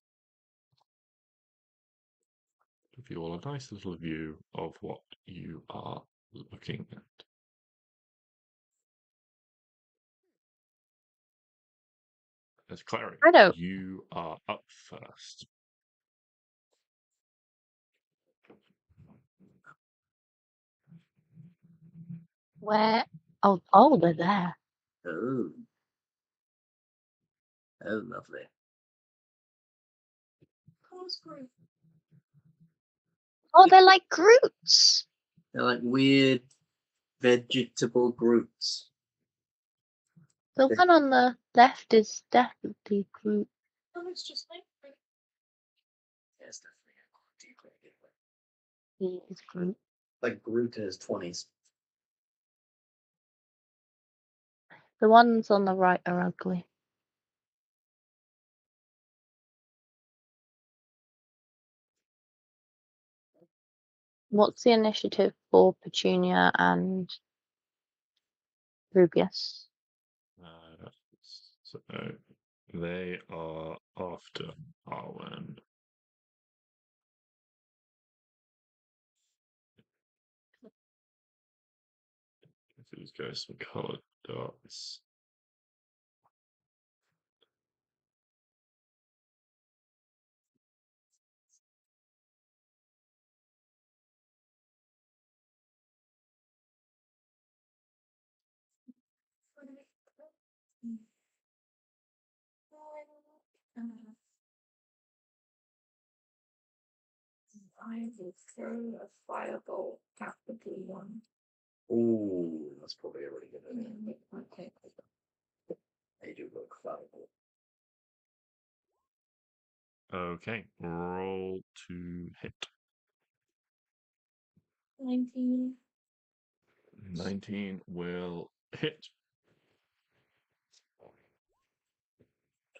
give you all a nice little view of what you are looking at. As Klari, I don't- you are up first. Where? Oh, they're there. Oh. Oh, lovely. Oh, they're like Groots. They're like weird vegetable groups. The one on the left is definitely Groot. Oh, it's just like Yes, definitely. He is Groot. Like Groot in his 20s. The ones on the right are ugly. What's the initiative for Petunia and Rubius? So they are after Arwen. These guys some colored dots. I will throw a fireball at the blue one. Ooh, that's probably a really good idea. Okay. They do look valuable. Okay, roll to hit. 19. 19 will hit.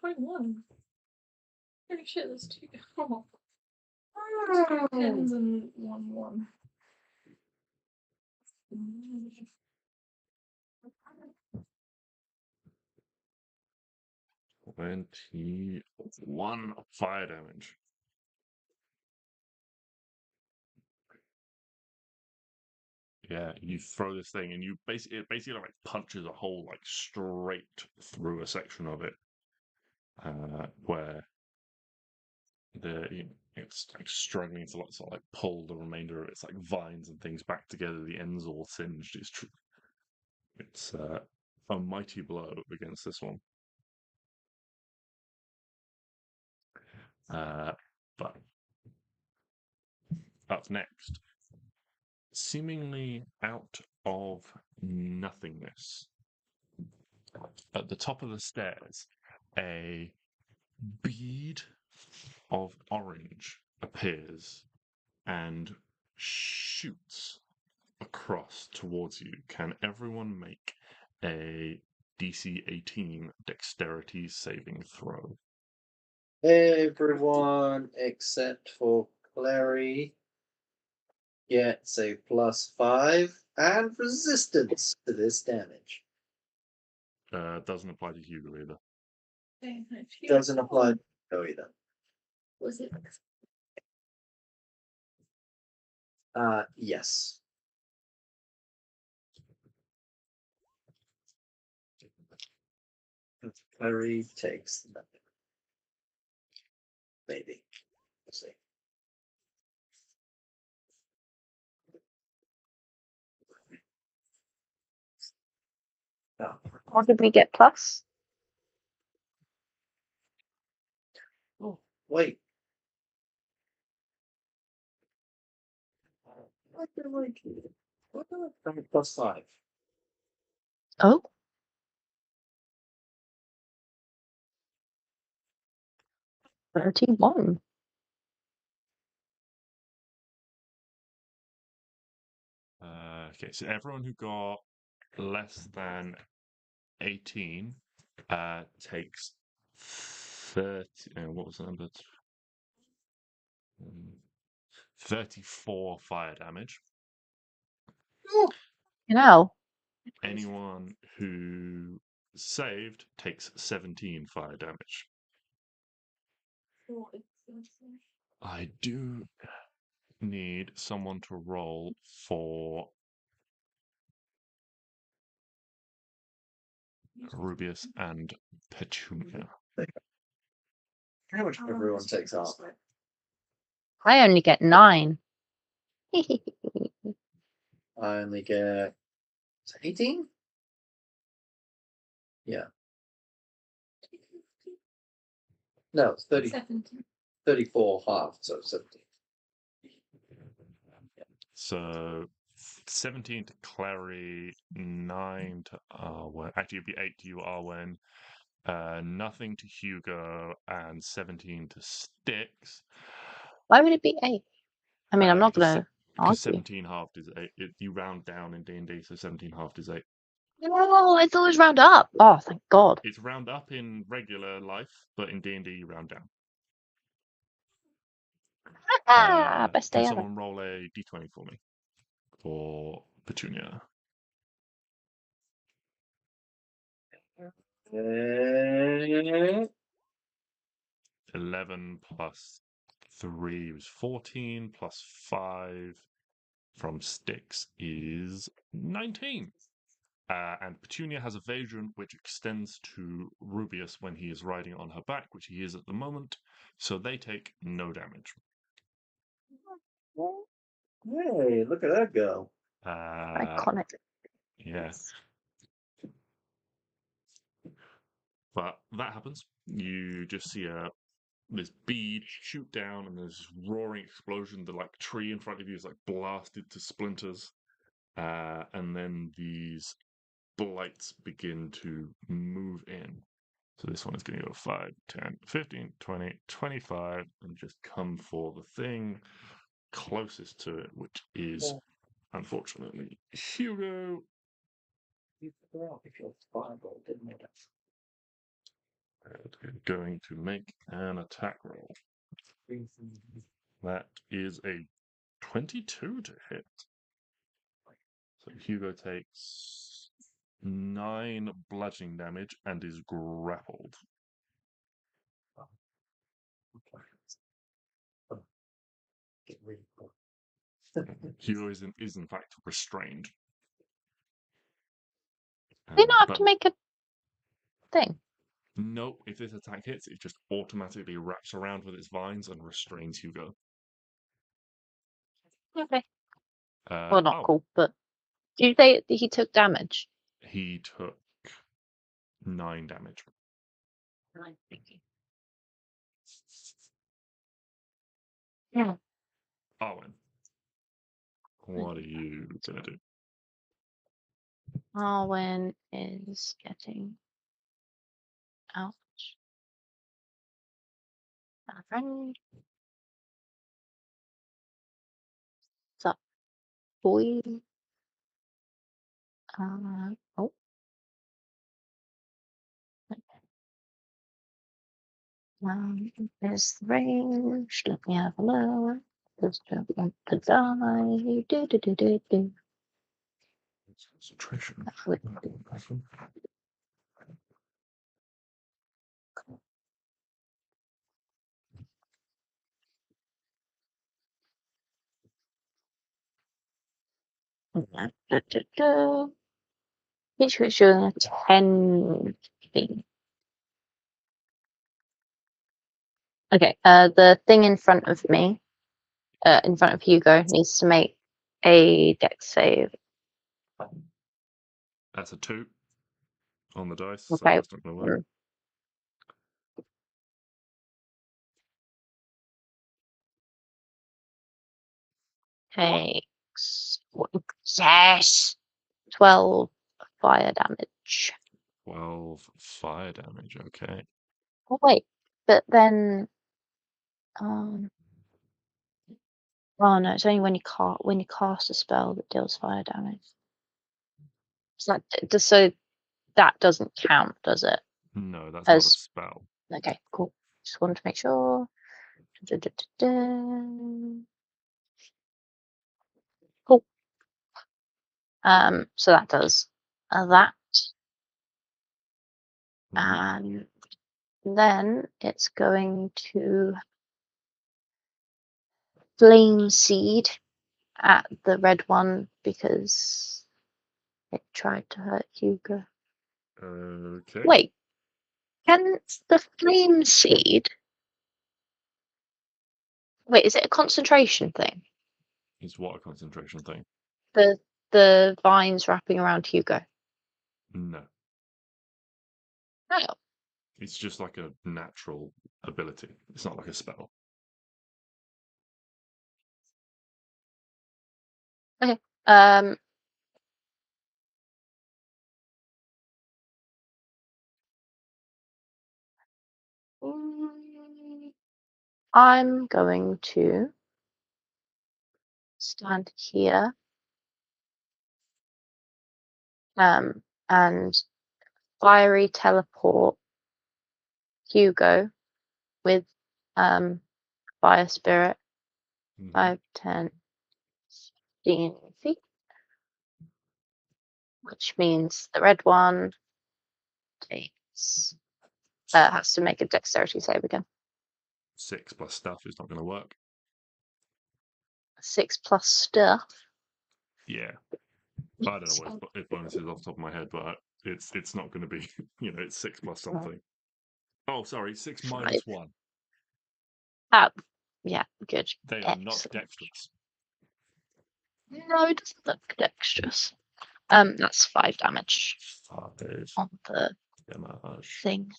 21. Holy shit, that's two. Oh. 2 10s and 1 1. 21 fire damage. Yeah, you throw this thing and you it basically like punches a hole like straight through a section of it, where it's like struggling to sort of like pull the remainder of its like vines and things back together. The ends all singed. It's a mighty blow against this one. But up next, seemingly out of nothingness, at the top of the stairs, a bead of orange appears and shoots across towards you. Can everyone make a DC 18 dexterity saving throw? Everyone except for Klari gets a +5 and resistance to this damage. Doesn't apply to Hugo either. Doesn't apply to Hugo either. Was it? Yes. Klari takes that. Maybe. We'll see. Oh. What did we get plus? Oh, wait. What did I do? What did I do? +5. Oh. $31. Okay, so everyone who got less than 18 takes 30. What was the number? 34 fire damage. You know. Anyone who saved takes 17 fire damage. I do need someone to roll for Rubius and Petunia. How much everyone takes off? I only get 9. I only get 18? Yeah. No, it's 30, 17. 34 half, so 17. So 17 to Klari, 9 to Arwen. Actually, it'd be 8 to you, Arwen. Nothing to Hugo, and 17 to Stix. Why would it be 8? I mean, I'm not Because going to because argue. 17 halved is 8. You round down in D&D, so 17 halved is 8. Oh, I thought it was round up. Oh, thank God. It's round up in regular life, but in D&D you round down. Best Can day ever. someone roll a d20 for me? For Petunia. 11 plus 3 was 14, plus 5 from Stix is 19. And Petunia has evasion, which extends to Rubius when he is riding on her back, which he is at the moment. So they take no damage. Hey, look at that go. Iconic. Yes. But that happens. You just see this bead shoot down, and there's this roaring explosion. The tree in front of you is blasted to splinters, and then these blights begin to move in. So this one is going to go 5, 10, 15, 20, 25, and just come for the thing closest to it, which is, unfortunately, Hugo. You figure out if your fireball didn't it? Going to make an attack roll. That is a 22 to hit. So Hugo takes 9 bludgeoning damage and is grappled. Get really cool. Hugo is in fact restrained. Do you not have But to make a thing? no, if this attack hits, it just automatically wraps around with its vines and restrains Hugo. Okay. Well, not oh, cool, but did you say that he took damage? He took 9 damage. Yeah. Arwen, what are you gonna do? Arwen is getting out. Friend. What's up, boy? Oh. There's the range. Let me have a look. Just don't want to die. Do. Concentration. That would Each creature 10 feet. Okay, the thing in front of me, in front of Hugo, needs to make a dex save. That's a 2 on the dice, so Okay. that's not gonna work. Takes yes, 12 fire damage. 12 fire damage, okay. Oh wait, but then oh no, it's only when you cast a spell that deals fire damage. So that doesn't count, does it? No, that's not a spell. Okay, cool. Just wanted to make sure. Cool. So that does that. And then it's going to flame seed at the red one because it tried to hurt Hugo. Okay. Wait, can the flame seed? Wait, is it a concentration thing? Is what a concentration thing? The vines wrapping around Hugo. No. Oh, It's just like a natural ability. It's not like a spell. okay. I'm going to stand here. And fiery teleport Hugo with fire spirit. Mhm. 5, 10, 15 feet. Which means the red one takes has to make a dexterity save again. 6 plus stuff is not going to work. 6 plus stuff. Yeah. I don't know what its bonus is off the top of my head, but it's not going to be, it's 6 plus something. Oh, sorry, 6 minus 1. Yeah, good. They are not Excellent. dexterous. No, it doesn't look dexterous. That's 5 damage 5 on the damage. thing.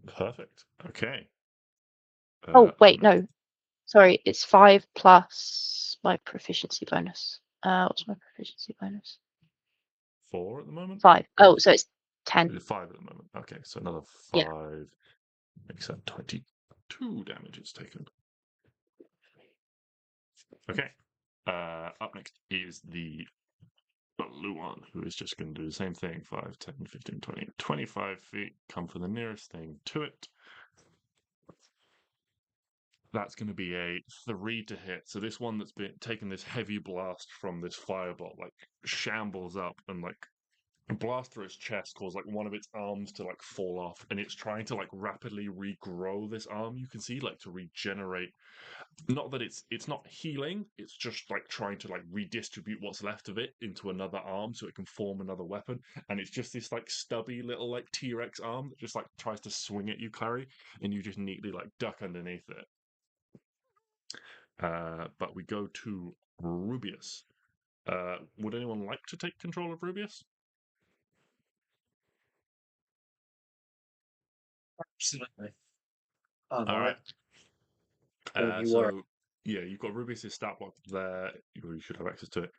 Perfect. Okay. Oh, wait, no. Sorry, it's 5 plus my proficiency bonus. What's my proficiency bonus? 4 at the moment? 5. Oh, so it's 10. 5 at the moment. Okay, so another 5 Yeah. makes that 22 damage it's taken. Okay. Up next is the blue one, who is just going to do the same thing. 5, 10, 15, 20, 25 feet. Come for the nearest thing to it. That's going to be a 3 to hit. So this one that's been taking this heavy blast from this firebolt, shambles up and blast through its chest, cause one of its arms to fall off, and it's trying to rapidly regrow this arm. You can see to regenerate. Not that it's not healing, it's just trying to redistribute what's left of it into another arm so it can form another weapon. And it's just this stubby little T-Rex arm that just tries to swing at you, Klari, and you just neatly duck underneath it. But we go to Rubius. Would anyone like to take control of Rubius? Absolutely. All right. Don't you So worry. yeah, you've got Rubius's stat block there. You should have access to it.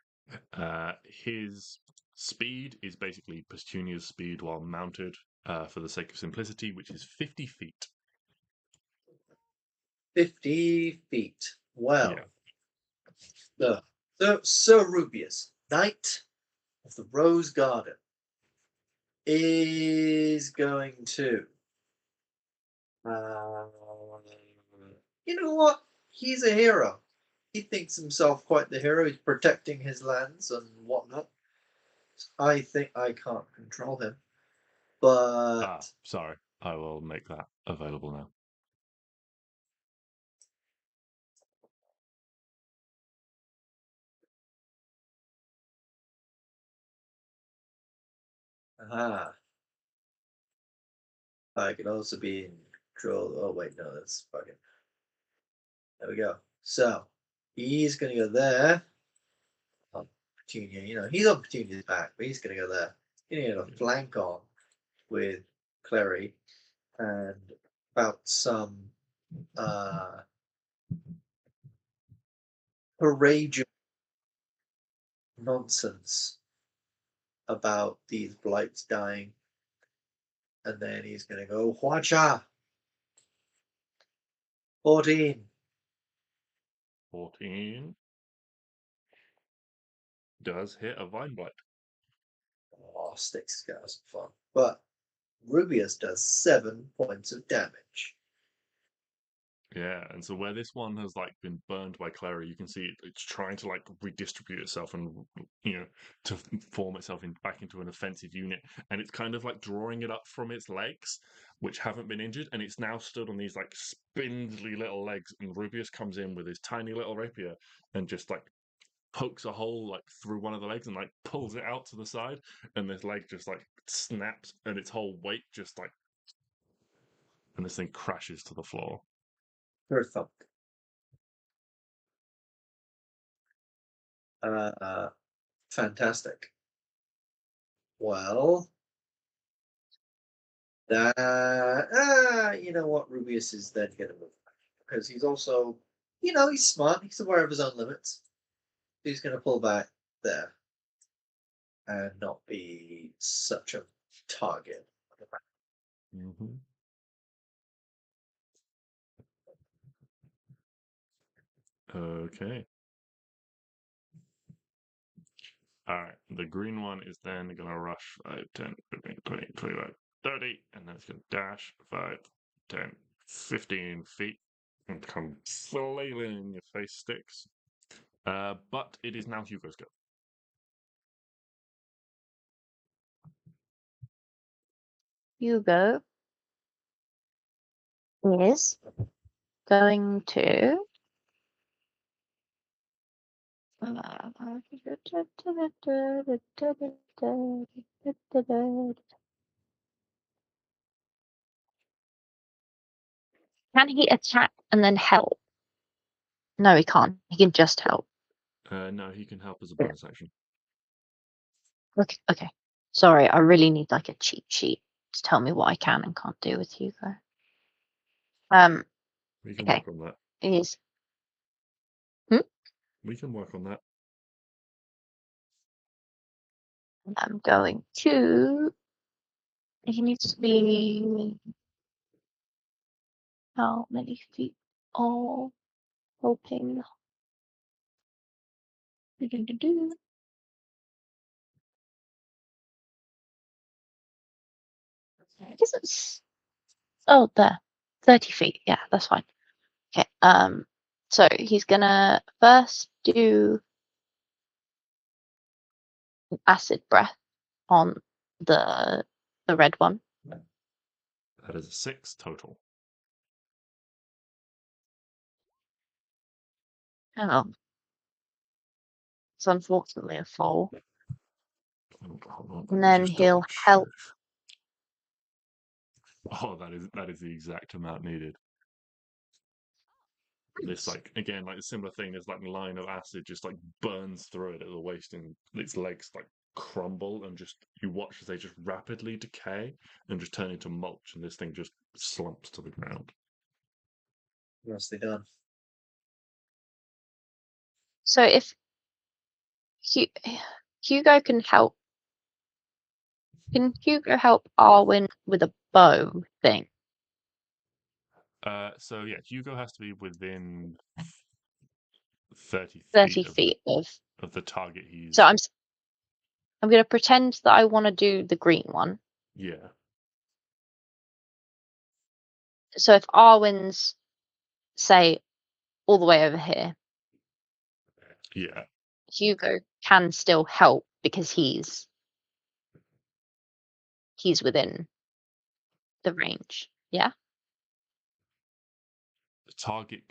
His speed is basically Petunia's speed while mounted, for the sake of simplicity, which is 50 feet. 50 feet. Well, Yeah. so Sir Rubius, Knight of the Rose Garden, is going to. You know what? He's a hero. He thinks himself quite the hero. He's protecting his lands and whatnot. I think I can't control him, but Sorry. I will make that available now. I can also be in control. Oh wait, no, that's fucking. There we go. So he's gonna go there. On Petunia, he's on Petunia's back, but he's gonna go there. He's gonna get a flank on with Klari and about some courageous nonsense about these blights dying. And then he's going to go Huacha. 14. 14 does hit a vine blight. Oh, Stix is going to have some fun. But Rubius does 7 points of damage. Yeah, and so where this one has like been burned by Klari, you can see it's trying to like redistribute itself and to form itself back into an offensive unit, and it's kind of like drawing it up from its legs, which haven't been injured, and it's now stood on these like spindly little legs. And Rubius comes in with his tiny little rapier and just like pokes a hole like through one of the legs and like pulls it out to the side, and this leg just like snaps, and its whole weight just like, and this thing crashes to the floor. Her thunk. Fantastic. Well, you know what? Rubius is then going to move back because he's also, he's smart. He's aware of his own limits. He's going to pull back there and not be such a target. Mm-hmm. Okay. Alright, the green one is then going to rush 5, 10, 15, 20, 25, 30, and then it's going to dash 5, 10, 15 feet and come flailing in your face, Stix. But it is now Hugo's go. Hugo is going to can he attack and then help? No, he can't. He can just help. No, he can help as a bonus action. Okay. Sorry, I really need like a cheat sheet to tell me what I can and can't do with Hugo. We can Okay. work on that. Is We can work on that. I'm going to. He needs to be how many feet? All hoping. Do-do-do-do. I guess it's there, 30 feet. Yeah, that's fine. Okay. So he's gonna first do an acid breath on the red one. That is a 6 total. Oh, it's unfortunately a 4. Hold on, And then he'll help. Oh, that is the exact amount needed. This like again like a similar thing. There's like a line of acid just like burns through it at the waist, and its legs like crumble, and just you watch as they just rapidly decay and just turn into mulch, and this thing just slumps to the ground. Nicely done. So if Hugo can help, can Hugo help Arwen with a bow thing? So yeah, Hugo has to be within 30 30 feet feet of the target he's. So I'm going to pretend that I want to do the green one. Yeah. So if Arwen's, say, all the way over here, Yeah. Hugo can still help because he's within the range. Yeah. The target.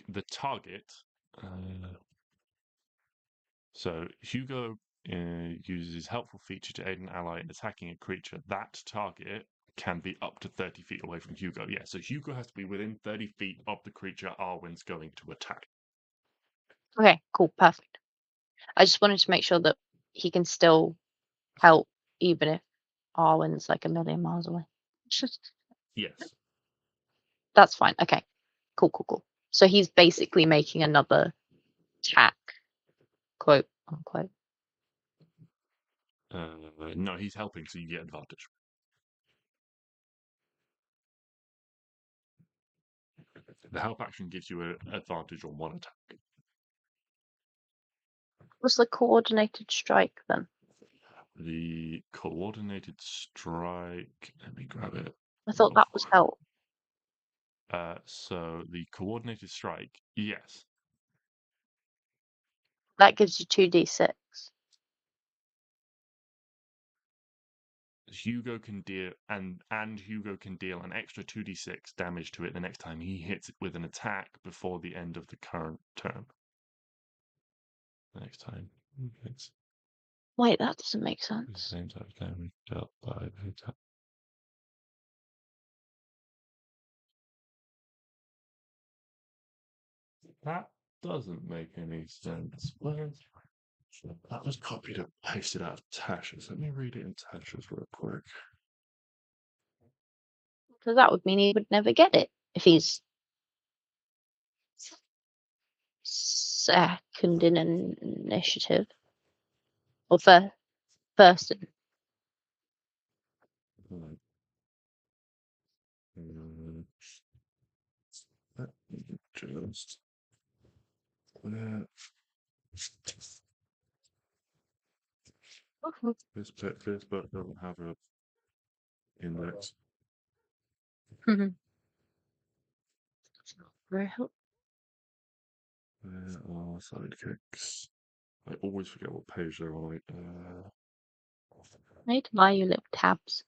So Hugo uses his helpful feature to aid an ally in attacking a creature. That target can be up to 30 feet away from Hugo. Yeah, so Hugo has to be within 30 feet of the creature Arwen's going to attack. Okay, cool, perfect. I just wanted to make sure that he can still help even if Arwen's like a million miles away. Yes. That's fine. Okay. Cool. So he's basically making another attack, quote unquote. No, he's helping, so you get advantage. The help action gives you an advantage on one attack. What's the coordinated strike then? The coordinated strike. Let me grab it. I thought that was help. So the coordinated strike, yes. That gives you 2d6. Hugo can deal and Hugo can deal an extra 2d6 damage to it the next time he hits it with an attack before the end of the current turn. The next time he hits Wait, that doesn't make the sense. same type of damage dealt by the attack. That doesn't make any sense. Where's that was copied and pasted out of Tasha's. Let me read it in Tasha's real quick. So that would mean he would never get it if he's second in an initiative. Or first. Let me just where this book doesn't have a index. Very helpful. Where are sidekicks? I always forget what page they're on. I need to buy you little tabs.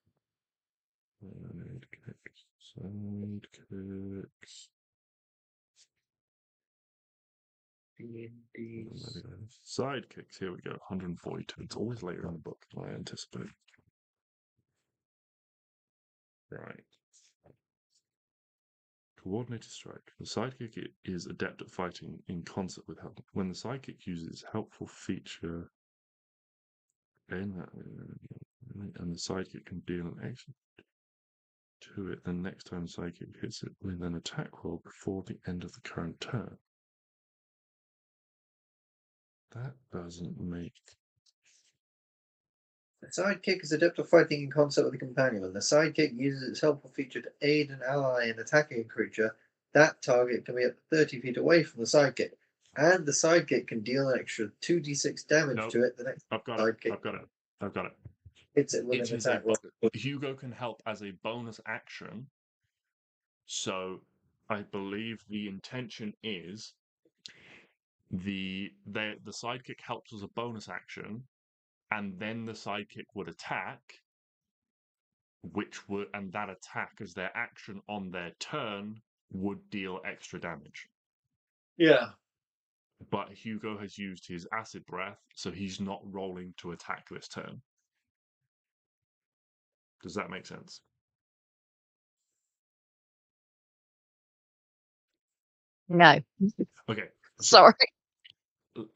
Sidekicks. Sidekicks, here we go. 142. It's always later in the book than I anticipate. Right. Coordinated strike. The sidekick is adept at fighting in concert with help. When the sidekick uses helpful feature, and the sidekick can deal an action to it, then next time the sidekick hits it with an attack roll before the end of the current turn. That doesn't make. The sidekick is adept at fighting in concert with a companion. When the sidekick uses its helpful feature to aid an ally in attacking a creature, that target can be up to 30 feet away from the sidekick. And the sidekick can deal an extra 2d6 damage to it the next I've got sidekick it. I've got it. hits it with an attack roll. Hugo can help as a bonus action. So I believe the intention is the sidekick helps as a bonus action, and then the sidekick would attack, and that attack as their action on their turn would deal extra damage. Yeah. But Hugo has used his acid breath, so he's not rolling to attack this turn. Does that make sense? No. Okay. Sorry.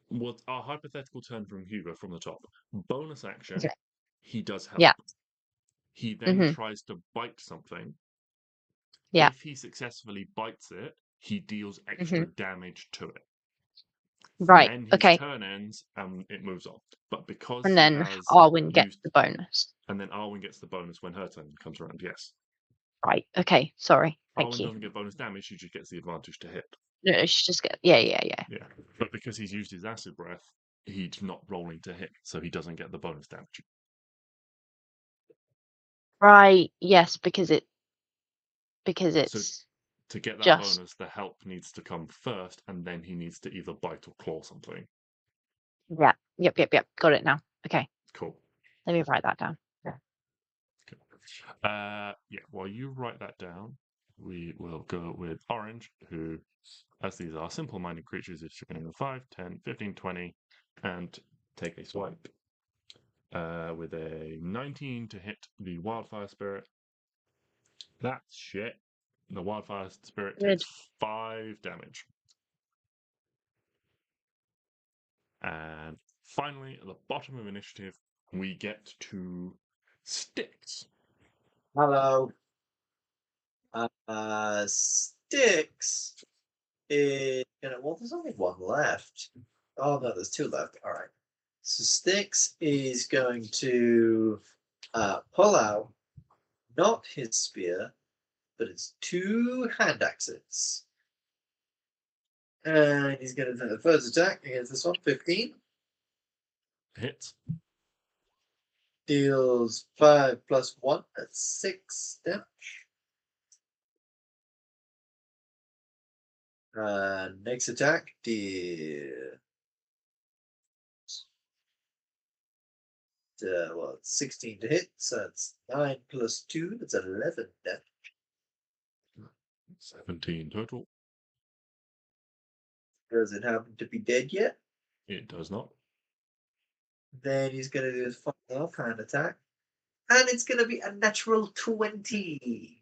What our hypothetical turn from Hugo from the top. Bonus action, Okay. he does help. Yeah. He then tries to bite something. Yeah. If he successfully bites it, he deals extra damage to it. Right. And then his turn ends and it moves on. But because And he then has Arwen gets the bonus. And then Arwen gets the bonus when her turn comes around, yes. Right. Okay. Sorry. Thank Arwen you. doesn't get bonus damage, she just gets the advantage to hit. No, she just get. Yeah. Yeah. But because he's used his acid breath, he's not rolling to hit, so he doesn't get the bonus damage. Right. Yes, because it's to get that just bonus, the help needs to come first, and then he needs to either bite or claw something. Yeah. Yep. Got it now. Okay. Cool. Let me write that down. Yeah, while you write that down, we will go with Orange, who, as these are simple-minded creatures, is going to 5, 10, 15, 20, and take a swipe. With a 19 to hit the Wildfire Spirit. That's shit. The Wildfire Spirit takes 5 damage. And finally, at the bottom of initiative, we get to Stix. Hello. Stix is well, there's only one left. Oh no, there's 2 left. All right. So Stix is going to pull out not his spear, but his 2 hand axes. And he's going to do the first attack against this one, 15. Hits. Deals 5 plus 1, that's 6 damage. Next attack is 16 to hit, so that's 9 plus 2, that's 11 damage. 17 total. Does it happen to be dead yet? It does not. Then he's going to do his final offhand attack. And it's going to be a natural 20.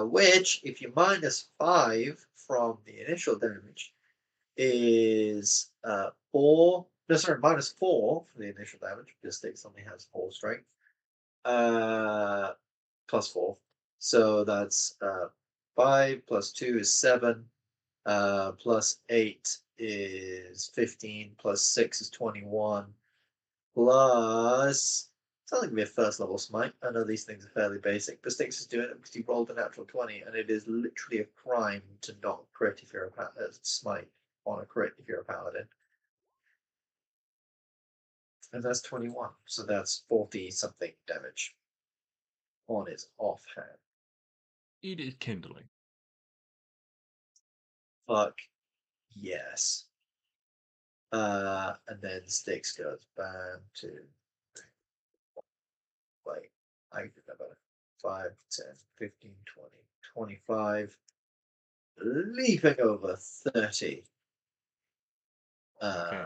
Which, if you minus 5 from the initial damage, is 4. No, sorry, minus 4 for the initial damage, because Stix only has 4 strength. Plus 4. So that's 5 plus 2 is 7. Plus 8 is 15. Plus 6 is 21. Plus something to be a first level smite. I know these things are fairly basic, but Stix is doing it because he rolled a natural 20, and it is literally a crime to not crit if you're a smite on a crit if you're a paladin. And that's 21, so that's 40 something damage on his offhand. It is kindling. Fuck yes. And then Stix goes bam to like I can do that better. 5, 10, 15, 20, 25. Leaping over 30. Okay.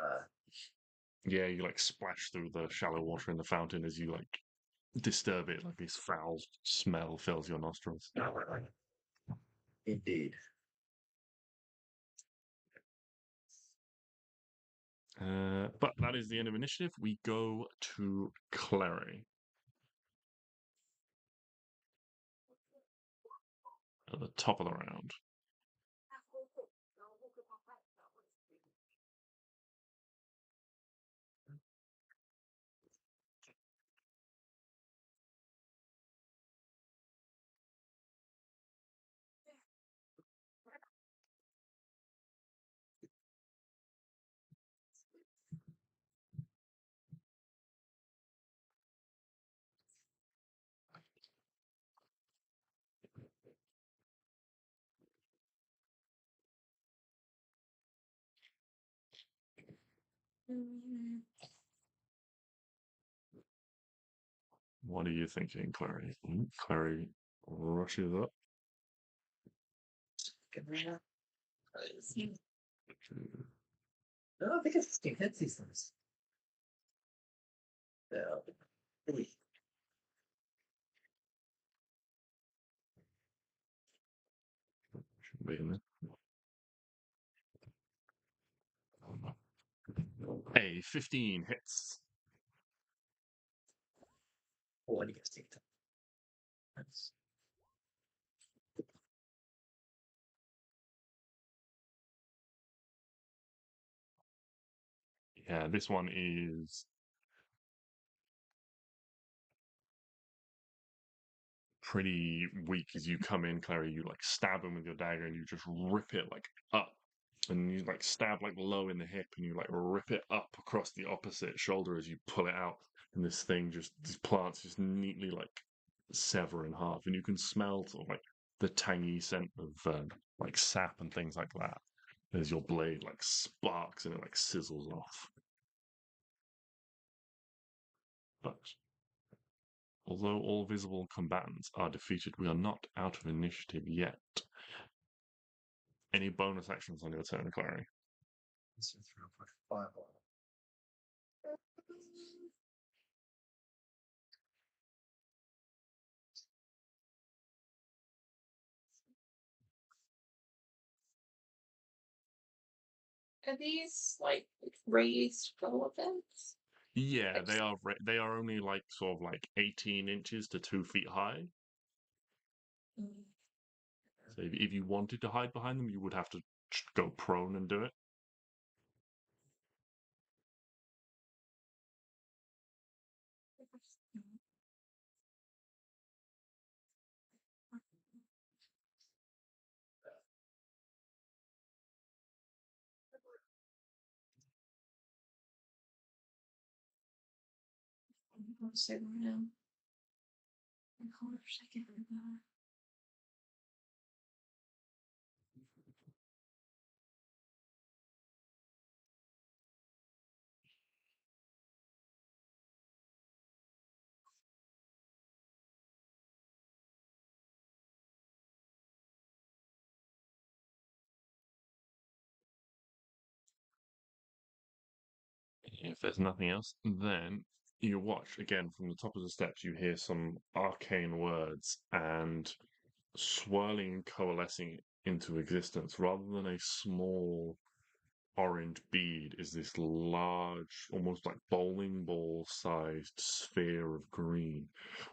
Yeah, you like splash through the shallow water in the fountain as you like disturb it, like this foul smell fills your nostrils. Indeed. But that is the end of initiative. We go to Klari. At the top of the round. What are you thinking, Klari? Klari rushes up. No, I think it's 15 hits these things. No. Should be in there. Hey, 15 hits. Oh, and you get sneak attack. Nice. Yeah, this one is pretty weak as you come in, Clary. You like stab him with your dagger and you just rip it like up. And you like stab like low in the hip and you like rip it up across the opposite shoulder as you pull it out. And this thing just, these plants just neatly like sever in half. And you can smell sort of like the tangy scent of like sap and things like that as your blade like sparks and it like sizzles off. But although all visible combatants are defeated, we are not out of initiative yet. Any bonus actions on your turn, Clary? This is through for fireball. Are these like raised floor vents? Yeah, they are only like sort of like 18 inches to 2 feet high. Mm. So if you wanted to hide behind them, you would have to go prone and do it. I'll say right now. Hold on a second. If there's nothing else, then you watch again from the top of the steps. You hear some arcane words and swirling and coalescing into existence rather than a small orange bead is this large, almost like bowling ball sized sphere of green,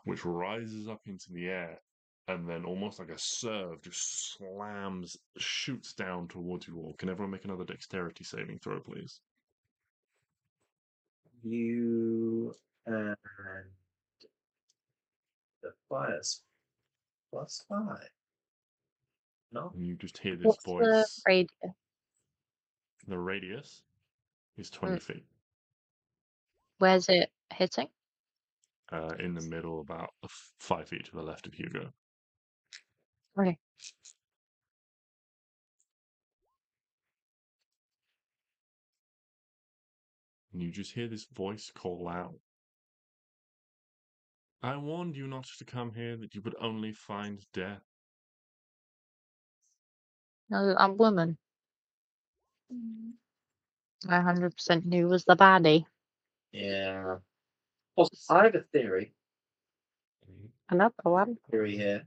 which rises up into the air and then almost like a serve just slams, shoots down towards you all. Can everyone make another dexterity saving throw, please? You and the fire's +5. No? And you just hear this What's the voice. radius? The radius is 20 feet. Where's it hitting? In the middle, about 5 feet to the left of Hugo. Okay. And you just hear this voice call out. I warned you not to come here, that you would only find death. No, that woman. Mm. I 100% knew was the baddie. Yeah. Also, I have a theory. Another one. Theory here.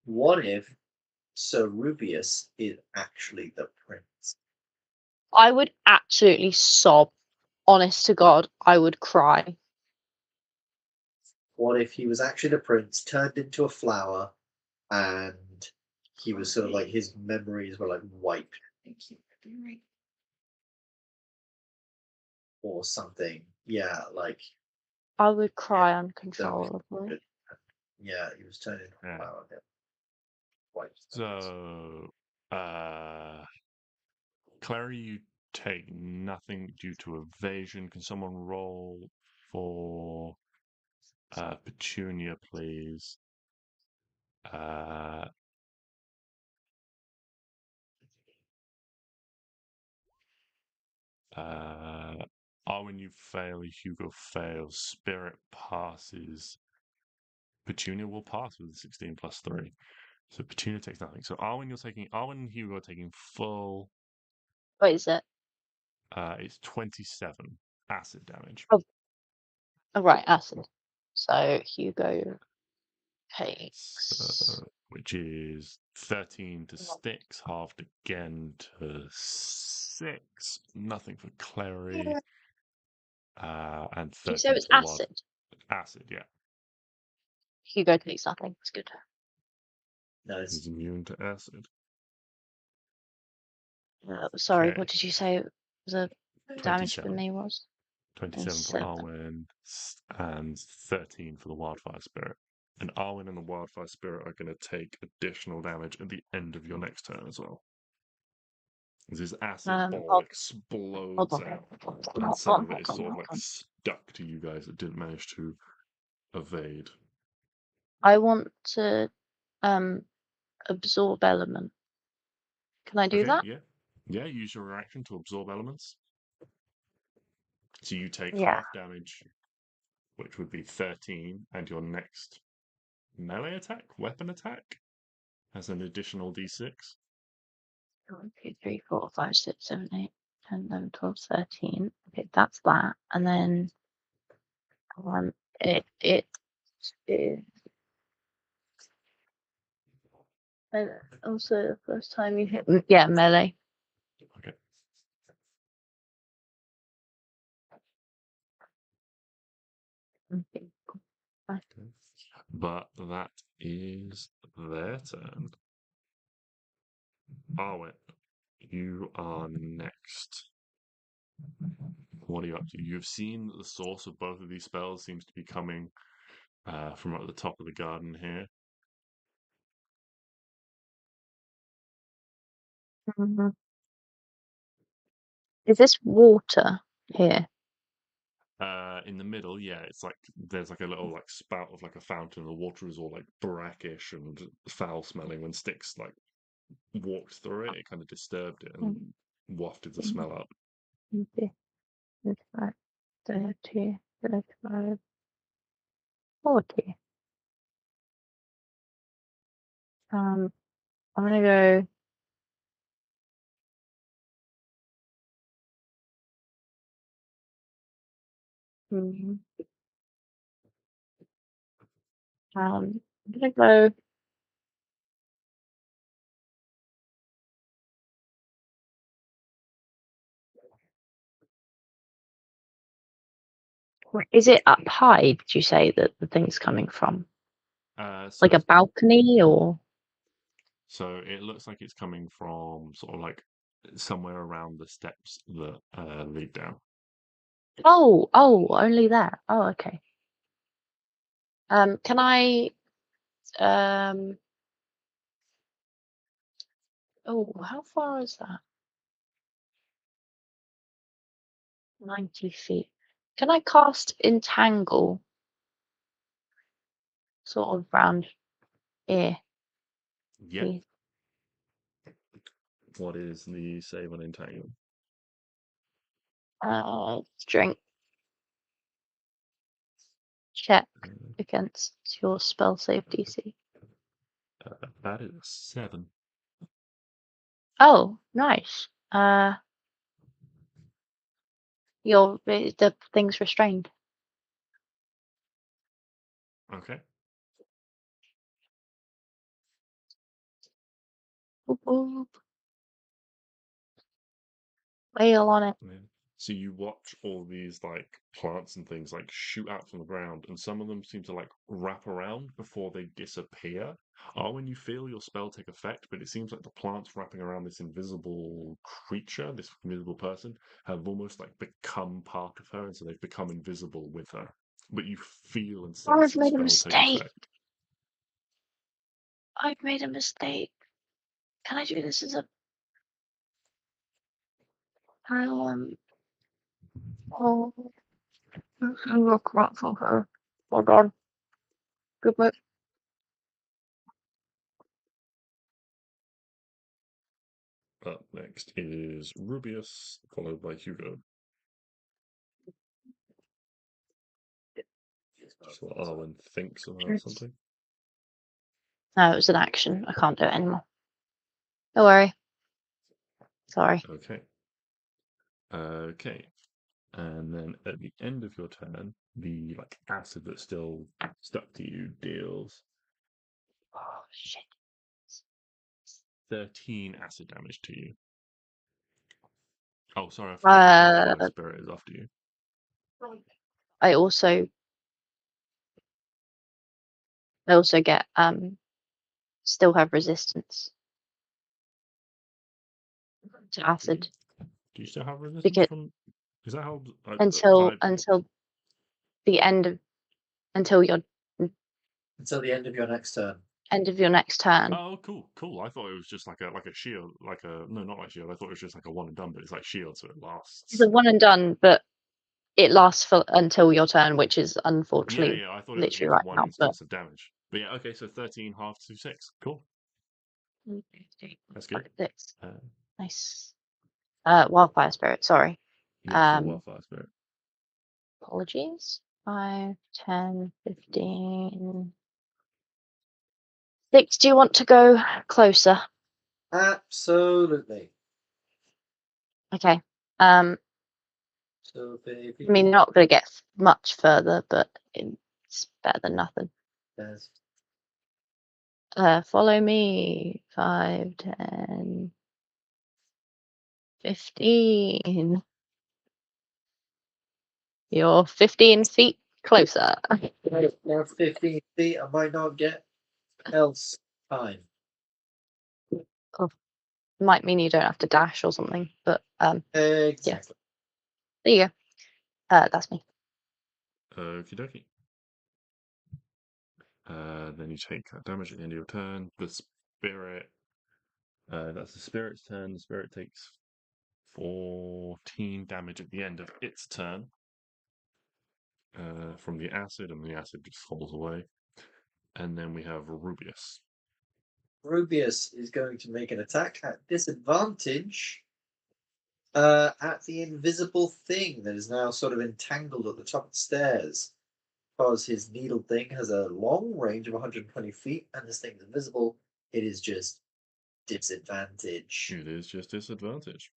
What if Sir Rubius is actually the prince? I would absolutely sob. Honest to God, I would cry. What if he was actually the prince, turned into a flower, and he was sort of like his memories were like wiped Thank you for being right. or something? Yeah, like I would cry uncontrollably. yeah, he was turned into a Yeah. flower. Yeah. Wiped. So, Klari, you take nothing due to evasion. Can someone roll for Petunia, please? Arwen, you fail. Hugo fails. Spirit passes. Petunia will pass with a 16 plus 3. So Petunia takes nothing. So Arwen and Hugo are taking full. What is it? It's 27 acid damage. Oh, right, acid. So Hugo takes. Which is 13 to Stix, halved again to 6. Nothing for Klari. And Did you 13 say it was for Wild. acid? Acid, yeah. Hugo takes nothing. It's good. Nice. He's immune to acid. Sorry, Okay. what did you say the damage for 27. me was? 27 for 27. Arwen and 13 for the Wildfire Spirit. And Arwen and the Wildfire Spirit are going to take additional damage at the end of your next turn as well. As this acid ball Hold explodes on. out, and some of it is sort of like stuck to you guys that didn't manage to evade. I want to absorb element. Can I do Okay, that? yeah. Yeah, use your reaction to absorb elements. So you take Yeah. half damage, which would be 13, and your next melee attack, weapon attack, has an additional d6. 1, 2, 3, 4, 5, 6, 7, 8, 10, 11, 12, 13. Okay, that's that. And then it is. And also the first time you hit, yeah, melee. Okay. Okay. But that is their turn. Arwen, you are next. What are you up to? You've seen that the source of both of these spells seems to be coming from at the top of the garden here. Mhm. Is this water here? In the middle, yeah, it's like there's like a little like spout of like a fountain. The water is all like brackish and foul smelling. When Stix like walked through it, it kind of disturbed it and wafted the smell up. Okay. 35, 30, 35, 40. I'm gonna go. Mhm. I'm gonna go. Is it up high? Did you say that the thing's coming from? So Like a balcony or? So it looks like it's coming from sort of like somewhere around the steps that lead down. Oh, only that. Oh, okay. Can I? Oh, how far is that? 90 feet. Can I cast Entangle? Sort of round here. Yeah. please? What is the save on entangle? Strength check Uh, against your spell save DC. that is a 7. Oh, nice. The thing's restrained. Okay. Boop, boop. Wail on it. Yeah. So you watch all these like plants and things like shoot out from the ground, and some of them seem to like wrap around before they disappear. When you feel your spell take effect, but it seems like the plants wrapping around this invisible creature, this invisible person, have almost like become part of her, and so they've become invisible with her. But you feel and sense I've the made a spell take mistake. effect. I've made a mistake. Can I do this as a oh, look right for her. Hold on. Good move. Up next is Rubius, followed by Hugo. So Arwen thinks about something. No, it was an action. I can't do it anymore. Don't worry. Sorry. Okay. Okay. And then at the end of your turn, the like acid that's still stuck to you deals Oh shit. 13 acid damage to you. Oh, sorry, I forgot the wildfire spirit is after you. I also get still have resistance to acid Do you still have resistance because from? Is that how? until the end of Until the end of your next turn. end of your next turn. Oh, cool. I thought it was just like a shield, no, not like shield. I thought it was just like a one and done, but it's like shield, so it lasts. It's a one and done, but it lasts for until your turn, which is unfortunately Yeah. I thought it was literally just right one now. But instance of damage. But yeah, okay. So 13 half to 6. Cool. That's good. Nice. Wildfire spirit. Sorry. Yeah, so wildfire spirit. Apologies. 5, 10, 15. Stix, do you want to go closer? Absolutely. Okay. So, baby. I mean, you're not going to get much further, but it's better than nothing. Yes. Follow me. 5, 10, 15. You're 15 feet closer. Now 15 feet, I might not get else time. Might mean you don't have to dash or something, but Exactly. yeah. There you go. That's me. Okie dokie. Then you take that damage at the end of your turn. The spirit. That's the spirit's turn. The spirit takes 14 damage at the end of its turn from the acid, and the acid just falls away. And then we have Rubius. Rubius is going to make an attack at disadvantage at the invisible thing that is now sort of entangled at the top of the stairs. Because his needle thing has a long range of 120 feet and this thing is invisible, it is just disadvantage. It is just disadvantage.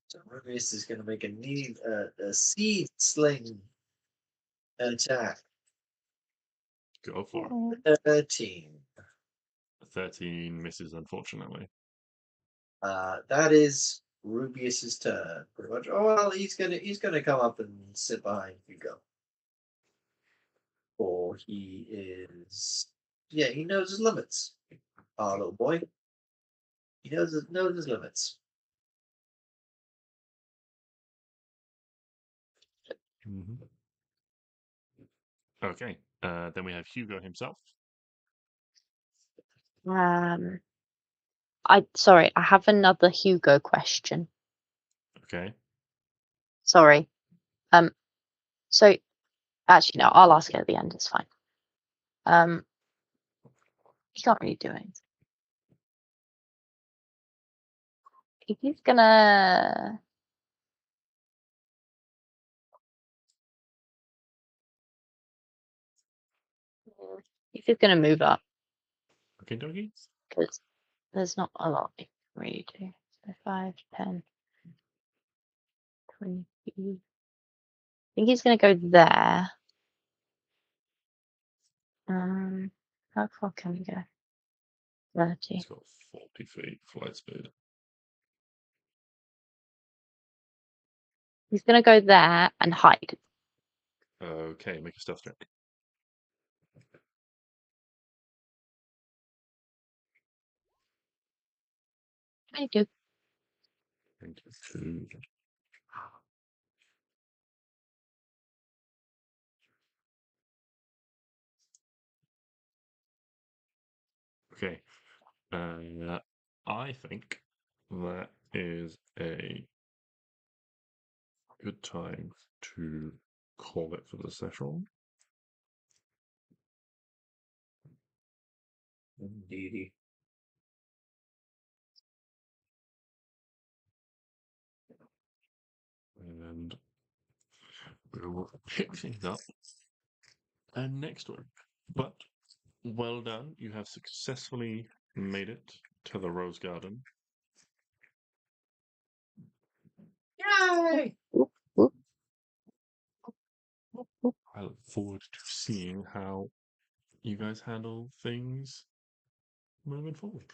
So Rubius is going to make a seed sling Attack. Go for it. 13. 13 misses, unfortunately. That is Rubius's turn, pretty much. Oh well, he's gonna come up and sit behind Hugo. Or he is, yeah, he knows his limits. Our little boy. He knows his limits. Mm-hmm. Okay. Then we have Hugo himself. Sorry, I have another Hugo question. Okay. Sorry. So actually no, I'll ask it at the end, it's fine. He can't really do anything. He's gonna He's just gonna move up Okay, doggy. because there's not a lot he can really do. So 5, 10, 20. I think he's gonna go there. How far can we go? 30. He's got 40 feet flight speed. He's gonna go there and hide. Okay, make a stealth check. I do. 22. Okay. I think that is a good time to call it for the session. Indeedy. And we will pick things up next week. But well done. You have successfully made it to the Rose Garden. Yay! Whoop, whoop. I look forward to seeing how you guys handle things moving forward.